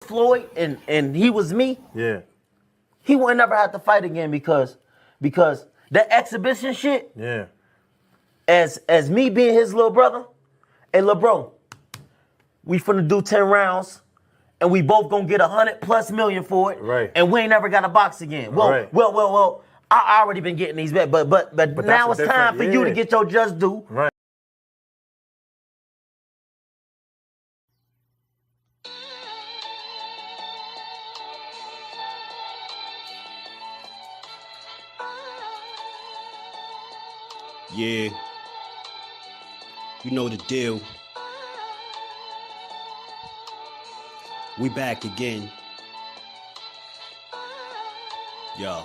Floyd and he was me, he wouldn't never have to fight again because the exhibition shit, as me being his little brother, hey, little bro, we finna do 10 rounds and we both gonna get 100+ million for it, right? And we ain't never got to box again. Well, I already been getting these bets, but now it's time for you to get your just due. Right. Yeah, you know the deal. We back again. Yo.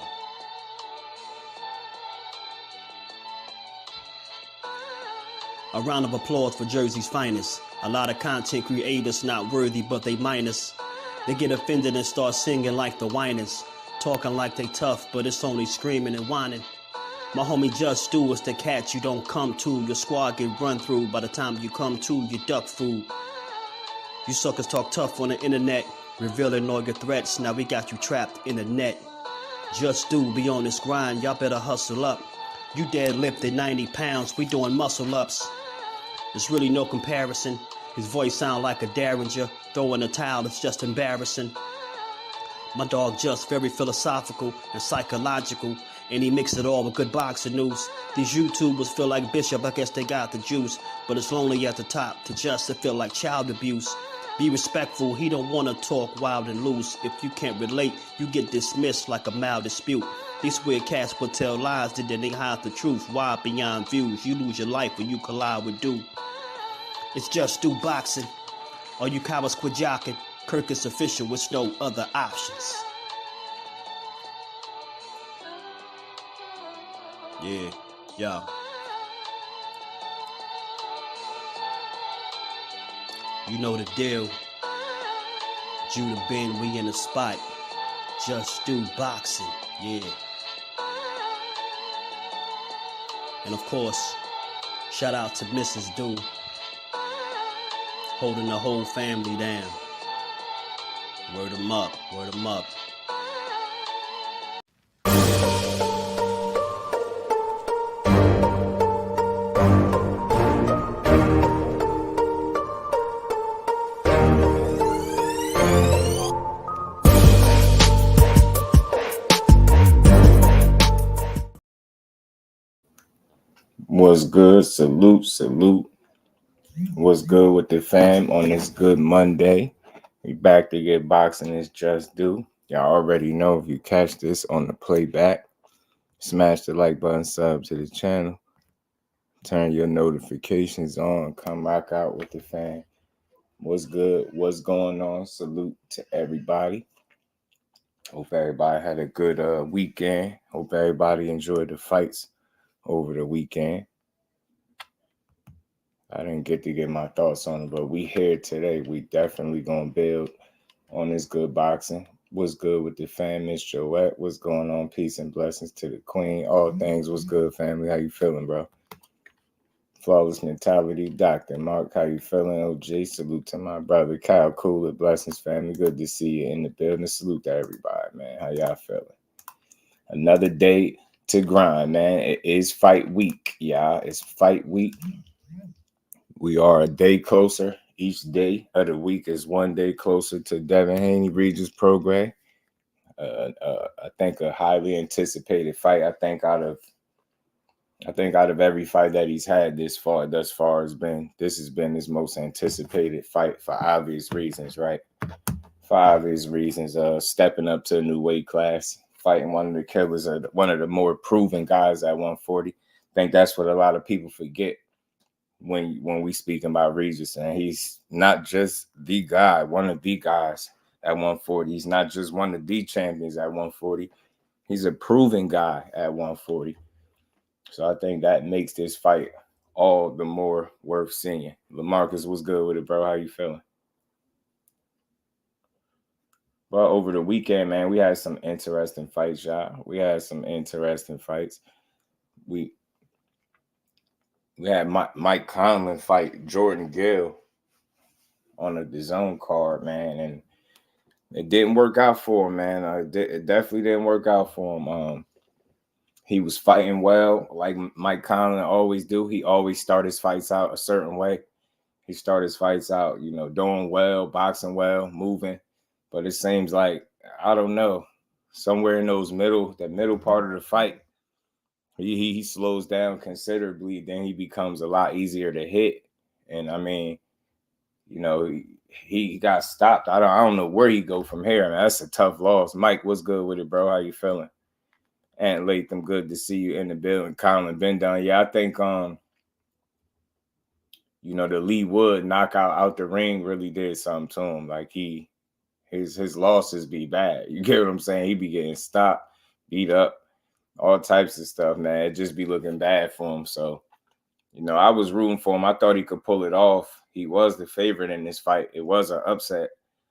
A round of applause for Jersey's finest. A lot of content creators not worthy, but they minus. They get offended and start singing like the whiners. Talking like they tough, but it's only screaming and whining. My homie JusDueBoxing is the cat you don't come to. Your squad get run through. By the time you come to, you duck food. You suckers talk tough on the internet, revealing all your threats. Now we got you trapped in the net. JusDueBoxing be on this grind, y'all better hustle up. You deadlifted 90 pounds, we doing muscle ups. There's really no comparison. His voice sound like a derringer. Throwing a towel, it's just embarrassing. My dog Just very philosophical and psychological. And he mixed it all with good boxing news. These YouTubers feel like Bishop, I guess they got the juice. But it's lonely at the top to Just to feel like child abuse. Be respectful, he don't wanna talk wild and loose. If you can't relate, you get dismissed like a mild dispute. These weird cats would tell lies, then they hide the truth. Why beyond views? You lose your life when you collide with dude. It's JusDueBoxing. All you cowards quit jocking. Kirk is official with no other options. Yeah, yo. You know the deal. Judah Ben, we in the spot. JusDueBoxing, yeah. And of course, shout out to Mrs. Do, holding the whole family down. Word 'em up, word 'em up. What's good? Salute, salute. What's good with the fam on this good Monday? We back to get boxing. It's JusDueBoxing. Y'all already know if you catch this on the playback, smash the like button, sub to the channel, turn your notifications on, come rock out with the fam. What's good? What's going on? Salute to everybody. Hope everybody had a good weekend. Hope everybody enjoyed the fights over the weekend. I didn't get to get my thoughts on it, but we here today. We definitely gonna build on this good boxing. What's good with the fam, Miss Joette? What's going on? Peace and blessings to the queen. All things, what's good, family? How you feeling, bro? Flawless mentality, Dr. Mark. How you feeling? OG, salute to my brother Kyle Cooler. Blessings, family. Good to see you in the building. Salute to everybody, man. How y'all feeling? Another day to grind, man. It is fight week, y'all. It's fight week. We are a day closer. Each day of the week is one day closer to Devin Haney, Regis PROGRAIS. I think a highly anticipated fight. I think out of every fight that he's had thus far has been his most anticipated fight for obvious reasons, right? For obvious reasons. Stepping up to a new weight class, fighting one of the killers, one of the more proven guys at 140. I think that's what a lot of people forget when we speaking about Regis, and he's not just the guy, one of the guys at 140. He's not just one of the champions at 140. He's a proven guy at 140. So I think that makes this fight all the more worth seeing. LaMarcus, what's good with it, bro? How you feeling? Well, over the weekend, man, we had some interesting fights, y'all. We had some interesting fights. We had Mike Conlon fight Jordan Gill on the DAZN card, man. And It didn't work out for him, man. It definitely didn't work out for him. He was fighting well, like Mike Conlon always do. He always start his fights out a certain way. He started his fights out, you know, doing well, boxing well, moving. But it seems like, I don't know, somewhere in that middle part of the fight, he slows down considerably. Then he becomes a lot easier to hit. And I mean, you know, he got stopped. I don't know where he go from here. Man, that's a tough loss. Mike, what's good with it, bro? How you feeling? And Latham, good to see you in the building. Colin, been down. Yeah, I think you know, the Lee Wood knockout out the ring really did something to him. Like his losses be bad. You get what I'm saying? He be getting stopped, beat up, all types of stuff, man. It just be looking bad for him. So, you know, I was rooting for him. I thought he could pull it off. He was the favorite in this fight. It was an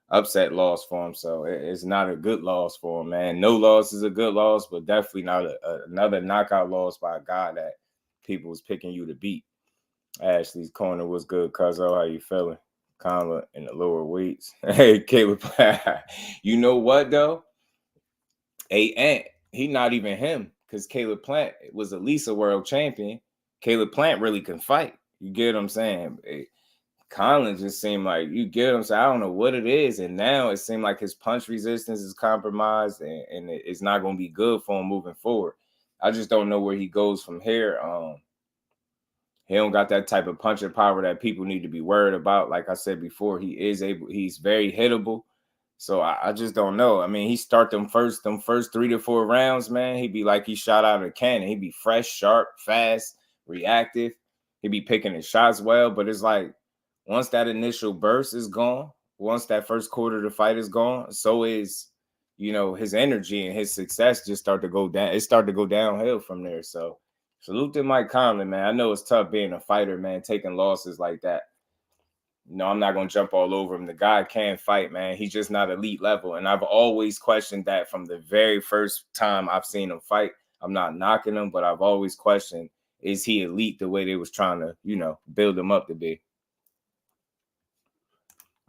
upset loss for him. So it's not a good loss for him, man. No loss is a good loss, but definitely not another knockout loss by a guy that people was picking you to beat. Ashley's corner was good, Cuzzo. How you feeling? Conla in the lower weights. Hey, Caleb. You know what, though? Ant, he not even him, because Caleb Plant was at least a world champion. Caleb Plant really can fight. You get what I'm saying? Conlon just seemed like, you get what I'm saying? I don't know what it is. And now it seemed like his punch resistance is compromised, and it's not going to be good for him moving forward. I just don't know where he goes from here. He don't got that type of punching power that people need to be worried about. Like I said before, he's very hittable. So I just don't know. I mean, he start them first 3 to 4 rounds, man. He'd be like he shot out of a cannon. He'd be fresh, sharp, fast, reactive. He'd be picking his shots well. But it's like, once that initial burst is gone, once that first quarter of the fight is gone, so is, you know, his energy and his success just start to go down. It started to go downhill from there. So salute to Mike Conlon, man. I know it's tough being a fighter, man, taking losses like that. No, I'm not going to jump all over him. The guy can fight, man. He's just not elite level. And I've always questioned that from the very first time I've seen him fight. I'm not knocking him, but I've always questioned, is he elite the way they was trying to, you know, build him up to be?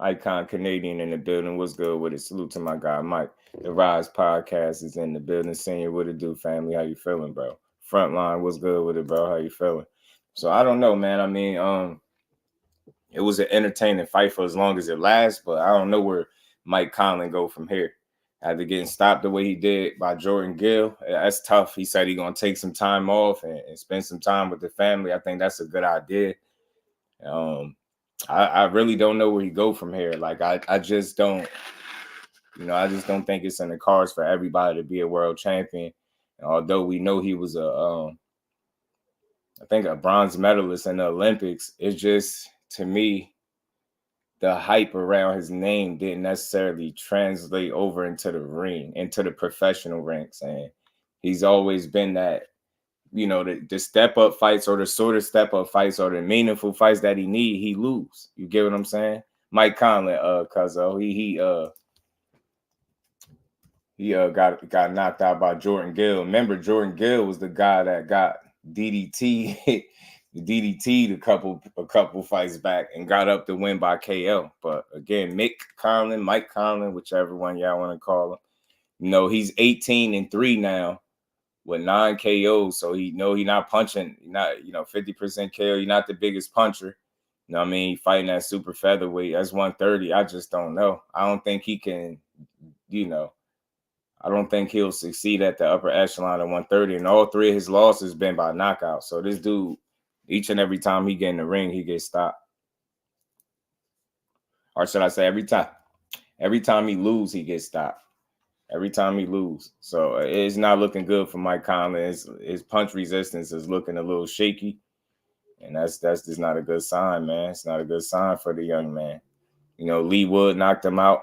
Icon Canadian in the building. What's good with it? Salute to my guy, Mike. The Rise podcast is in the building. Senior, what it do, family? How you feeling, bro? Frontline, what's good with it, bro? How you feeling? So I don't know, man. I mean, it was an entertaining fight for as long as it lasts, but I don't know where Mike Conlon go from here. After getting stopped the way he did by Jordan Gill, that's tough. He said he's going to take some time off and spend some time with the family. I think that's a good idea. I really don't know where he go from here. Like, I just don't, you know, I just don't think it's in the cards for everybody to be a world champion. And although we know he was I think a bronze medalist in the Olympics, it's just, to me, the hype around his name didn't necessarily translate over into the ring, into the professional ranks. And he's always been that, you know, the step-up fights or the sort of step-up fights or the meaningful fights that he lose. You get what I'm saying? Mike Conlon, Cuzzo, he got knocked out by Jordan Gill. Remember, Jordan Gill was the guy that got DDT'd a couple fights back and got up to win by KO. But again, Mike Conlon, whichever one y'all want to call him, you know, he's 18-3 now with 9 KOs. So he not punching, not, you know, 50% KO. He's not the biggest puncher. You know what I mean? Fighting that super featherweight, that's 130. I just don't know. I don't think he can, you know, I don't think he'll succeed at the upper echelon of 130. And all 3 of his losses been by knockout. So this dude, each and every time he get in the ring, he gets stopped. Or should I say every time he lose, he gets stopped. Every time he lose. So it's not looking good for Mike Conlon. His punch resistance is looking a little shaky. And that's just not a good sign, man. It's not a good sign for the young man. You know, Lee Wood knocked him out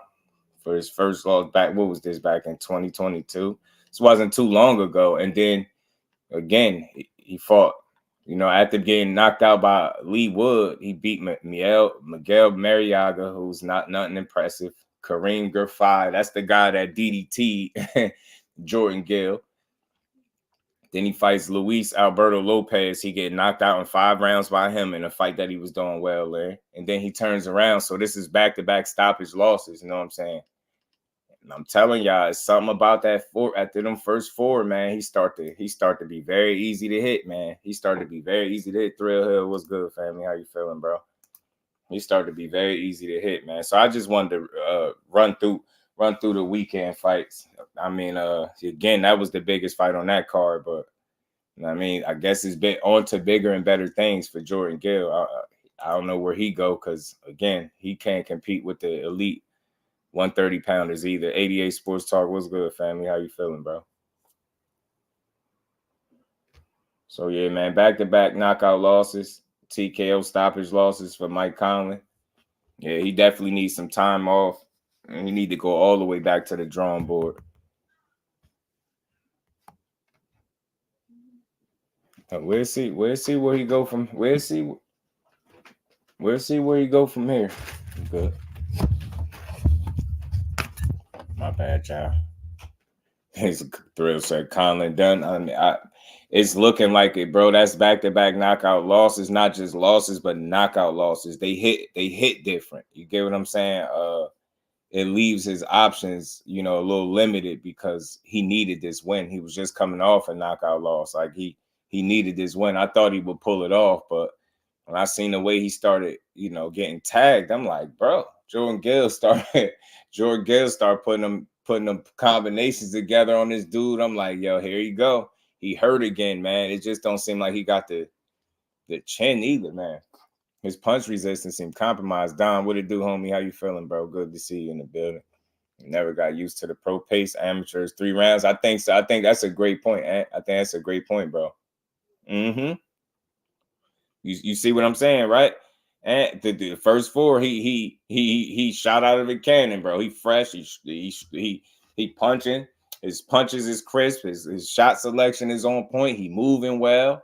for his first loss back. What was this, back in 2022? This wasn't too long ago. And then, again, he fought, you know, after getting knocked out by Lee Wood, he beat Miguel Mariaga, who's nothing impressive. Kareem Gurfai, that's the guy that DDT'd Jordan Gill. Then he fights Luis Alberto Lopez. He get knocked out in 5 rounds by him in a fight that he was doing well there. And then he turns around. So this is back-to-back stoppage losses, you know what I'm saying? I'm telling y'all, it's something about that four after them first four, man. He start to be very easy to hit, man. He started to be very easy to hit. Thrill Hill, what's good, family? How you feeling, bro? He started to be very easy to hit, man. So I just wanted to run through the weekend fights. I mean, again, that was the biggest fight on that card, but I mean, I guess it's been on to bigger and better things for Jordan Gill. I don't know where he go because again, he can't compete with the elite 130 pounders either. 88 Sports Talk, what's good, family? How you feeling, bro? So yeah, man, back-to-back knockout losses, TKO stoppage losses for Mike Conley. Yeah, he definitely needs some time off, and he need to go all the way back to the drawing board. We'll see where he go from. We'll see where he go from here. Good. My bad, y'all. His Thrill said Conlon done. I mean, it's looking like it, bro. That's back-to-back knockout losses, not just losses, but knockout losses. They hit different. You get what I'm saying? It leaves his options, you know, a little limited because he needed this win. He was just coming off a knockout loss. Like he needed this win. I thought he would pull it off, but when I seen the way he started, you know, getting tagged, I'm like, bro, Jordan Gill started putting them combinations together on this dude. I'm like, yo, here you go. He hurt again, man. It just don't seem like he got the chin either, man. His punch resistance seemed compromised. Don, what it do, homie? How you feeling, bro? Good to see you in the building. Never got used to the pro pace amateurs 3 rounds. I think so. I think that's a great point, Ant. I think that's a great point, bro. You see what I'm saying, right? And the first 4, he shot out of a cannon, bro. He fresh. He punching. His punches is crisp. His shot selection is on point. He moving well.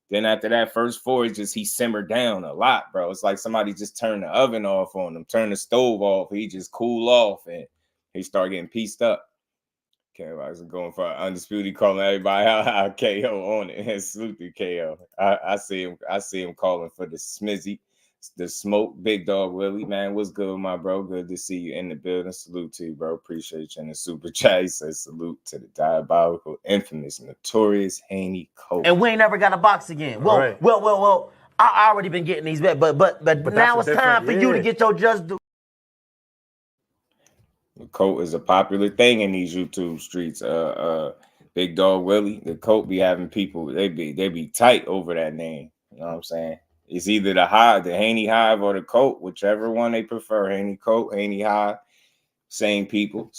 Then after that first 4, it's just he simmered down a lot, bro. It's like somebody just turned the oven off on him, turned the stove off. He just cool off and he started getting pieced up. Okay, I was going for undisputed, calling everybody out KO on it. Salute to KO. I see him calling for the smizzy, the smoke, big dog Willie. Man, what's good, my bro? Good to see you in the building. Salute to you, bro. Appreciate you in the super chat. He says salute to the diabolical, infamous, notorious Haney Colt. And we ain't never got a box again. Well, right. well. I already been getting these back, but now it's time for you to get your just due. The Colt is a popular thing in these YouTube streets. Big Dog Willie, the Colt be having people, they be tight over that name. You know what I'm saying? It's either the Haney Hive or the Colt, whichever one they prefer. Haney Colt, Haney Hive, same people.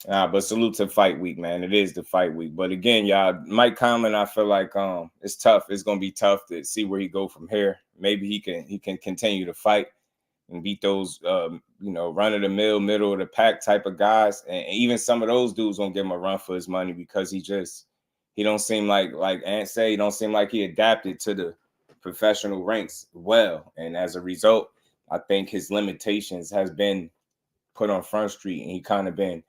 But salute to fight week, man. It is the fight week. But again, y'all, Mike Conlon, I feel like it's tough. It's gonna be tough to see where he go from here. Maybe he can continue to fight and beat those, run-of-the-mill, middle-of-the-pack type of guys. And even some of those dudes won't give him a run for his money because he don't seem like Ant say, he don't seem like he adapted to the professional ranks well. And as a result, I think his limitations has been put on Front Street, and he kind of been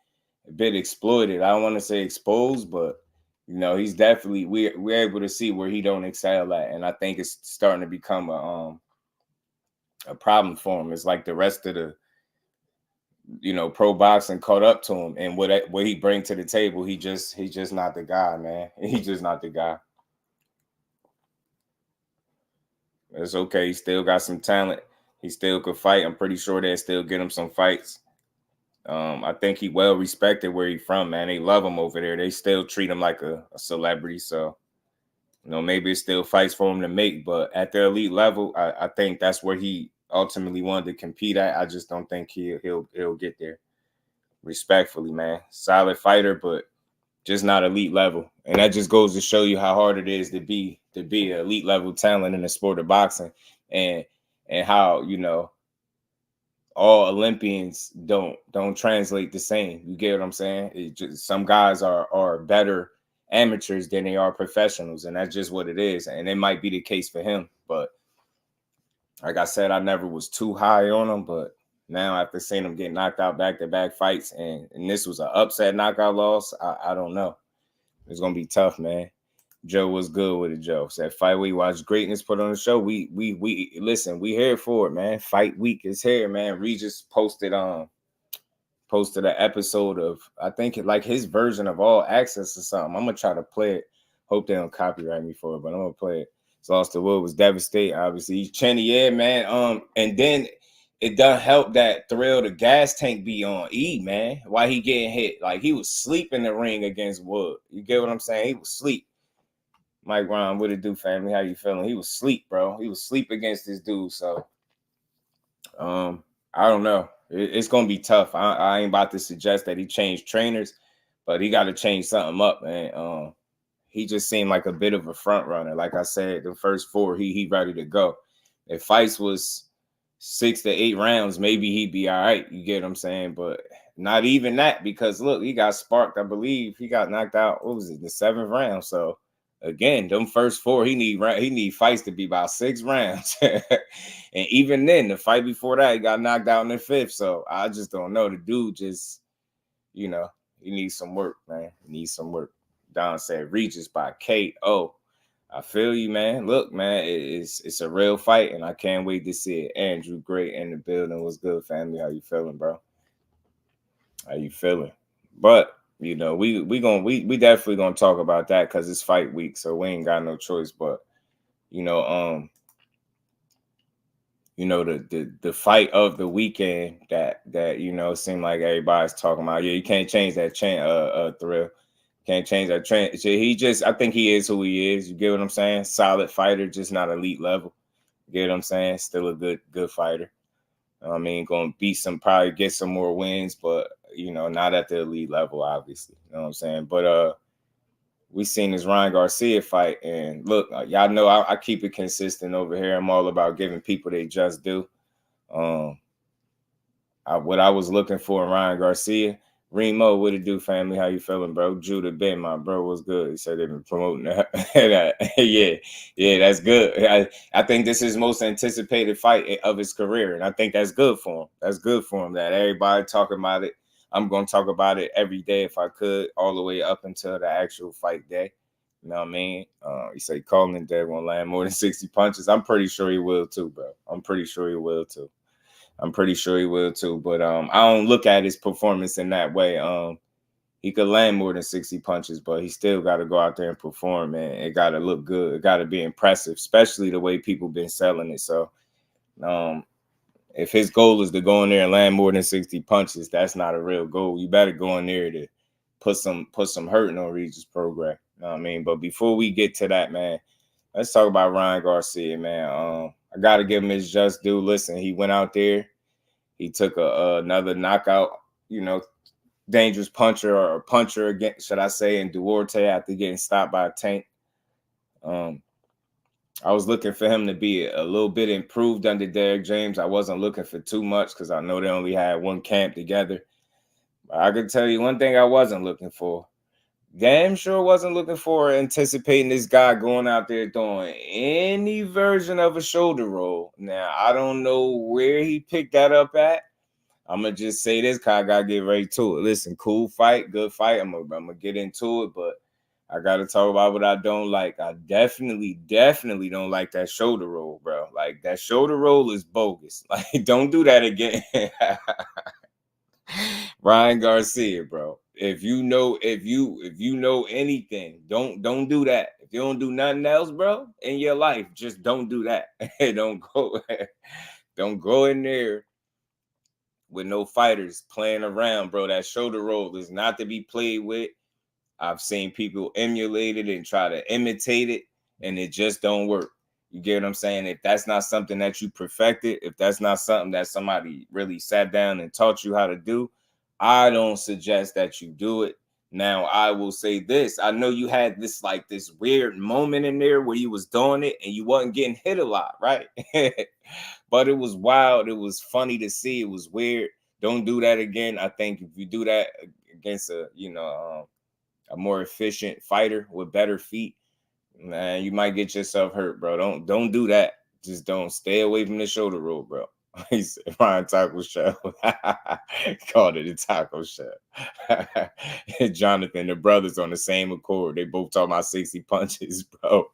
a bit exploited. I don't want to say exposed, but, you know, he's definitely, we're able to see where he don't excel at. And I think it's starting to become a problem for him. It's like the rest of the, pro boxing caught up to him, and what he bring to the table, he's just not the guy, man. He's just not the guy. It's okay. He still got some talent. He still could fight. I'm pretty sure they'll still get him some fights. I think he well respected where he from, man. They love him over there. They still treat him like a celebrity. So, maybe it's still fights for him to make, but at the elite level, I think that's where he ultimately wanted to compete at. I just don't think he'll get there. Respectfully, man. Solid fighter, but just not elite level. And that just goes to show you how hard it is to be an elite level talent in the sport of boxing, and how, all Olympians don't translate the same. You get what I'm saying? Some guys are better amateurs than they are professionals, and that's just what it is. And it might be the case for him, but like I said, I never was too high on him. But now, after seeing him get knocked out back-to-back fights, and this was an upset knockout loss, I don't know. It's gonna be tough, man. Joe was good with it. Joe said, "Fight week, watch greatness put on the show." We listen. We here for it, man. Fight week is here, man. Regis posted posted an episode of, I think like his version of All Access or something. I'm gonna try to play it. Hope they don't copyright me for it, but I'm gonna play it. So Lost the Wood was devastating, obviously. He's Chenny, yeah, man. And then it does help that Thrill the gas tank be on E, man. Why he getting hit? Like he was sleep in the ring against Wood. You get what I'm saying? He was sleep. Mike Ron, what it do, family? How you feeling? He was sleep, bro. He was sleep against this dude. So I don't know. It's gonna be tough. I ain't about to suggest that he changed trainers, but he got to change something up, man. He just seemed like a bit of a front runner. Like I said, the first 4, he ready to go. If fights was 6 to 8 rounds, maybe he'd be all right. You get what I'm saying? But not even that, because look, he got sparked. I believe he got knocked out. What was it? The 7th round. So again, them first 4, he need fights to be about 6 rounds. And even then, the fight before that, he got knocked out in the 5th. So I just don't know. The dude just, he needs some work, man. He needs some work. Don said Regis by KO. I feel you, man. Look, man, it's a real fight, and I can't wait to see it. Andrew, great in the building. What's good, family? How you feeling, bro? How you feeling? But we definitely gonna talk about that because it's fight week, so we ain't got no choice. But the fight of the weekend that seemed like everybody's talking about. Yeah, you can't change that Thrill. Can't change that trend. I think he is who he is. You get what I'm saying? Solid fighter, just not elite level. You get what I'm saying? Still a good fighter. I mean, going to beat probably get some more wins, but, not at the elite level, obviously. You know what I'm saying? But we seen this Ryan Garcia fight. And look, y'all know I keep it consistent over here. I'm all about giving people they just do. What I was looking for in Ryan Garcia, Remo, what it do, family? How you feeling, bro? Judah Ben, my bro, was good. He said they've been promoting that. yeah, that's good. I think this is his most anticipated fight of his career, and I think that's good for him. That's good for him that everybody talking about it. I'm going to talk about it every day if I could, all the way up until the actual fight day. You know what I mean? He said Colin Dead won't land more than 60 punches. I'm pretty sure he will too, bro. I'm pretty sure he will too. But I don't look at his performance in that way. He could land more than 60 punches, but he still got to go out there and perform, man. It got to look good. It got to be impressive, especially the way people been selling it. So if his goal is to go in there and land more than 60 punches, that's not a real goal. You better go in there to put some hurting on Regis' program. You know what I mean? But before we get to that, man, let's talk about Ryan Garcia, man. I got to give him his just due. Listen, he went out there. He took another knockout, dangerous puncher again, should I say, in Duarte after getting stopped by a tank. I was looking for him to be a little bit improved under Derek James. I wasn't looking for too much because I know they only had one camp together. But I can tell you one thing I wasn't looking for. Damn sure wasn't looking for anticipating this guy going out there doing any version of a shoulder roll. Now, I don't know where he picked that up at. I'm going to just say this, because I got to get ready to it. Listen, cool fight, good fight. I'm going to get into it, but I got to talk about what I don't like. I definitely don't like that shoulder roll, bro. Like, that shoulder roll is bogus. Like, don't do that again. Ryan Garcia, bro. If you know anything, don't do that. If you don't do nothing else, bro, in your life, just don't do that. Don't go in there with no fighters playing around, bro. That shoulder roll is not to be played with. I've seen people emulate it and try to imitate it, and it just don't work. You get what I'm saying? If that's not something that you perfected, if that's not something that somebody really sat down and taught you how to do, I don't suggest that you do it. Now, I will say this. I know you had this weird moment in there where you was doing it and you wasn't getting hit a lot, right? But it was wild. It was funny to see. It was weird. Don't do that again. I think if you do that against a more efficient fighter with better feet, man, you might get yourself hurt, bro. Don't do that. Just don't stay away from the shoulder roll, bro. He said Ryan Taco Shell. Called it a taco shell. Jonathan, the brothers on the same accord. They both talk about 60 punches, bro.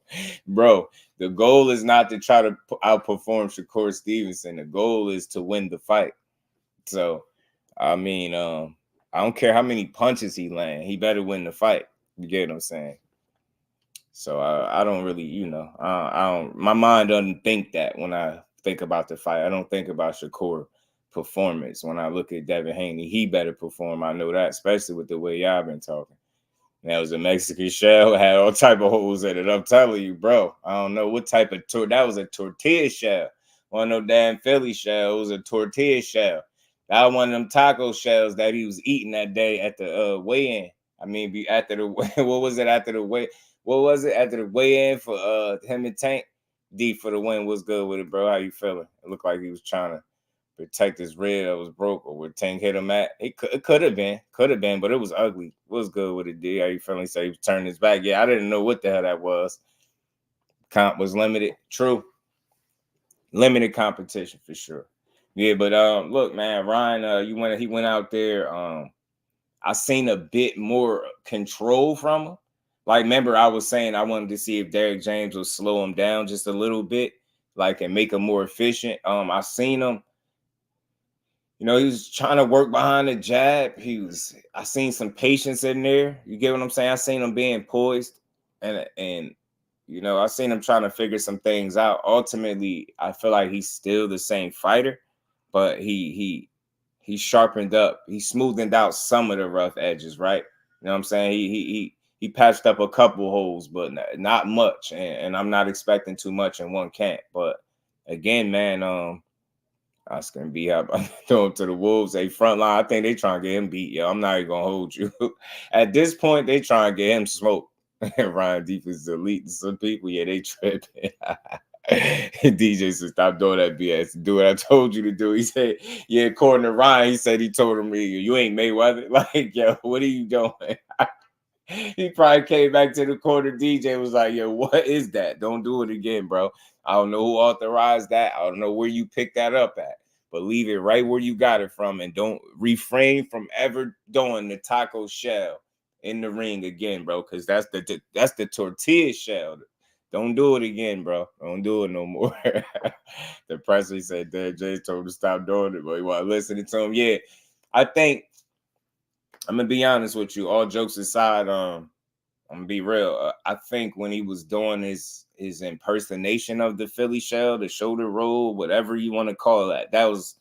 Bro, the goal is not to try to outperform SHAKUR Stevenson. The goal is to win the fight. So, I mean, I don't care how many punches he land. He better win the fight. You get what I'm saying? So I don't really, you know, I don't. My mind doesn't think that when I think about the fight. I don't think about SHAKUR performance when I look at Devin Haney. He better perform. I know that, especially with the way y'all been talking. That was a Mexican shell, had all type of holes in it. I'm telling you, bro. I don't know what type of that was a tortilla shell. One of them damn Philly shell. It was a tortilla shell. That was one of them taco shells that he was eating that day at the weigh-in. I mean, after the what was it after the weigh? What was it after the weigh-in for him and Tank? D for the win. What's good with it, bro? How you feeling? It looked like he was trying to protect his rib that was broke, or where Tank hit him at. It could have been, but it was ugly. What's good with it, D? How you feeling? Say he was turning his back. Yeah, I didn't know what the hell that was. Comp was limited. True. Limited competition for sure. Yeah, but look, man, Ryan, he went out there. I seen a bit more control from him. Like, remember, I was saying I wanted to see if Derrick James would slow him down just a little bit, like, and make him more efficient. I seen him. You know, he was trying to work behind the jab. I seen some patience in there. You get what I'm saying? I seen him being poised, and you know, I seen him trying to figure some things out. Ultimately, I feel like he's still the same fighter, but he sharpened up. He smoothened out some of the rough edges, right? You know what I'm saying? He patched up a couple holes, but not much. And I'm not expecting too much in one camp. But again, man, Oscar and B, I'm throwing to the Wolves. A front line, I think they trying to get him beat. Yo, I'm not even gonna hold you. At this point, they trying to get him smoked. Ryan Deep is elite. Some people, yeah, they tripping. DJ said, stop doing that BS. Do what I told you to do. He said, yeah, according to Ryan, he said he told him, you ain't Mayweather. Like, yo, what are you doing? He probably came back to the corner. DJ was like, yo, what is that? Don't do it again, bro. I don't know who authorized that. I don't know where you picked that up at. But leave it right where you got it from, and don't refrain from ever doing the taco shell in the ring again, bro, because that's the tortilla shell. Don't do it again, bro. Don't do it no more. The Presley said that Jay told him to stop doing it, but he wasn't listening to him. Yeah, I think I'm gonna be honest with you. All jokes aside, I'm gonna be real. I think when he was doing his impersonation of the Philly shell, the shoulder roll, whatever you want to call that, that was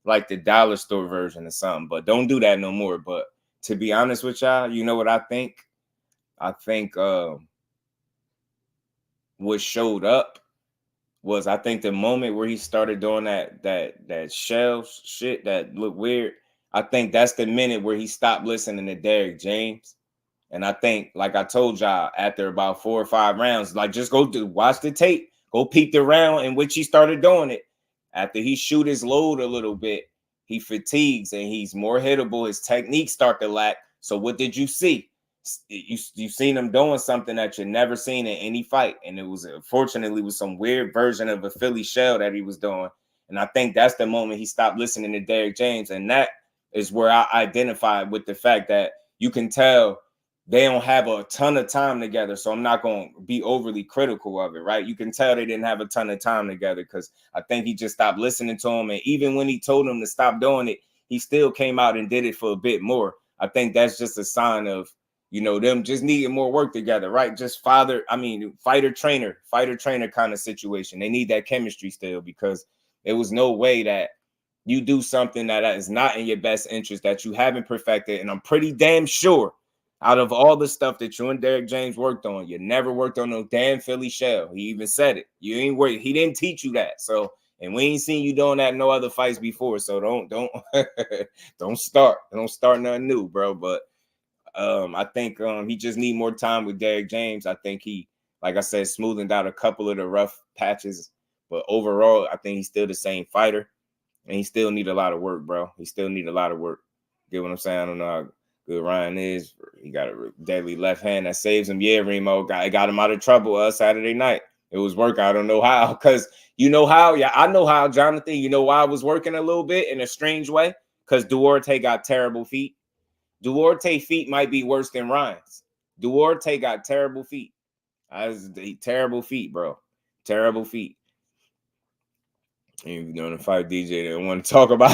like the dollar store version of something. But don't do that no more. But to be honest with y'all, you know what I think? I think what showed up was, I think the moment where he started doing that shell shit that looked weird, I think that's the minute where he stopped listening to Derrick James. And I think, like I told y'all, after about 4 or 5 rounds, like, just watch the tape, go peep the round in which he started doing it. After he shoot his load a little bit, he fatigues and he's more hittable. His techniques start to lack. So what did you see? You seen him doing something that you never seen in any fight. And it was, fortunately, was some weird version of a Philly shell that he was doing. And I think that's the moment he stopped listening to Derrick James. And that is where I identified with the fact that you can tell they don't have a ton of time together. So I'm not going to be overly critical of it, right? You can tell they didn't have a ton of time together, because I think he just stopped listening to him. And even when he told him to stop doing it, he still came out and did it for a bit more. I think that's just a sign of, you know, them just needing more work together, right? Just fighter trainer kind of situation. They need that chemistry still, because there was no way that you do something that is not in your best interest, that you haven't perfected. And I'm pretty damn sure, out of all the stuff that you and Derrick James worked on, you never worked on no damn Philly shell. He even said it. You ain't worked. He didn't teach you that. So, and we ain't seen you doing that in no other fights before. So don't start nothing new, bro. But I think he just need more time with Derrick James. I think he, like I said, smoothened out a couple of the rough patches. But overall, I think he's still the same fighter. And he still need a lot of work, bro. He still need a lot of work. Get what I'm saying? I don't know how good Ryan is. He got a deadly left hand that saves him. Yeah, Remo got him out of trouble Saturday night. It was working. I don't know how, because you know how. Yeah, I know how, Jonathan. You know why I was working a little bit in a strange way? Because Duarte got terrible feet. Duarte feet might be worse than Ryan's. Duarte got terrible feet. Terrible feet, bro. Terrible feet. Even though the fight DJ didn't want to talk about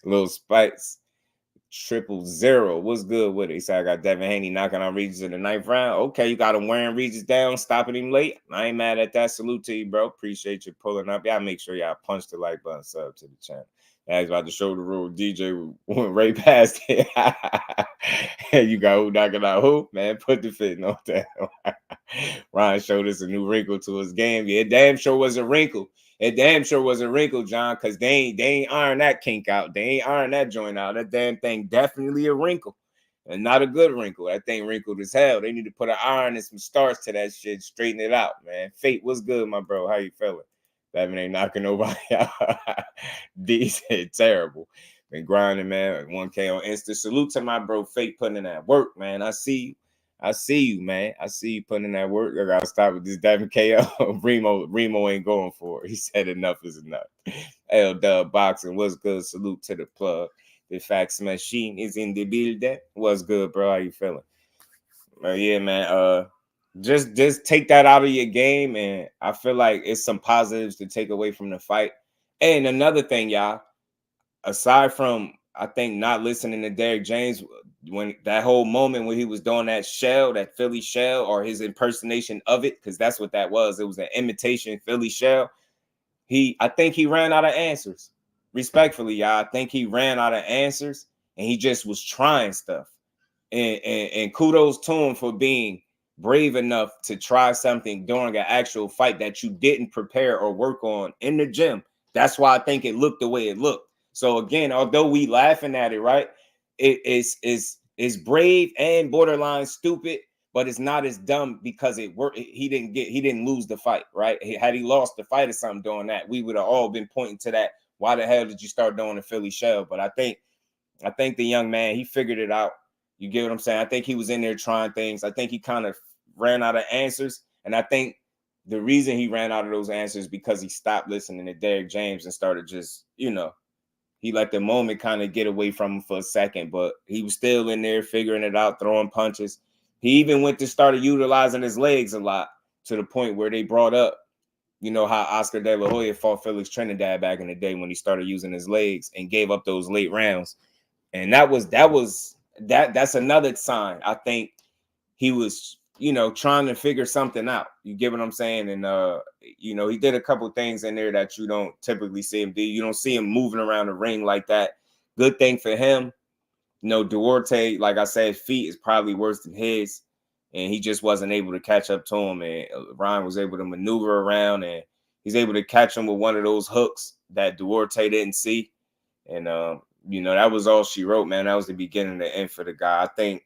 Little Spice. 000. What's good with it? He said, I got Devin Haney knocking on Regis in the 9th round. Okay, you got him wearing Regis down, stopping him late. I ain't mad at that. Salute to you, bro. Appreciate you pulling up. Y'all make sure y'all punch the like button, sub to the channel. I was about to show the rule. DJ went right past it. You got who knocking out who? Man, put the fit on that. Ryan showed us a new wrinkle to his game. Yeah, it damn sure was a wrinkle. It damn sure was a wrinkle, John, because they ain't iron that kink out. They ain't iron that joint out. That damn thing definitely a wrinkle. And not a good wrinkle. That thing wrinkled as hell. They need to put an iron and some starch to that shit, straighten it out, man. Fate, what's good, my bro? How you feeling? Devin ain't knocking nobody out. D said terrible. Been grinding, man. 1K on Insta. Salute to my bro Fate putting in that work, man. I see you. I see you, man. I see you putting in that work. I gotta stop with this Devin KO. Remo ain't going for it. He said enough is enough. LWBoxing, what's good? Salute to the plug. The fax machine is in the building. What's good, bro? How you feeling? Yeah, man. Just take that out of your game, and I feel like it's some positives to take away from the fight. And another thing, y'all, aside from I think not listening to Derrick James, when that whole moment when he was doing that shell, that Philly shell, or his impersonation of it, because that's what that was. It was an imitation Philly shell. I think he ran out of answers. Respectfully, y'all, I think he ran out of answers, and he just was trying stuff. And kudos to him for being brave enough to try something during an actual fight that you didn't prepare or work on in the gym. That's why I think it looked the way it looked. So again, although we laughing at it, right? It's brave and borderline stupid, but it's not as dumb because it worked. He didn't lose the fight, right? Had he lost the fight or something doing that, we would have all been pointing to that. Why the hell did you start doing the Philly shell? But I think the young man, he figured it out. You get what I'm saying? I think he was in there trying things. I think he kind of ran out of answers. And I think the reason he ran out of those answers because he stopped listening to Derrick James and started just, he let the moment kind of get away from him for a second, but he was still in there figuring it out, throwing punches. He even started utilizing his legs a lot to the point where they brought up, how Oscar De La Hoya fought Felix Trinidad back in the day when he started using his legs and gave up those late rounds. And that's another sign. I think he was, trying to figure something out. You get what I'm saying? And, he did a couple things in there that you don't typically see him do. You don't see him moving around the ring like that. Good thing for him. Duarte, like I said, feet is probably worse than his. And he just wasn't able to catch up to him. And Ryan was able to maneuver around, and he's able to catch him with one of those hooks that Duarte didn't see. And, that was all she wrote, man. That was the beginning and the end for the guy. I think,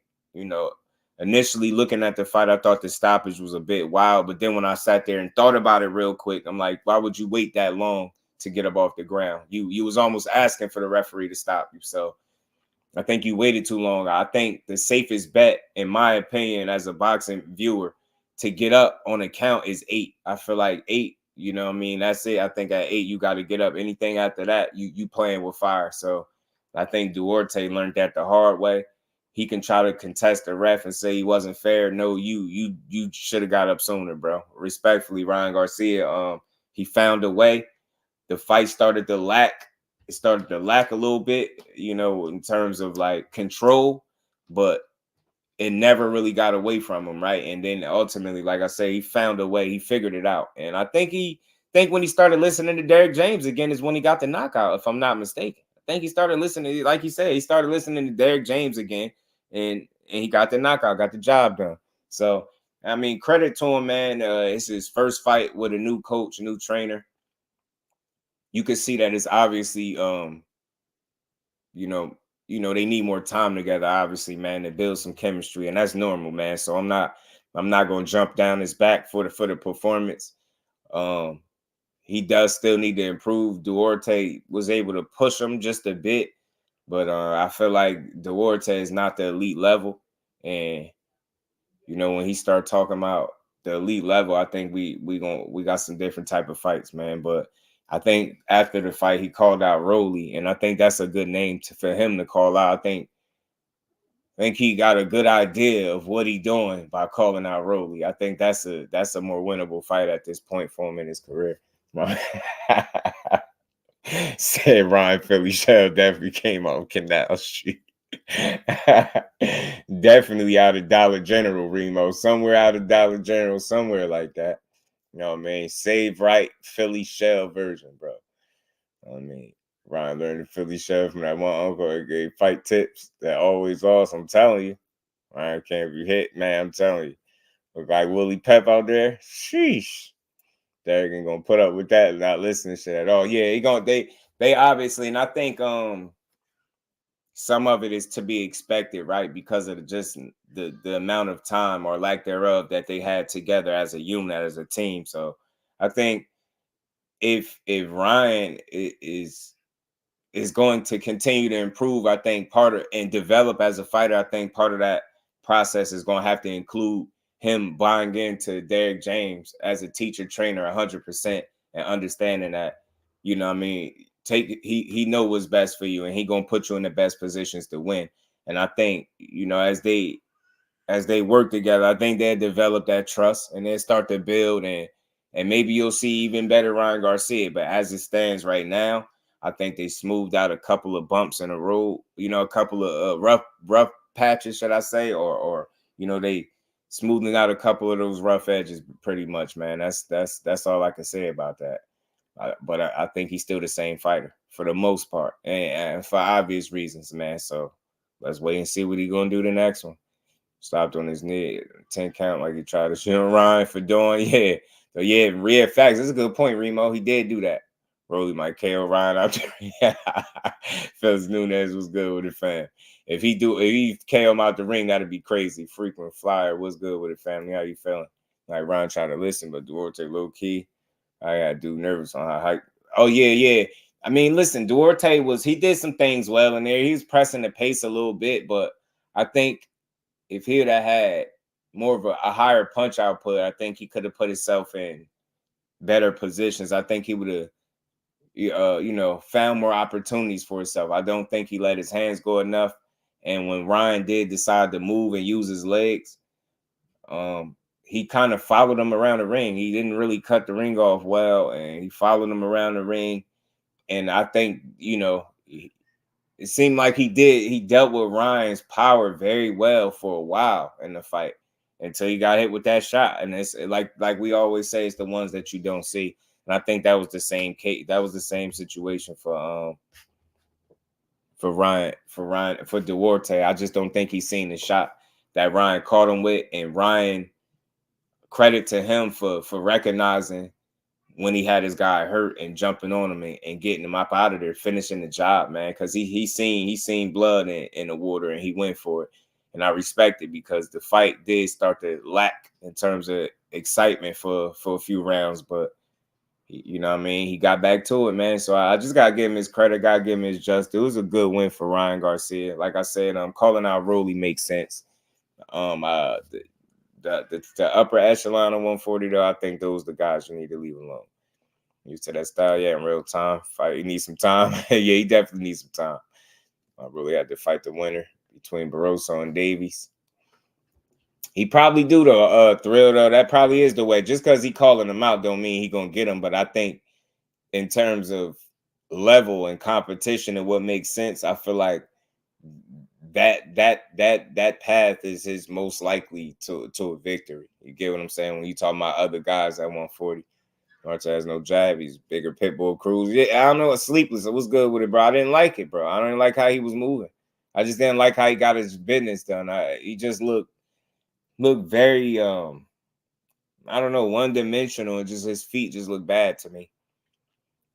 initially looking at the fight, I thought the stoppage was a bit wild. But then when I sat there and thought about it real quick, I'm like, why would you wait that long to get up off the ground? You was almost asking for the referee to stop you. So I think you waited too long. I think the safest bet, in my opinion, as a boxing viewer, to get up on a count is 8. I feel like 8, that's it. I think at 8, you got to get up. Anything after that, you playing with fire. So I think Duarte learned that the hard way. He can try to contest the ref and say he wasn't fair. No, you should have got up sooner, bro. Respectfully, Ryan Garcia, he found a way. The fight started to lack. It started to lack a little bit, in terms of like control, but it never really got away from him, right? And then ultimately, like I say, he found a way. He figured it out. And I think when he started listening to Derrick James again is when he got the knockout, if I'm not mistaken. I think he started listening, like he said, he started listening to Derrick James again, and he got the knockout, got the job done. So, credit to him, man. It's his first fight with a new coach, a new trainer. You can see that it's obviously, they need more time together, obviously, man, to build some chemistry, and that's normal, man. So I'm not going to jump down his back for the performance. He does still need to improve. Duarte was able to push him just a bit, but I feel like Duarte is not the elite level. And when he started talking about the elite level, I think we got some different type of fights, man. But I think after the fight, he called out Rolly, and I think that's a good name for him to call out. I think he got a good idea of what he's doing by calling out Rolly. I think that's a more winnable fight at this point for him in his career. Said Ryan Philly Shell definitely came on Canal Street. Definitely out of Dollar General, Remo. Somewhere out of Dollar General, somewhere like that. You know what I mean? Save Right Philly Shell version, bro. I mean, Ryan learned the Philly Shell from that one uncle that gave fight tips that always lost. I'm telling you. Ryan can't be hit, man. I'm telling you. Look like Willie Pep out there. Sheesh. Derek ain't gonna put up with that and not listening to shit at all. Yeah, they obviously, and I think some of it is to be expected, right? Because of the amount of time or lack thereof that they had together as a unit, as a team. So I think if Ryan is going to continue to improve, I think part of and develop as a fighter, I think part of that process is going to have to include him buying into Derek James as a teacher trainer 100% and understanding that, you know what I mean, he know what's best for you and he going to put you in the best positions to win. And I think, you know, as they work together, I think they'll develop that trust and they'll start to build and maybe you'll see even better Ryan Garcia. But as it stands right now, I think they smoothed out a couple of bumps in the road, you know, a couple of rough patches, should I say, or you know, they smoothing out a couple of those rough edges pretty much, man. That's all I can say about that. But I think he's still the same fighter for the most part, and for obvious reasons, man. So let's wait and see what he's gonna do the next one. Stopped on his knee, 10 count like he tried to shoot Ryan for doing. Yeah. So yeah, real facts. That's a good point, Remo. He did do that. Rolly might KO Ryan out there. Felix Nunes was good with it, fam. If he KO him out the ring, that'd be crazy. Frequent flyer was good with it, family. How you feeling? Like Ryan trying to listen, but Duarte low key. I got dude nervous on how hype. Oh yeah. I mean, listen, Duarte he did some things well in there. He was pressing the pace a little bit, but I think if he'd have had more of a higher punch output, I think he could have put himself in better positions. I think he would have, you know, found more opportunities for himself. I don't think he let his hands go enough. And when Ryan did decide to move and use his legs, he kind of followed him around the ring. He didn't really cut the ring off well, and he followed him around the ring. And I think, you know, it seemed like he dealt with Ryan's power very well for a while in the fight until he got hit with that shot. And it's like we always say, it's the ones that you don't see. And I think that was the same case. That was the same situation for Duarte. I just don't think he's seen the shot that Ryan caught him with. And Ryan, credit to him for recognizing when he had his guy hurt and jumping on him and getting him up out of there, finishing the job, man. Because he seen blood in the water and he went for it. And I respect it because the fight did start to lack in terms of excitement for a few rounds. But, you know what I mean? He got back to it, man. So I just got to give him his credit. Got to give him his just. It was a good win for Ryan Garcia. Like I said, calling out Rolly makes sense. The upper echelon of 140, though, I think those are the guys you need to leave alone. Used to that style, yeah, in real time. Fight, he needs some time. Yeah, he definitely needs some time. I really had to fight the winner between Barroso and Davies. He probably do though, Thrill though. That probably is the way. Just because he calling him out don't mean he gonna get him. But I think in terms of level and competition and what makes sense, I feel like that path is his most likely to a victory. You get what I'm saying? When you talk about other guys at 140. Duarte has no jab. He's bigger Pitbull Cruz. Yeah, I don't know. Sleepless. It was good with it, bro. I didn't like it, bro. I didn't like how he was moving. I just didn't like how he got his business done. He just looked very I don't know, one-dimensional, and just his feet just looked bad to me.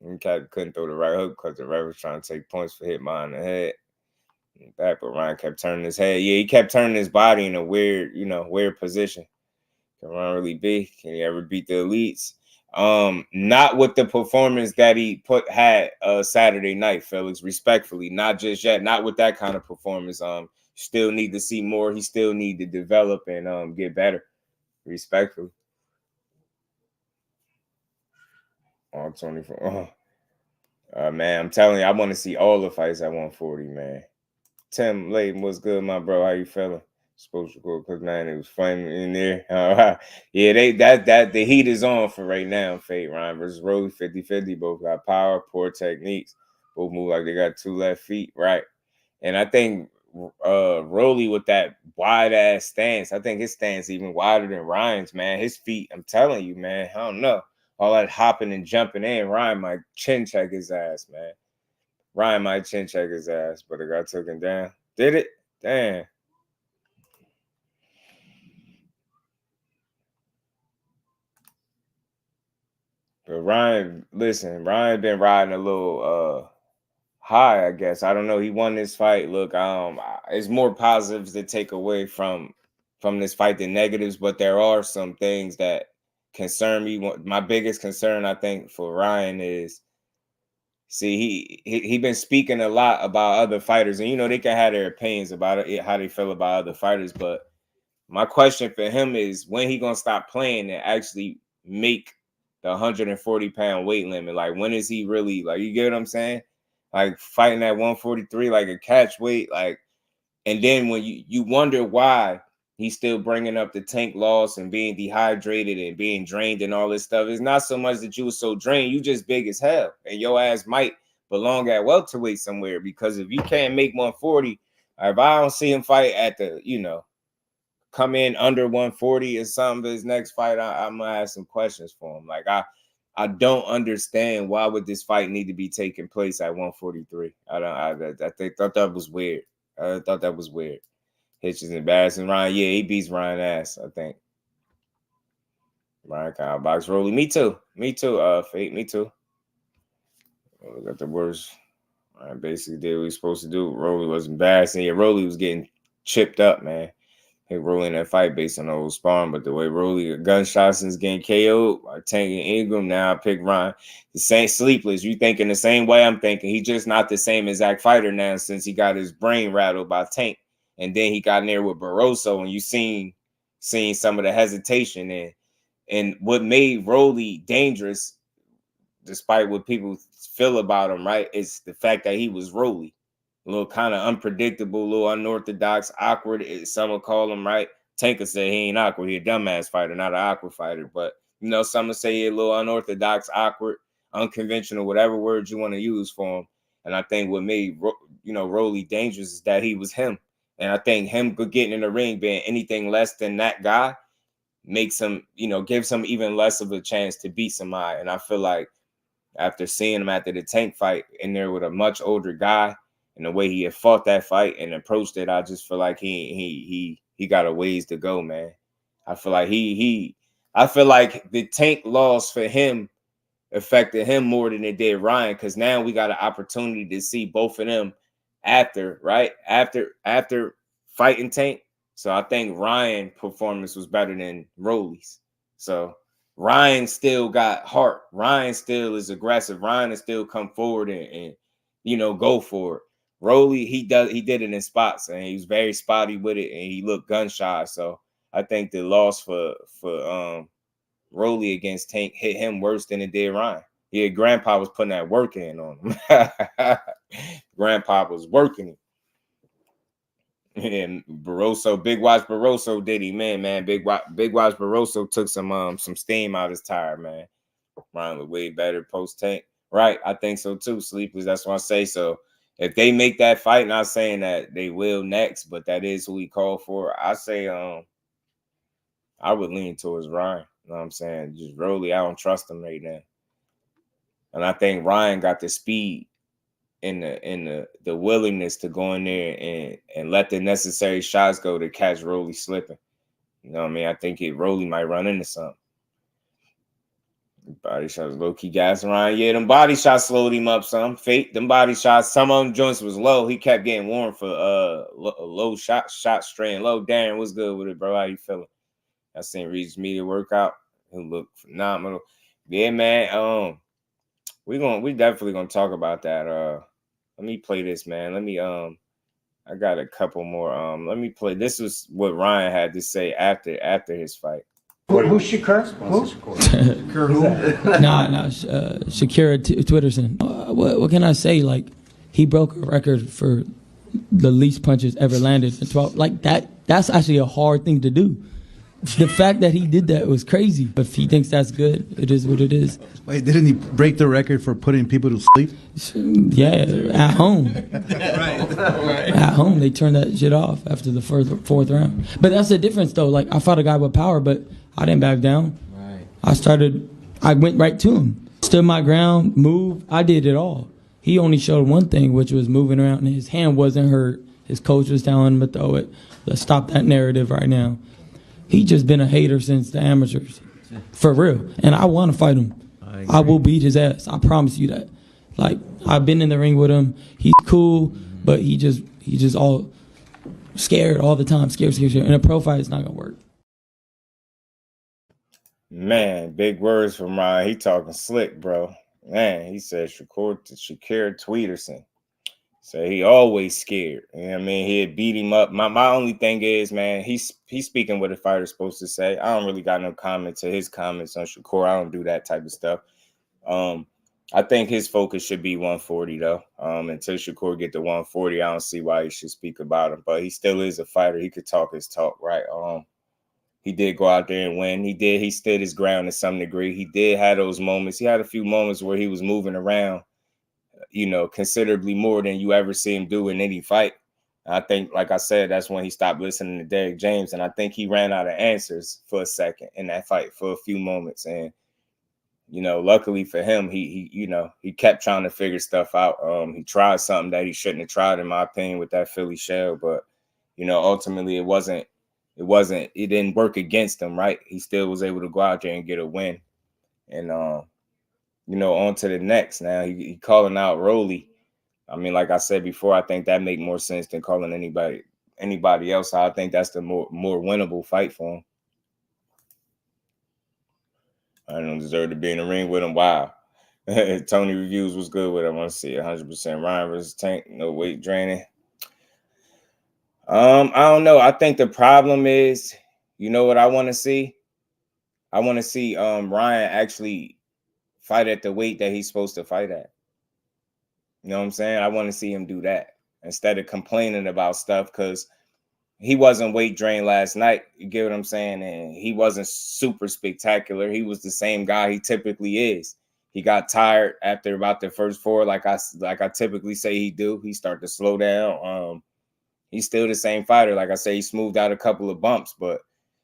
He couldn't throw the right hook because the ref was trying to take points for hit behind the head. But Ryan kept turning his head. Yeah, he kept turning his body in a weird position. Can Ryan really be? Can he ever beat the elites? Not with the performance that he had Saturday night, Felix, respectfully. Not just yet, not with that kind of performance. Still need to see more. He still need to develop and get better. Respectfully. On 24. Man, I'm telling you, I want to see all the fights at 140, man. Tim Layton, what's good, my bro? How you feeling? supposed to go because man, it was flaming in there. Yeah, the heat is on for right now. Fate Ryan versus Rolly 50-50. Both got power, poor techniques. Both move like they got 2 left feet, right? And I think Rolly with that wide ass stance, I think his stance even wider than Ryan's, man. His feet, I'm telling you, man, I don't know. All that hopping and jumping in, Ryan might chin check his ass, man. Ryan might chin check his ass, but the guy took him down. Did it? Damn. But Ryan, listen, Ryan been riding a little high, I guess. I don't know. He won this fight. Look, it's more positives to take away from this fight than negatives, but there are some things that concern me. My biggest concern, I think, for Ryan is, see, he been speaking a lot about other fighters, and you know they can have their opinions about it, how they feel about other fighters. But my question for him is, when he gonna stop playing and actually make the 140-pound weight limit? Like, when is he really, like, you get what I'm saying? Like fighting at 143 like a catch weight, like, and then when you wonder why he's still bringing up the Tank loss and being dehydrated and being drained and all this stuff. It's not so much that you were so drained, you just big as hell, and your ass might belong at welterweight somewhere, because if you can't make 140, if I don't see him fight at the, you know, come in under 140 or something, his next fight, I'm gonna ask some questions for him. Like, I don't understand why would this fight need to be taking place at 143. I thought that was weird. I thought that was weird. Hitch is embarrassing. Ryan, yeah, he beats Ryan ass, I think. Ryan kind of box Rolly. Me too. Fate, me too. Look at the worst. Ryan basically did what he was supposed to do. Rolly was embarrassing. Yeah, Rolly was getting chipped up, man. He Rolly in that fight based on the old sparring, but the way Rolly gunshots and is getting KO'd by Tank and Ingram, now I pick Ryan. The same Sleepless. You thinking the same way I'm thinking. He just not the same exact fighter now since he got his brain rattled by Tank. And then he got in there with Barroso, and you seen some of the hesitation and what made Rolly dangerous, despite what people feel about him, right? It's the fact that he was Rolly. A little kind of unpredictable, a little unorthodox, awkward, some would call him, right? Tanker said he ain't awkward. He a dumbass fighter, not an awkward fighter. But, you know, some would say he a little unorthodox, awkward, unconventional, whatever words you want to use for him. And I think what made, you know, Rolly dangerous is that he was him. And I think him getting in the ring, being anything less than that guy, makes him, you know, gives him even less of a chance to beat somebody. And I feel like after seeing him after the Tank fight in there with a much older guy, and the way he had fought that fight and approached it, I just feel like he got a ways to go, man. I feel like I feel like the Tank loss for him affected him more than it did Ryan, because now we got an opportunity to see both of them after fighting Tank. So I think Ryan's performance was better than Rolly's. So Ryan still got heart. Ryan still is aggressive. Ryan has still come forward and you know, go for it. Rolly, he did it in spots, and he was very spotty with it, and he looked gun shy. So I think the loss for Rolly against Tank hit him worse than it did Ryan. Yeah, Grandpa was putting that work in on him. Grandpa was working it. And Barroso, Big Watch Barroso did he, man. Big Watch Barroso took some steam out his tire, man. Ryan was way better post Tank. Right, I think so too. Sleepless, that's what I say. So if they make that fight, not saying that they will next, but that is who we call for, I say I would lean towards Ryan. You know what I'm saying? Just Rolly, I don't trust him right now. And I think Ryan got the speed and the willingness to go in there and let the necessary shots go to catch Rolly slipping. You know what I mean? I think Rolly might run into something. Body shots low-key gas around. Yeah, them body shots slowed him up some. Fate, them body shots, some of them joints was low. He kept getting warm for low shot strain. Low. Darren, what's good with it, bro? How you feeling? I seen Regis media workout. He looked phenomenal. Yeah, man. We definitely gonna talk about that. Let me play this, man. Let me I got a couple more. Let me play. This was what Ryan had to say after his fight. Who's SHAKUR? Who? Nah, SHAKUR Twitterson. What can I say? Like, he broke a record for the least punches ever landed in 12. Like that's actually a hard thing to do. The fact that he did that was crazy. But if he thinks that's good, it is what it is. Wait, didn't he break the record for putting people to sleep? Yeah, at home. At home, they turned that shit off after the fourth round. But that's the difference, though. Like, I fought a guy with power, but I didn't back down. I went right to him. Stood my ground, moved. I did it all. He only showed one thing, which was moving around, and his hand wasn't hurt. His coach was telling him to throw it. Let's stop that narrative right now. He just been a hater since the amateurs, for real. And I want to fight him. I will beat his ass. I promise you that. Like, I've been in the ring with him. He's cool, but he just all scared all the time. Scared. In a pro fight, it's not gonna work. Man, big words from Ryan. He talking slick, bro. Man, he said Shakur Tweederson. So he always scared. You know what I mean? He'd beat him up. My only thing is, man, he's speaking what a fighter's supposed to say. I don't really got no comment to his comments on Shakur. I don't do that type of stuff. I think his focus should be 140, though. Until Shakur get to 140, I don't see why he should speak about him. But he still is a fighter. He could talk his talk, right? He did go out there and win. He stood his ground to some degree. He did have those moments. He had a few moments where he was moving around, you know, considerably more than you ever see him do in any fight. I think, like I said, that's when he stopped listening to Derrick James. And I think he ran out of answers for a second in that fight for a few moments. And, you know, luckily for him, he kept trying to figure stuff out. He tried something that he shouldn't have tried, in my opinion, with that Philly shell. But, you know, ultimately it didn't work against him, right? He still was able to go out there and get a win. And, you know, on to the next. Now he calling out Rolly. I mean, like I said before, I think that make more sense than calling anybody else. I think that's the more winnable fight for him. I don't deserve to be in the ring with him. Wow. Tony Reviews was good with him. I want to see 100% Ryan versus Tank. No weight draining. I don't know. I think the problem is, you know what I want to see? I want to see Ryan actually fight at the weight that he's supposed to fight at. You know what I'm saying? I want to see him do that instead of complaining about stuff, because he wasn't weight drained last night. You get what I'm saying? And he wasn't super spectacular. He was the same guy he typically is. He got tired after about the first four, like I typically say he do. He started to slow down. He's still the same fighter. Like I say, he smoothed out a couple of bumps, but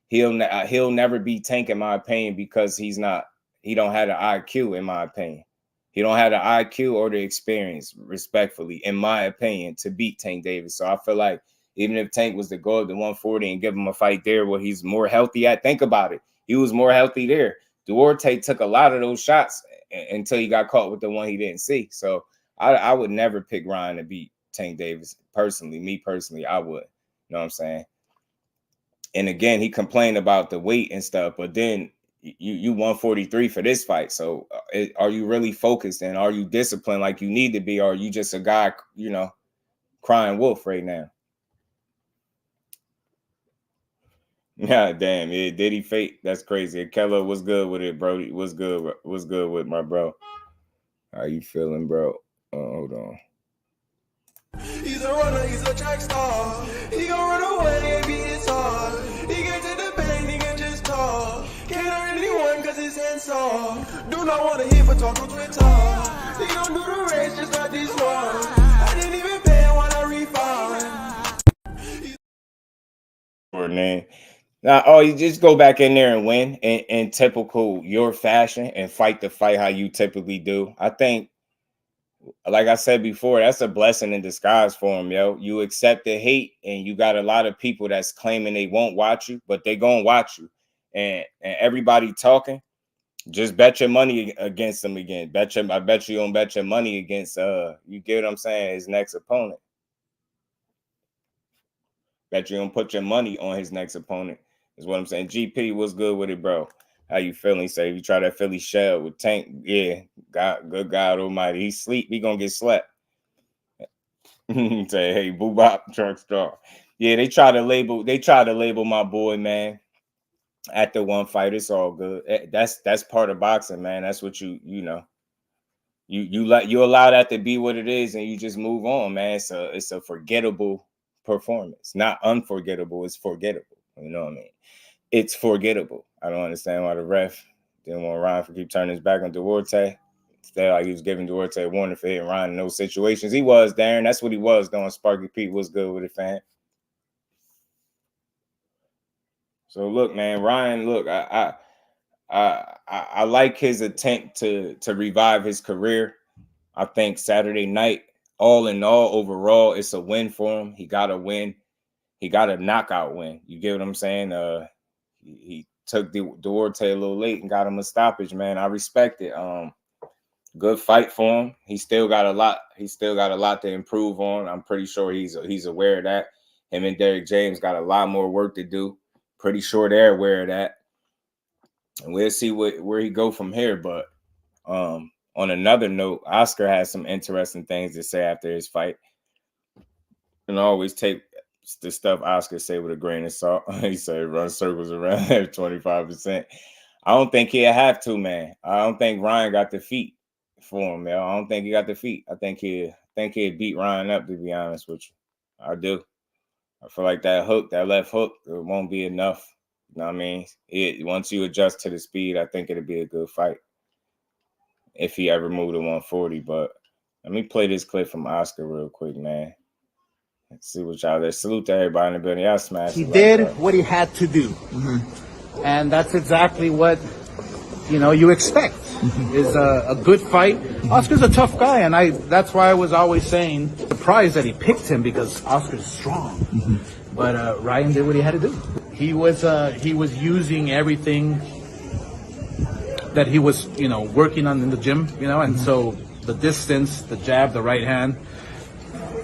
he'll never be Tank, in my opinion, because he don't have the IQ, in my opinion. He don't have the IQ or the experience, respectfully, in my opinion, to beat Tank Davis. So I feel like even if Tank was to go up to 140 and give him a fight there where he's more healthy at, think about it. He was more healthy there. Duarte took a lot of those shots until he got caught with the one he didn't see. So I would never pick Ryan to beat Tank Davis personally. Me personally, I would. You know what I'm saying? And again, he complained about the weight and stuff, but then you 143 for this fight. So are you really focused, and are you disciplined like you need to be, or are you just a guy, you know, crying wolf right now? Yeah, damn. Yeah, did he fake? That's crazy. Keller was good with it, bro. Was good with my bro. How you feeling, bro? Hold on. He's a runner, he's a track star. He gon' run away and beat his heart. He get to the bank, he can just talk. Can't hurt anyone cause his hands soft. Do not want to hear but talk on Twitter. He don't do the race just like this one. I didn't even pay him while I refund. Man. Now, you just go back in there and win in typical your fashion and fight the fight how you typically do. I think, like I said before, that's a blessing in disguise for him, yo. You accept the hate, and you got a lot of people that's claiming they won't watch you, but they gonna watch you. And everybody talking, just bet your money against them again. I bet you don't bet your money against you get what I'm saying, his next opponent. Bet you don't put your money on his next opponent, is what I'm saying. GP, what's good with it, bro? How you feeling? Say, if you try that Philly shell with Tank, yeah, good God Almighty, he sleep, he gonna get slept. Say, hey, boo bop, truck star. Yeah, they try to label my boy, man, at the one fight. It's all good. That's part of boxing, man. That's what you you allow that to be what it is, and you just move on, man. It's a forgettable performance, not unforgettable. It's forgettable. You know what I mean? It's forgettable. I don't understand why the ref didn't want Ryan to keep turning his back on Duarte. Instead, like he was giving Duarte a warning for hitting Ryan in those situations. He was, Darren. That's what he was doing. Sparky Pete was good with it, fam. So look, man, Ryan. Look, I like his attempt to revive his career. I think Saturday night, all in all, overall, it's a win for him. He got a win. He got a knockout win. You get what I'm saying? He took Duarte a little late and got him a stoppage, man. I respect it. Good fight for him. He still got a lot. He still got a lot to improve on. I'm pretty sure he's aware of that. Him and Derrick James got a lot more work to do. Pretty sure they're aware of that. And we'll see where he go from here. But on another note, Oscar has some interesting things to say after his fight. And I always take the stuff Oscar say with a grain of salt. He said run circles around at 25%. I don't think he'll have to, man. I don't think Ryan got the feet for him, man. I don't think he got the feet. I think he'll beat Ryan up, to be honest with you. I do. I feel like that left hook, it won't be enough. You know what I mean? Once you adjust to the speed, I think it'll be a good fight if he ever moved to 140. But let me play this clip from Oscar real quick, man. Let's see what y'all there. Salute to everybody in the building. Y'all smash. He did what he had to do. And that's exactly what, you expect is a good fight. Oscar's a tough guy, and that's why I was always saying, surprised that he picked him because Oscar's strong. But Ryan did what he had to do. He was using everything that he was, working on in the gym, and so the distance, the jab, the right hand,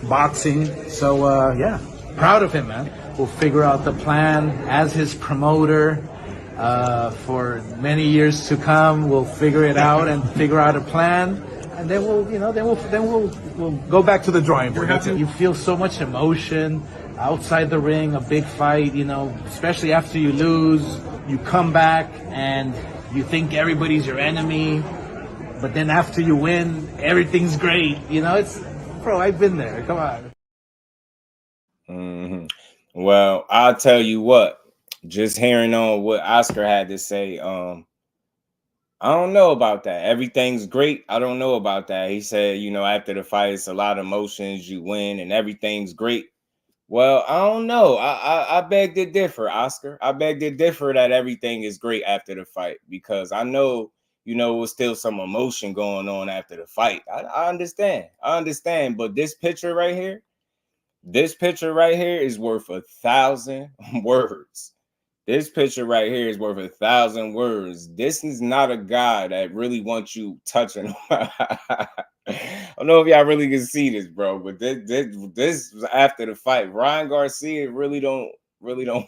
boxing. So, yeah, proud of him, man. We'll figure out the plan as his promoter for many years to come. We'll figure it out and figure out a plan. And then we'll go back to the drawing board. You feel so much emotion outside the ring, a big fight, especially after you lose. You come back and you think everybody's your enemy, but then after you win, everything's great. Bro, I've been there. Come on. Mm-hmm. Well, I'll tell you what. Just hearing on what Oscar had to say, I don't know about that. Everything's great. I don't know about that. He said, after the fight, it's a lot of emotions. You win and everything's great. Well, I don't know. I beg to differ, Oscar. I beg to differ that everything is great after the fight, because I know, was still some emotion going on after the fight. I understand. But this picture right here is worth 1,000 words. This picture right here is worth 1,000 words. This is not a guy that really wants you touching him. I don't know if y'all really can see this, bro, but this was after the fight. Ryan Garcia really don't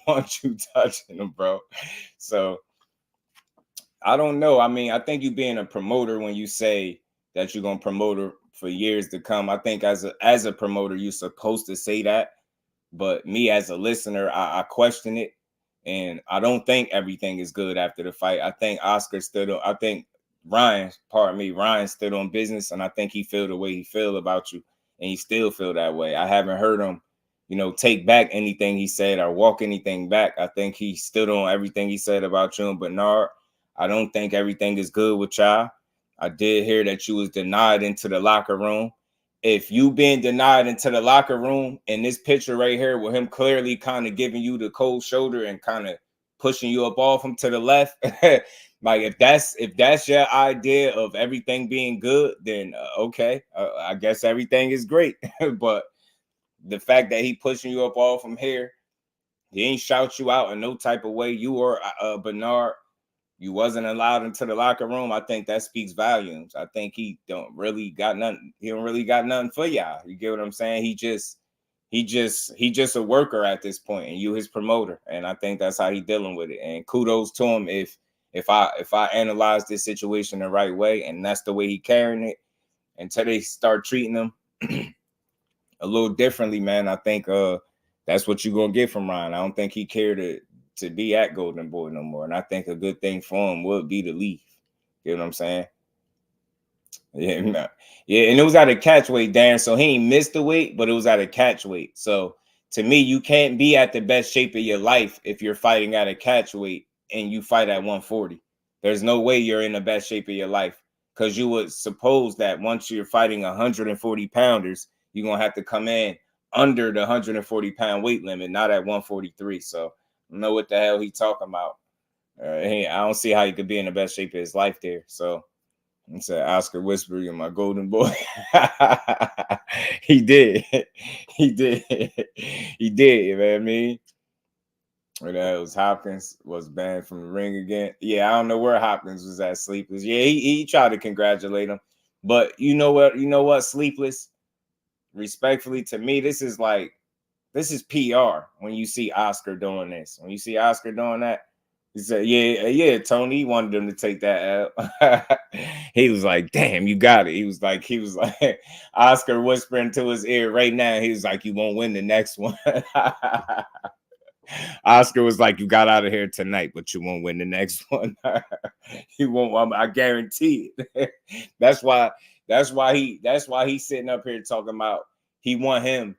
want you touching him, bro. So I don't know. I mean, I think you being a promoter when you say that you're gonna promote her for years to come. I think as a promoter, you're supposed to say that. But me as a listener, I question it. And I don't think everything is good after the fight. I think Ryan stood on business, and I think he feel the way he feel about you, and he still feel that way. I haven't heard him, take back anything he said or walk anything back. I think he stood on everything he said about you and Bernard. I don't think everything is good with y'all. I did hear that you was denied into the locker room. If you been denied into the locker room, in this picture right here with him clearly kind of giving you the cold shoulder and kind of pushing you up off him to the left, like if that's your idea of everything being good, then okay, I guess everything is great. But the fact that he pushing you up off from here, he ain't shout you out in no type of way. You or Bernard, you wasn't allowed into the locker room. I think that speaks volumes. I think he don't really got nothing. He don't really got nothing for y'all. You get what I'm saying? He just a worker at this point, and you his promoter. And I think that's how he dealing with it. And kudos to him if I analyze this situation the right way, and that's the way he carrying it, until they start treating him a little differently, man. I think that's what you're gonna get from Ryan. I don't think he cared to be at Golden Boy no more. And I think a good thing for him would be to leave. You know what I'm saying? Yeah, no. Yeah, and it was at a catch weight, Darren. So he ain't missed the weight, but it was at a catch weight. So to me, you can't be at the best shape of your life if you're fighting at a catch weight and you fight at 140. There's no way you're in the best shape of your life, because you would suppose that once you're fighting 140 pounders, you're gonna have to come in under the 140-pound weight limit, not at 143. So I don't know what the hell he talking about. Hey, I don't see how he could be in the best shape of his life there. So I said, Oscar Whisper, you're my golden boy. He did. He did. He did, you know what I mean? Or that was Hopkins was banned from the ring again. Yeah, I don't know where Hopkins was at, Sleepless. Yeah, he tried to congratulate him. But you know what, Sleepless? Respectfully, to me, this is PR when you see Oscar doing this. When you see Oscar doing that, he said, yeah, Tony, he wanted him to take that out. He was like, damn, you got it. He was like, Oscar whispering to his ear right now. He was like, you won't win the next one. Oscar was like, you got out of here tonight, but you won't win the next one. You won't, I guarantee it. That's why he's sitting up here talking about he want him.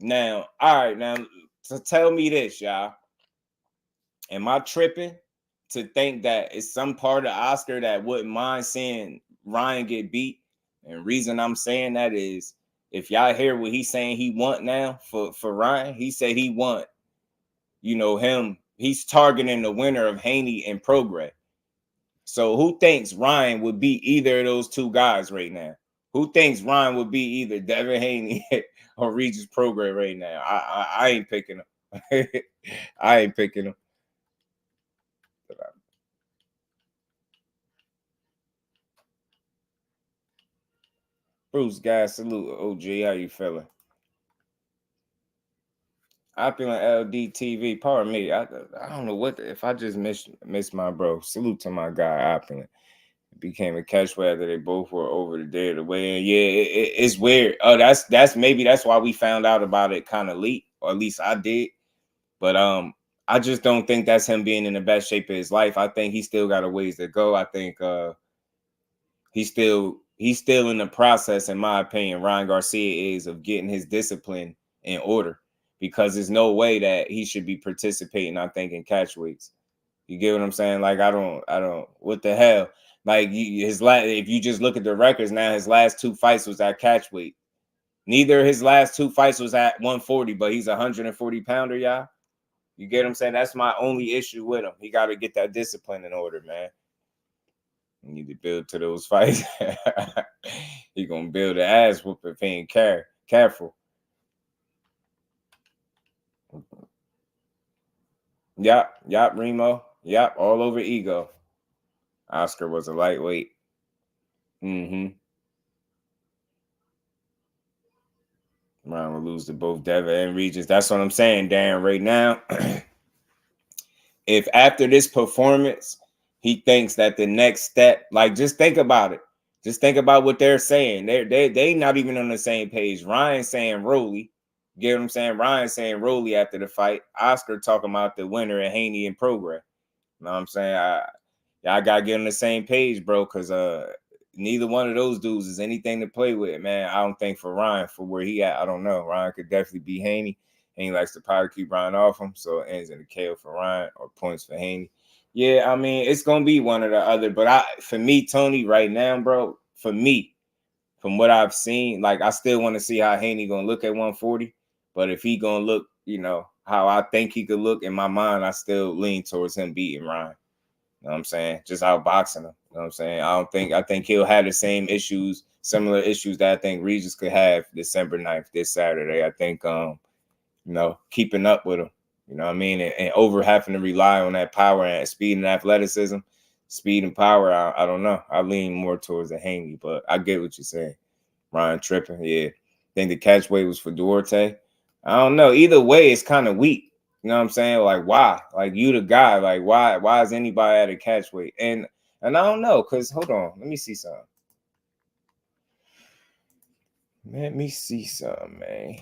Now, all right, now, so tell me this, y'all. Am I tripping to think that it's some part of Oscar that wouldn't mind seeing Ryan get beat? And reason I'm saying that is, if y'all hear what he's saying he want now for Ryan, he said he want, him, he's targeting the winner of Haney and Prograis. So who thinks Ryan would beat either of those two guys right now? Who thinks Ryan would beat either Devin Haney or Regis Prograis right now? I ain't picking him. I ain't picking him. Bruce, guys, salute. OG, how you feeling? I feeling LDTV. Pardon me. I don't know what if I just missed my bro. Salute to my guy. I feeling became a catchway after they both were over the day of the weigh-in. Yeah, it's weird. Oh, that's maybe that's why we found out about it kind of late, or at least I did. But I just don't think that's him being in the best shape of his life. I think he still got a ways to go. I think he's still in the process, in my opinion, Ryan Garcia is, of getting his discipline in order, because there's no way that he should be participating, I think, in catch weights. You get what I'm saying? Like, I don't, what the hell? Like, if you just look at the records now, his last two fights was at catch weight. Neither of his last two fights was at 140, but he's a 140 pounder, y'all. You get what I'm saying? That's my only issue with him. He got to get that discipline in order, man. You need to build to those fights. He gonna build an ass whoop if he ain't careful. Yep, Remo. Yep, all over ego. Oscar was a lightweight. Ryan will lose to both Devin and Regis. That's what I'm saying, Dan. Right now, if after this performance, he thinks that the next step, like, just think about it. Just think about what they're saying. They not even on the same page. Ryan saying Rolly. You get what I'm saying? Ryan saying Rolly after the fight. Oscar talking about the winner of Haney and Prograis. You know what I'm saying? I gotta get on the same page, bro, because neither one of those dudes is anything to play with, man. I don't think for Ryan, for where he at, I don't know. Ryan could definitely beat Haney. Haney likes to probably keep Ryan off him, so it ends in a KO for Ryan or points for Haney. Yeah, I mean, it's gonna be one or the other. But for me, Tony, right now, bro, for me, from what I've seen, like, I still want to see how Haney gonna look at 140. But if he gonna look, how I think he could look, in my mind, I still lean towards him beating Ryan. You know what I'm saying? Just outboxing him. You know what I'm saying? I think he'll have the same issues, similar issues that I think Regis could have December 9th, this Saturday. I think, keeping up with him, you know what I mean? And over having to rely on that power and speed and athleticism, speed and power, I don't know. I lean more towards the Haney, but I get what you're saying. Ryan tripping, yeah. I think the catch weight was for Duarte. I don't know. Either way, it's kind of weak. You know what I'm saying? Like, why? Like, you the guy. Like, why is anybody at a catch weight? And I don't know, because, hold on. Let me see something. Let me see something, man.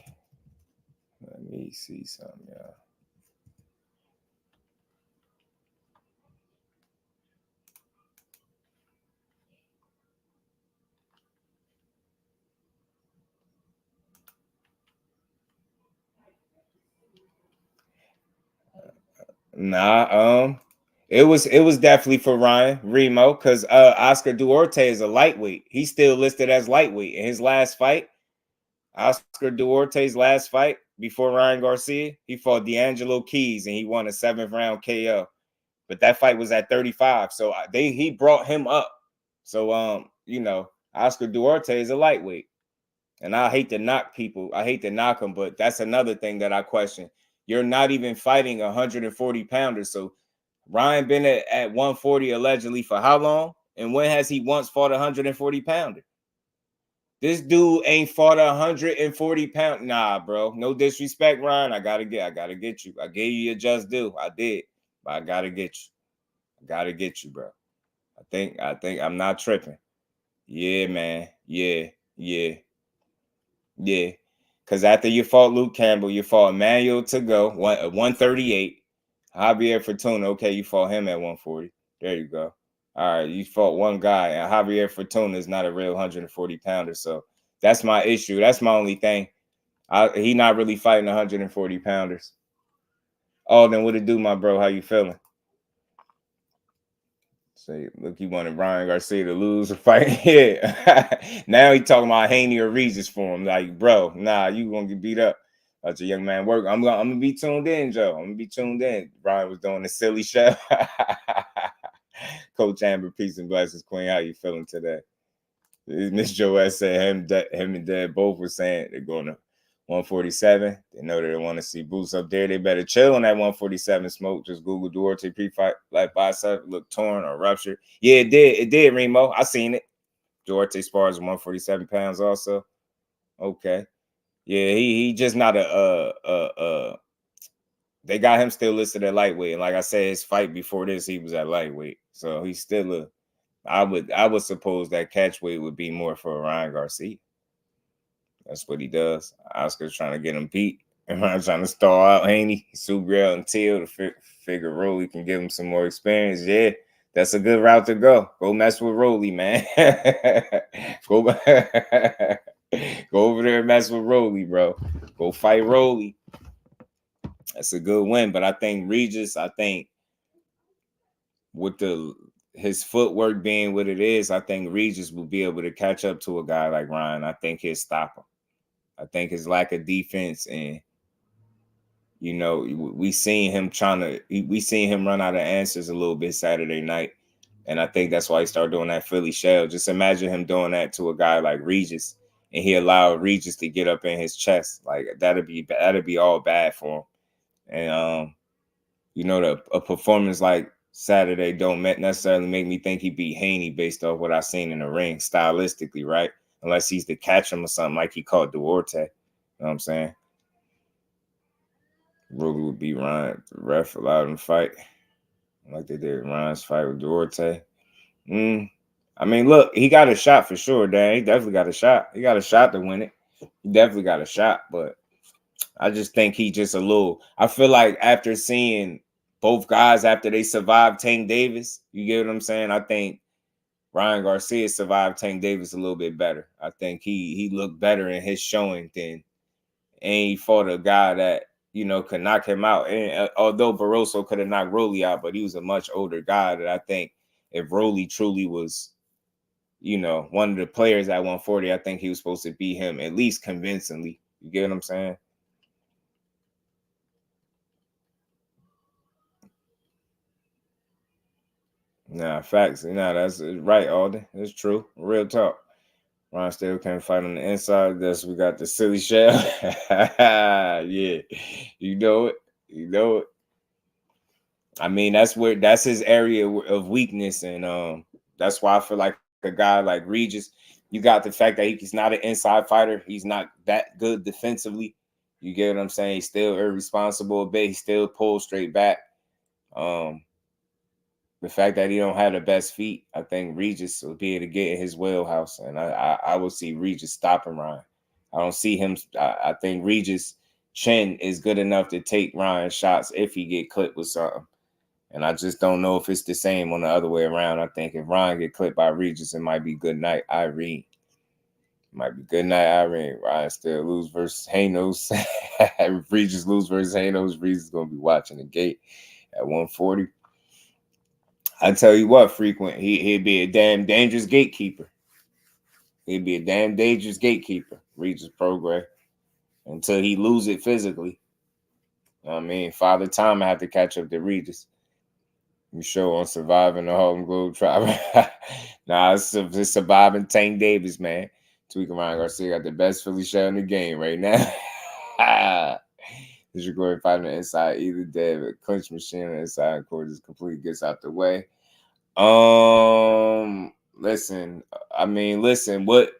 Let me see something, y'all. Nah, it was definitely for Ryan Remo, because Oscar Duarte is a lightweight. He's still listed as lightweight. In his last fight, Oscar Duarte's last fight before Ryan Garcia, he fought D'Angelo Keys and he won a 7th round KO. But that fight was at 35, so he brought him up. So you know, Oscar Duarte is a lightweight. And I hate to knock people. I hate to knock them, but that's another thing that I question. You're not even fighting 140 pounders. So Ryan been at 140 allegedly for how long? And when has he once fought a 140 pounder? This dude ain't fought a 140 pound. Nah, bro. No disrespect, Ryan. I gotta get you. I gave you your just due. I did, but I gotta get you. I gotta get you, bro. I think I'm not tripping. Yeah, man. Yeah. Because after you fought Luke Campbell, you fought Emmanuel to go 138. Javier Fortuna, okay, you fought him at 140. There you go. All right, you fought one guy, and Javier Fortuna is not a real 140 pounder. So that's my issue. That's my only thing. He not really fighting 140 pounders. Oh, then what it do, my bro? How you feeling? Say, look, he wanted Ryan Garcia to lose a fight. Yeah. Now he talking about Haney or Regis for him. Like, bro, nah, you gonna get beat up. Let your young man work. I'm gonna be tuned in, Joe. I'm gonna be tuned in. Ryan was doing the silly show. Coach Amber, peace and blessings, Queen. How you feeling today? Miss Joette said him and Dad both were saying they're going to 147. They know they want to see Boots up there. They better chill on that 147 smoke. Just Google Duarte pre-fight like bicep look torn or ruptured. Yeah, it did. It did, Remo. I seen it. Duarte spars 147 pounds also. Okay. Yeah, he just not they got him still listed at lightweight. And like I said, his fight before this, he was at lightweight. So he's still I would suppose that catchweight would be more for Ryan Garcia. That's what he does. Oscar's trying to get him beat. And I'm trying to stall out Haney, Sugrel, and Teal to figure Rolly can give him some more experience. Yeah, that's a good route to go. Go mess with Rolly, man. Go over there and mess with Rolly, bro. Go fight Rolly. That's a good win. But I think Regis, with his footwork being what it is, I think Regis will be able to catch up to a guy like Ryan. I think he'll stop him. I think his lack of defense and, you know, we seen him run out of answers a little bit Saturday night. And I think that's why he started doing that Philly shell. Just imagine him doing that to a guy like Regis and he allowed Regis to get up in his chest. Like that'd be all bad for him. And, you know, a performance like Saturday don't necessarily make me think he beat Haney based off what I've seen in the ring stylistically, right? Unless he's to catch him or something like he caught Duarte. You know what I'm saying? Ruby would beat Ryan. The ref allowed him to fight like they did Ryan's fight with Duarte. I mean, look, he got a shot for sure, Dan. He definitely got a shot. He got a shot to win it. He definitely got a shot, but I just think he just a little. I feel like after seeing both guys after they survived Tank Davis, you get what I'm saying? I think Ryan Garcia survived Tank Davis a little bit better. I think he looked better in his showing and he fought a guy that, you know, could knock him out. And although Barroso could have knocked Rolly out, but he was a much older guy that I think if Rolly truly was, you know, one of the players at 140, I think he was supposed to beat him at least convincingly. You get what I'm saying? Nah, facts. Nah, that's right, Alden. It's true. Real talk. Ron still can't fight on the inside. Thus, we got the silly shell. Yeah, you know it. You know it. I mean, that's his area of weakness, and that's why I feel like a guy like Regis, you got the fact that he's not an inside fighter. He's not that good defensively. You get what I'm saying? He's still irresponsible a bit. He still pulls straight back. The fact that he don't have the best feet, I think Regis will be able to get in his wheelhouse, and I will see Regis stopping Ryan. I don't see him. I think Regis' chin is good enough to take Ryan's shots if he get clipped with something. And I just don't know if it's the same on the other way around. I think if Ryan get clipped by Regis, it might be good night, Irene. Might be good night, Irene. Ryan still lose versus Hanos. If Regis lose versus Hanos, Regis is going to be watching the gate. at 140. I tell you what, frequent, he'd be a damn dangerous gatekeeper. He'd be a damn dangerous gatekeeper, Regis Prograis, until he lose it physically. I mean, Father Time I have to catch up to Regis. You show on Surviving the Harlem Globetrotter. Nah, it's Surviving Tank Davis, man. Tweaking Ryan Garcia got the best Philly show in the game right now. This recording fighting the inside, either David clinch machine on the inside court just completely gets out the way. Listen, what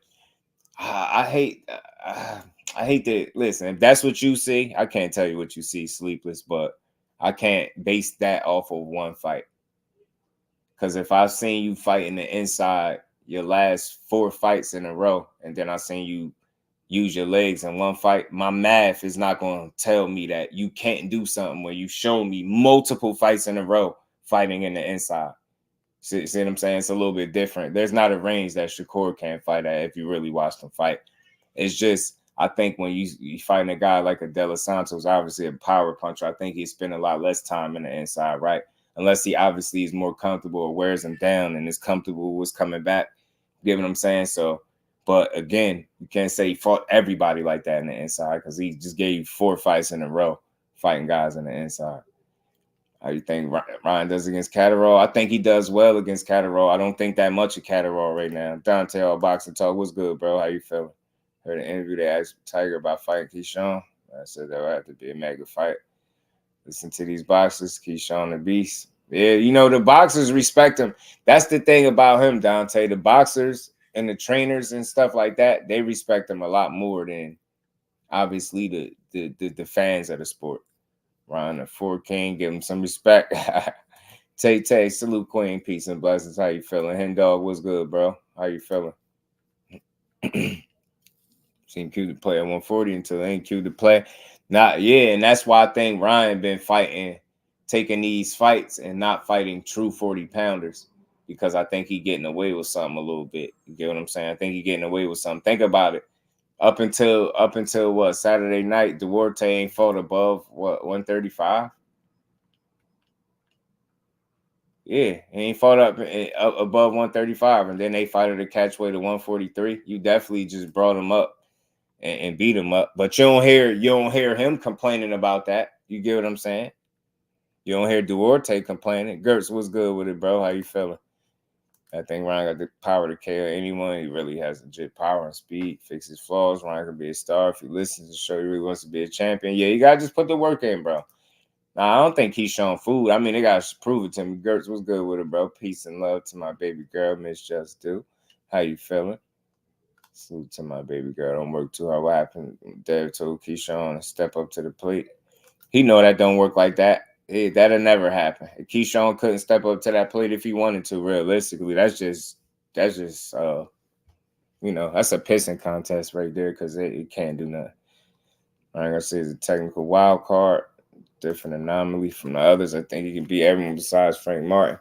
I hate that. Listen, if that's what you see, I can't tell you what you see, Sleepless, but I can't base that off of one fight. Because if I've seen you fight in the inside your last 4 fights in a row, and then I seen you use your legs in one fight, my math is not going to tell me that you can't do something when you show me multiple fights in a row fighting in the inside. See what I'm saying? It's a little bit different. There's not a range that Shakur can't fight at if you really watch them fight. It's just, I think when you fighting a guy like a De Los Santos, obviously a power puncher, I think he'd spend a lot less time in the inside, right? Unless he obviously is more comfortable or wears him down and is comfortable with coming back. You know what I'm saying? So, but again, you can't say he fought everybody like that in the inside because he just gave you 4 fights in a row fighting guys in the inside. How you think Ryan does against Catterall? I think he does well against Catterall. I don't think that much of Catterall right now. Dante, all boxing talk. What's good, bro? How you feeling? Heard an interview they asked Tiger about fighting Keyshawn. I said that would have to be a mega fight. Listen to these boxers, Keyshawn the Beast. Yeah, you know, the boxers respect him. That's the thing about him, Dante. The boxers and the trainers and stuff like that, they respect him a lot more than obviously the fans of the sport. Ryan the 4 King, give him some respect. Tay, salute Queen, peace and blessings. How you feeling? Hen Dog, what's good, bro? How you feeling? Seem cute to play at 140 until they ain't cute to play. And that's why I think Ryan been fighting, taking these fights and not fighting true 40-pounders because I think he getting away with something a little bit. You get what I'm saying? I think he getting away with something. Think about it. Up until what, Saturday night, Duarte ain't fought above what, 135? Yeah, he ain't fought up above 135, and then they fight at a catch weight of 143. You definitely just brought him up and beat him up. But you don't hear him complaining about that. You get what I'm saying? You don't hear Duarte complaining. Gertz, what's good with it, bro? How you feeling? I think Ryan got the power to KO anyone. He really has legit power and speed. Fix his flaws. Ryan can be a star if he listens to show he really wants to be a champion. Yeah, you gotta just put the work in, bro. Now, I don't think he's shown food. I mean, they gotta prove it to me. Gertz, what's good with it, bro? Peace and love to my baby girl, Miss JusDueBoxing. How you feeling? Salute to my baby girl. Don't work too hard. What happened? Dave told Keyshawn to step up to the plate. He know that don't work like that. That'll never happen. If Keyshawn couldn't step up to that plate if he wanted to, realistically, that's just that's a pissing contest right there because it can't do nothing. I'm gonna say it's a technical wild card, different anomaly from the others. I think he can beat everyone besides Frank Martin.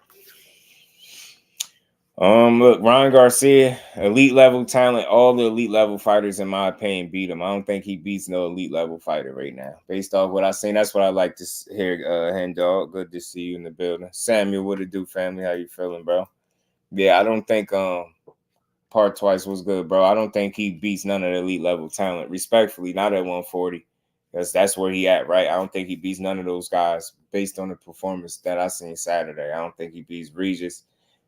Look, Ryan Garcia, elite level talent. All the elite level fighters, in my opinion, beat him. I don't think he beats no elite level fighter right now. Based off what I've seen, that's what I like to hear. Hen Dog, good to see you in the building. Samuel, what it do, family? How you feeling, bro? Yeah, I don't think Part Twice was good, bro. I don't think he beats none of the elite level talent. Respectfully, not at 140. That's where he at, right? I don't think he beats none of those guys based on the performance that I seen Saturday. I don't think he beats Regis.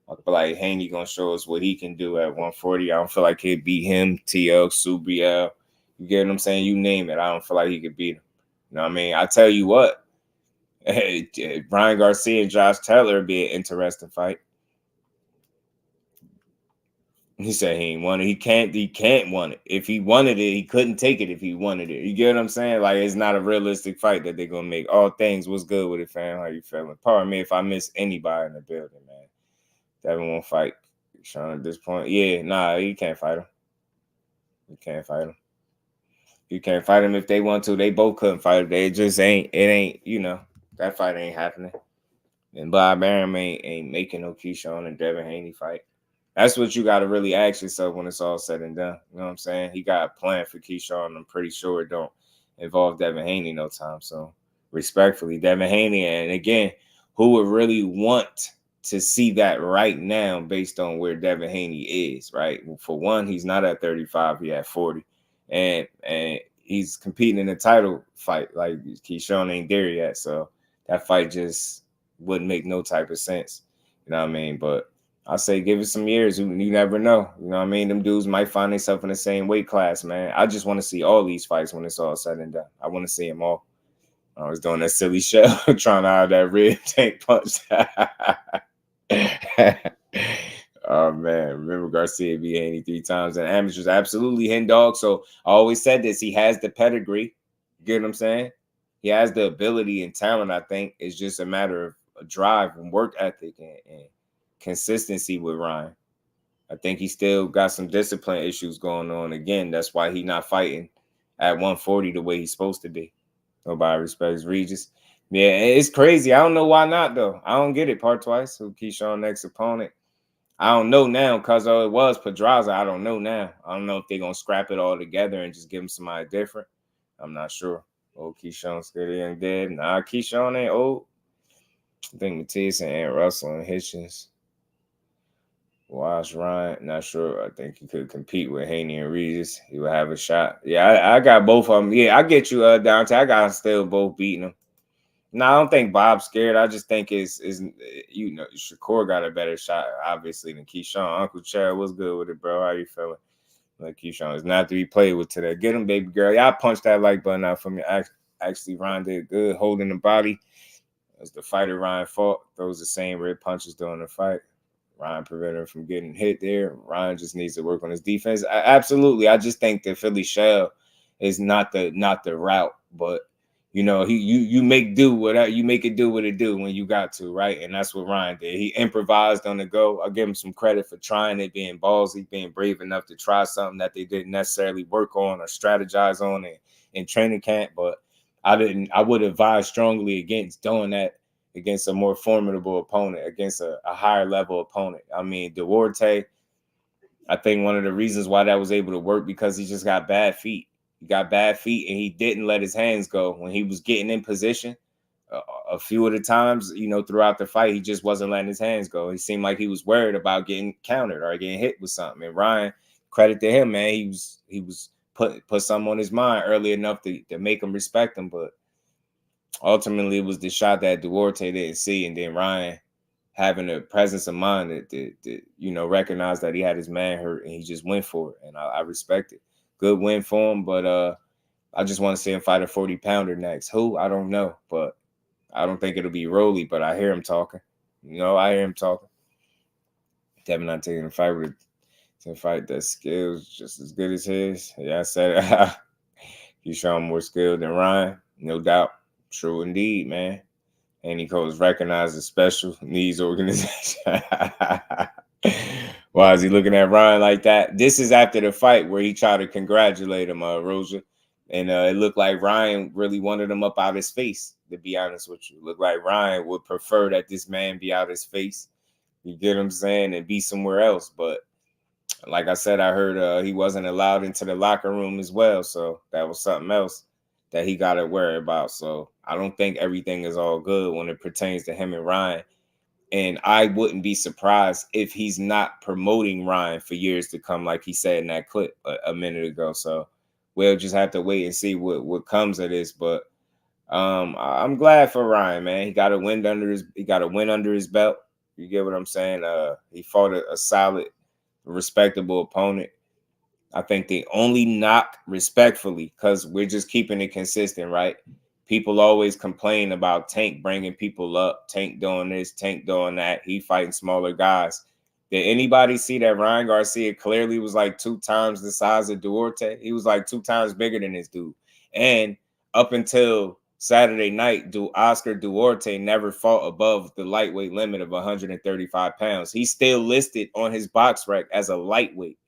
I feel like Haney gonna show us what he can do at 140. I don't feel like he'd beat him, TL, Subriel. You get what I'm saying? You name it. I don't feel like he could beat him. You know what I mean? I tell you what, Ryan Garcia and Josh Taylor would be an interesting fight. He said he ain't want it. He can't want it. If he wanted it, he couldn't take it if he wanted it. You get what I'm saying? Like, it's not a realistic fight that they're gonna make. All things, what's good with it, fam? How you feeling? Pardon me if I miss anybody in the building, man. Devin won't fight Sean at this point. Yeah, nah, you can't fight him. You can't fight him. You can't fight him if they want to. They both couldn't fight him. They just ain't. It ain't. You know, that fight ain't happening. And Bob Arum ain't making no Keyshawn and Devin Haney fight. That's what you got to really ask yourself when it's all said and done. You know what I'm saying? He got a plan for Keyshawn. I'm pretty sure it don't involve Devin Haney no time. So respectfully, Devin Haney, and again, who would really want to see that right now based on where Devin Haney is, right? For one, he's not at 35, he at 40. And he's competing in a title fight. Like Keyshawn ain't there yet. So that fight just wouldn't make no type of sense. You know what I mean? But I say give it some years. You never know. You know what I mean? Them dudes might find themselves in the same weight class, man. I just want to see all these fights when it's all said and done. I want to see them all. I was doing that silly show trying to hide that rib tank punch. Oh man, remember Garcia beat Haney 3 times in amateurs. Absolutely, hen dog. So I always said this. He has the pedigree. You get what I'm saying? He has the ability and talent. I think it's just a matter of a drive and work ethic and consistency with Ryan. I think he still got some discipline issues going on. Again, that's why he's not fighting at 140 the way he's supposed to be. Nobody respects Regis. Yeah, it's crazy. I don't know why not, though. I don't get it. Part twice. Who Keyshawn next opponent? I don't know now because it was Pedraza. I don't know now. I don't know if they're going to scrap it all together and just give him somebody different. I'm not sure. Old Keyshawn Scotty ain't dead. Nah, Keyshawn ain't old. I think Matias and Ant Russell and Hitchens. Watch Ryan. Not sure. I think he could compete with Haney and Regis. He would have a shot. Yeah, I got both of them. Yeah, I get you, Dante. I got still both beating them. No, I don't think Bob's scared. I just think is you know, SHAKUR got a better shot, obviously, than Keyshawn. Uncle Chad, what's good with it, bro? How you feeling? Like Keyshawn is not to be played with today. Get him, baby girl. Y'all punch that like button out for me. Actually, Ryan did good holding the body. As the fighter Ryan fought, throws the same red punches during the fight. Ryan prevented him from getting hit there. Ryan just needs to work on his defense. Absolutely. I just think the Philly shell is not the route, but you know, you make do whatever you make it do what it do when you got to, right? And that's what Ryan did. He improvised on the go. I'll give him some credit for trying it, being ballsy, being brave enough to try something that they didn't necessarily work on or strategize on in training camp. But I would advise strongly against doing that against a more formidable opponent, against a higher level opponent. I mean, Duarte, I think one of the reasons why that was able to work because he just got bad feet. He got bad feet and he didn't let his hands go when he was getting in position. A few of the times, you know, throughout the fight, he just wasn't letting his hands go. He seemed like he was worried about getting countered or getting hit with something. And Ryan, credit to him, man, he was put something on his mind early enough to make him respect him. But ultimately, it was the shot that Duarte didn't see, and then Ryan having a presence of mind that you know, recognized that he had his man hurt, and he just went for it, and I respect it. Good win for him, but I just want to see him fight a 40-pounder next. Who? I don't know, but I don't think it'll be Rolly, but I hear him talking. You know, I hear him talking. Devin not taking a fight with to fight that skills just as good as his. Yeah, I said it. He's showing more skill than Ryan, no doubt. True indeed, man. And he goes recognized as special needs organization. Why is he looking at Ryan like that? This is after the fight where he tried to congratulate him, Rosa. And it looked like Ryan really wanted him up out his face, to be honest with you. It looked like Ryan would prefer that this man be out his face. You get what I'm saying? And be somewhere else. But like I said, I heard he wasn't allowed into the locker room as well. So that was something else that he got to worry about. So I don't think everything is all good when it pertains to him and Ryan. And I wouldn't be surprised if he's not promoting Ryan for years to come, like he said in that clip a minute ago. So we'll just have to wait and see what comes of this. But I'm glad for Ryan, man. He got a win under his belt. You get what I'm saying? He fought a solid, respectable opponent. I think the only knock, respectfully, because we're just keeping it consistent, right? People always complain about Tank bringing people up, Tank doing this, Tank doing that. He fighting smaller guys. Did anybody see that Ryan Garcia clearly was like 2 times the size of Duarte? He was like 2 times bigger than this dude. And up until Saturday night, Oscar Duarte never fought above the lightweight limit of 135 pounds. He's still listed on his box rec as a lightweight.